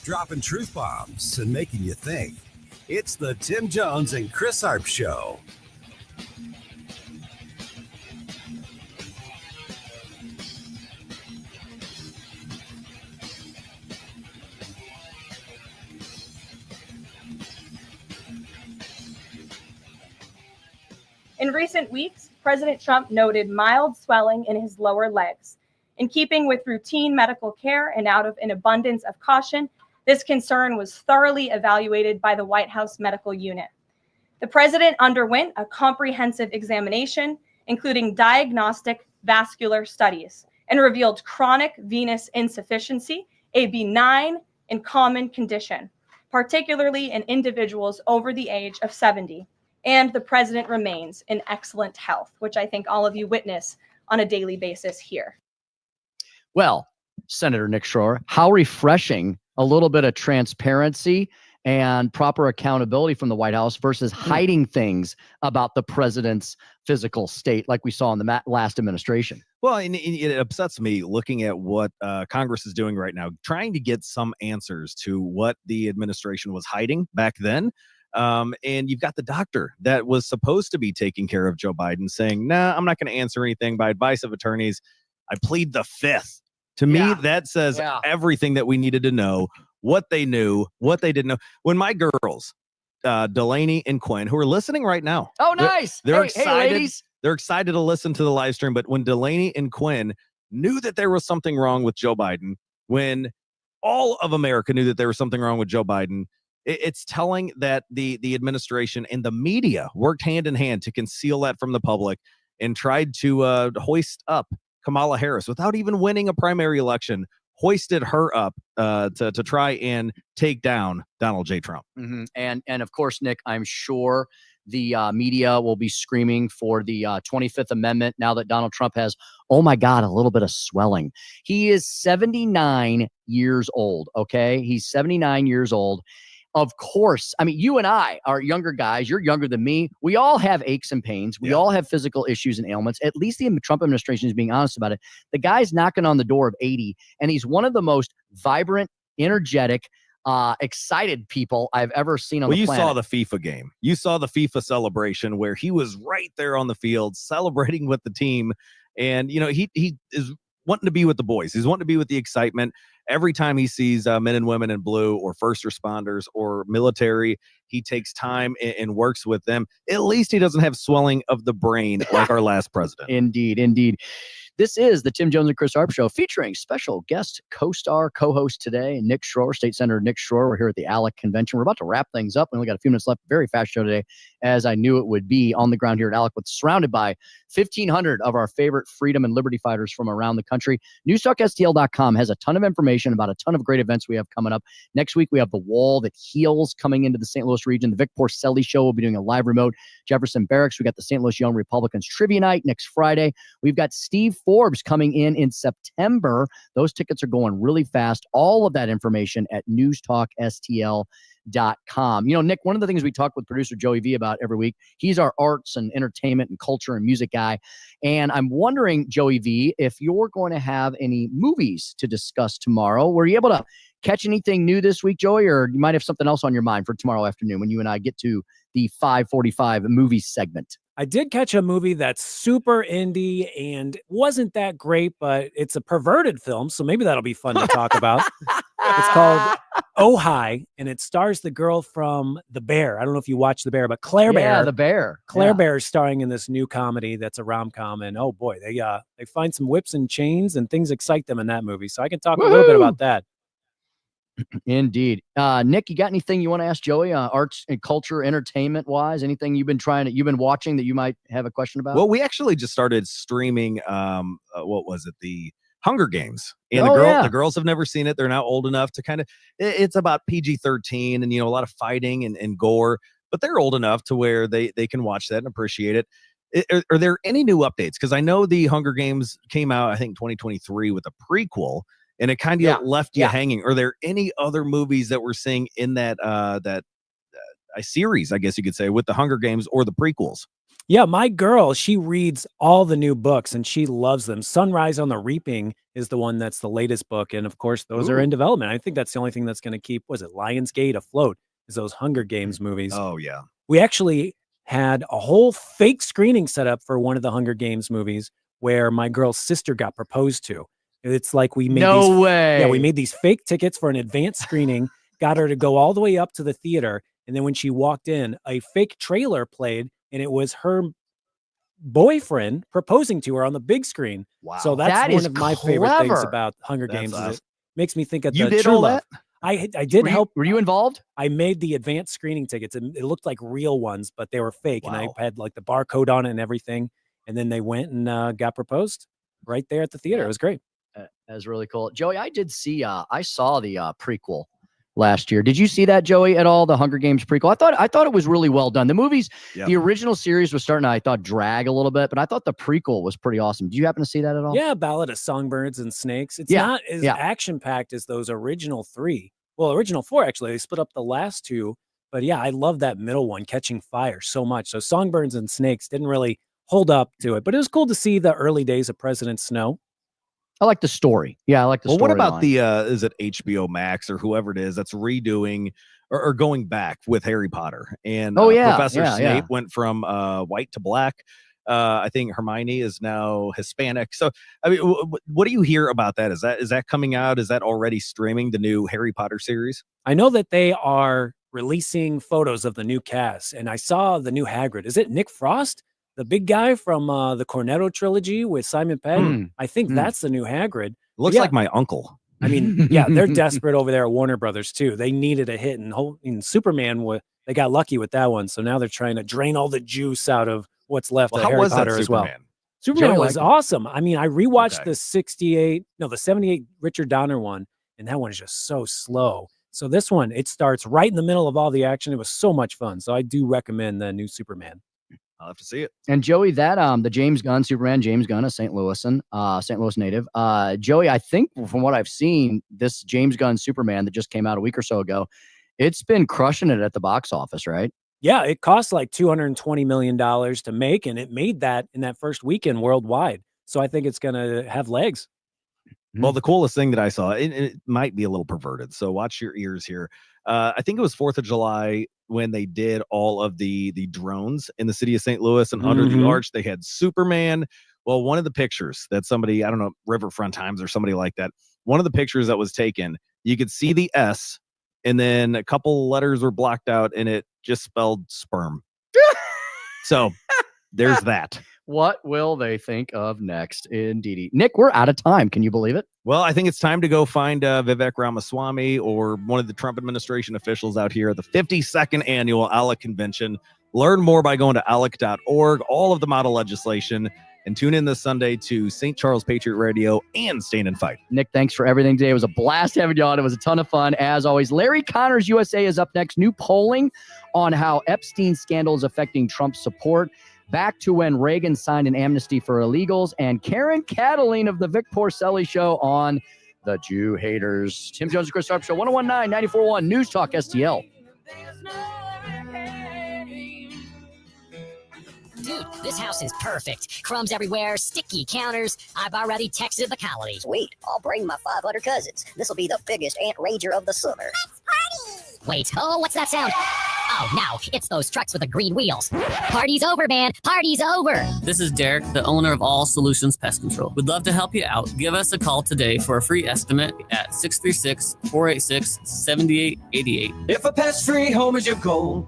Dropping truth bombs and making you think. It's the Tim Jones and Chris Arps Show. In recent weeks, President Trump noted mild swelling in his lower legs. In keeping with routine medical care and out of an abundance of caution, this concern was thoroughly evaluated by the White House Medical Unit. The president underwent a comprehensive examination, including diagnostic vascular studies, and revealed chronic venous insufficiency, a benign and common condition, particularly in individuals over the age of 70. And the president remains in excellent health, which I think all of you witness on a daily basis here. Well, Senator Nick Schroer, how refreshing a little bit of transparency and proper accountability from the White House versus hiding things about the president's physical state like we saw in the last administration. Well, and it upsets me looking at what Congress is doing right now, trying to get some answers to what the administration was hiding back then. And you've got the doctor that was supposed to be taking care of Joe Biden saying, nah, I'm not going to answer anything by advice of attorneys. I plead the fifth. To me, that says everything that we needed to know, what they knew, what they didn't know. When my girls, Delaney and Quinn, who are listening right now. Oh, nice. They're hey, excited. Hey, ladies. They're excited to listen to the live stream. But when Delaney and Quinn knew that there was something wrong with Joe Biden, when all of America knew that there was something wrong with Joe Biden, it's telling that the administration and the media worked hand in hand to conceal that from the public and tried to hoist up Kamala Harris without even winning a primary election, hoisted her up to try and take down Donald J. Trump. Mm-hmm. And of course, Nick, I'm sure the media will be screaming for the 25th Amendment now that Donald Trump has, oh my God, a little bit of swelling. He is 79 years old, okay? He's 79 years old. of course, I mean, you and I are younger guys. You're younger than me. We all have aches and pains. We all have physical issues and ailments. At least the Trump administration is being honest about it. The guy's knocking on the door of 80, and he's one of the most vibrant, energetic, excited people I've ever seen on the planet. You saw the FIFA game. You saw the FIFA celebration where he was right there on the field celebrating with the team. And, you know, he is wanting to be with the boys. He's wanting to be with the excitement. Every time he sees men and women in blue or first responders or military, he takes time and works with them. At least he doesn't have swelling of the brain like our last president. Indeed, indeed. This is the Tim Jones and Chris Arps Show, featuring special guest co-star, co-host today, Nick Schroer, State Senator Nick Schroer. We're here at the ALEC convention. We're about to wrap things up. We only got a few minutes left. Very fast show today, as I knew it would be, on the ground here at ALEC, surrounded by 1,500 of our favorite freedom and liberty fighters from around the country. NewsTalkSTL.com has a ton of information about a ton of great events we have coming up. Next week, we have The Wall That Heals coming into the St. Louis region. The Vic Porcelli Show will be doing a live remote. Jefferson Barracks, we got the St. Louis Young Republicans Trivia Night next Friday. We've got Steve Forbes coming in September. Those tickets are going really fast. All of that information at newstalkstl.com. You know, Nick, one of the things we talk with producer Joey V about every week, he's our arts and entertainment and culture and music guy. And I'm wondering, Joey V, if you're going to have any movies to discuss tomorrow. Were you able to catch anything new this week, Joey, or you might have something else on your mind for tomorrow afternoon when you and I get to the 5:45 movie segment? I did catch a movie that's super indie and wasn't that great, but it's a perverted film, so maybe that'll be fun to talk about. It's called Oh Hi, and it stars the girl from The Bear. I don't know if you watched The Bear, but Claire Bear. Yeah, The Bear. Claire Bear is starring in this new comedy that's a rom-com, and oh boy, they find some whips and chains, and things excite them in that movie. So I can talk a little bit about that. Indeed. Nick, you got anything you want to ask Joey, arts and culture, entertainment wise? Anything you've been watching that you might have a question about? Well, we actually just started streaming, what was it? The Hunger Games. And the girls have never seen it. They're now old enough to kind of, it's about PG-13 and, you know, a lot of fighting and gore, but they're old enough to where they can watch that and appreciate it. Are there any new updates? Because I know the Hunger Games came out, I think, 2023 with a prequel. And it kind of left you hanging. Are there any other movies that we're seeing in that series, I guess you could say, with the Hunger Games or the prequels? Yeah, my girl, she reads all the new books and she loves them. Sunrise on the Reaping is the one that's the latest book. And of course, those are in development. I think that's the only thing that's going to keep, Lionsgate afloat, is those Hunger Games movies. Oh, yeah. We actually had a whole fake screening set up for one of the Hunger Games movies where my girl's sister got proposed to. It's like we made we made these fake tickets for an advanced screening, got her to go all the way up to the theater, and then when she walked in, a fake trailer played, and it was her boyfriend proposing to her on the big screen. Wow. So that's one of my favorite things about Hunger Games. Is it makes me think of the did True all Love. that? I did help. Were you involved? I made the advanced screening tickets, and it looked like real ones, but they were fake, and I had like the barcode on it and everything. And then they went and got proposed right there at the theater. It was great. That's really cool. Joey, I did see, I saw the prequel last year. Did you see that, Joey, at all? The Hunger Games prequel? I thought it was really well done. The movies, the original series was starting to, I thought, drag a little bit, but I thought the prequel was pretty awesome. Do you happen to see that at all? Yeah, Ballad of Songbirds and Snakes. It's not as action-packed as those original three. Well, original four, actually. They split up the last two. But yeah, I love that middle one, Catching Fire, so much. So Songbirds and Snakes didn't really hold up to it, but it was cool to see the early days of President Snow. I like the story. Yeah, I like the story. Well, what about the, is it HBO Max or whoever it is that's redoing or going back with Harry Potter? And Professor Snape went from white to black. I think Hermione is now Hispanic. So, I mean, what do you hear about that? Is that coming out? Is that already streaming, the new Harry Potter series? I know that they are releasing photos of the new cast, and I saw the new Hagrid. Is it Nick Frost? The big guy from the Cornetto trilogy with Simon Pegg. I think that's the new Hagrid. Looks like my uncle. I mean, yeah, they're desperate over there at Warner Brothers too. They needed a hit, and Superman, they got lucky with that one. So now they're trying to drain all the juice out of what's left of Harry Potter as well. Superman was awesome. I mean, I rewatched the 78 Richard Donner one, and that one is just so slow. So this one, it starts right in the middle of all the action. It was so much fun. So I do recommend the new Superman. I'll have to see it. And Joey, that the James Gunn, Superman, James Gunn, a St. Louis native. Joey, I think from what I've seen, this James Gunn Superman that just came out a week or so ago It's been crushing it at the box office, right? Yeah, it cost like $220 million to make, and it made that in that first weekend worldwide. So I think it's going to have legs. Well, the coolest thing that I saw, it might be a little perverted, so watch your ears here. I think it was 4th of July when they did all of the drones in the city of St. Louis, and under the arch, they had Superman. Well, one of the pictures that somebody, I don't know, Riverfront Times or somebody like that, one of the pictures that was taken, you could see the S, and then a couple letters were blocked out, and it just spelled sperm. So there's that. What will they think of next? Indeed. Nick, we're out of time. Can you believe it? Well, I think it's time to go find Vivek Ramaswamy or one of the Trump administration officials out here at the 52nd annual ALEC convention. Learn more by going to alec.org, all of the model legislation, and tune in this Sunday to St. Charles Patriot Radio and Stand and Fight. Nick, thanks for everything today. It was a blast having you on. It was a ton of fun, as always. Larry Connors USA is up next. New polling on how Epstein scandal is affecting Trump's support. Back to when Reagan signed an amnesty for illegals, and Karen Cataline of the Vic Porcelli Show on the Jew Haters. Tim Jones and Chris Arps Show, 1019, 94.1 News Talk STL. Dude, this house is perfect. Crumbs everywhere, sticky counters. I've already texted the colonies. Sweet, I'll bring my 500 cousins. This'll be the biggest ant rager of the summer. Let's party! Wait, oh, what's that sound? Oh, no, it's those trucks with the green wheels. Party's over, man. Party's over. This is Derek, the owner of All Solutions Pest Control. We'd love to help you out. Give us a call today for a free estimate at 636-486-7888. If a pest-free home is your goal,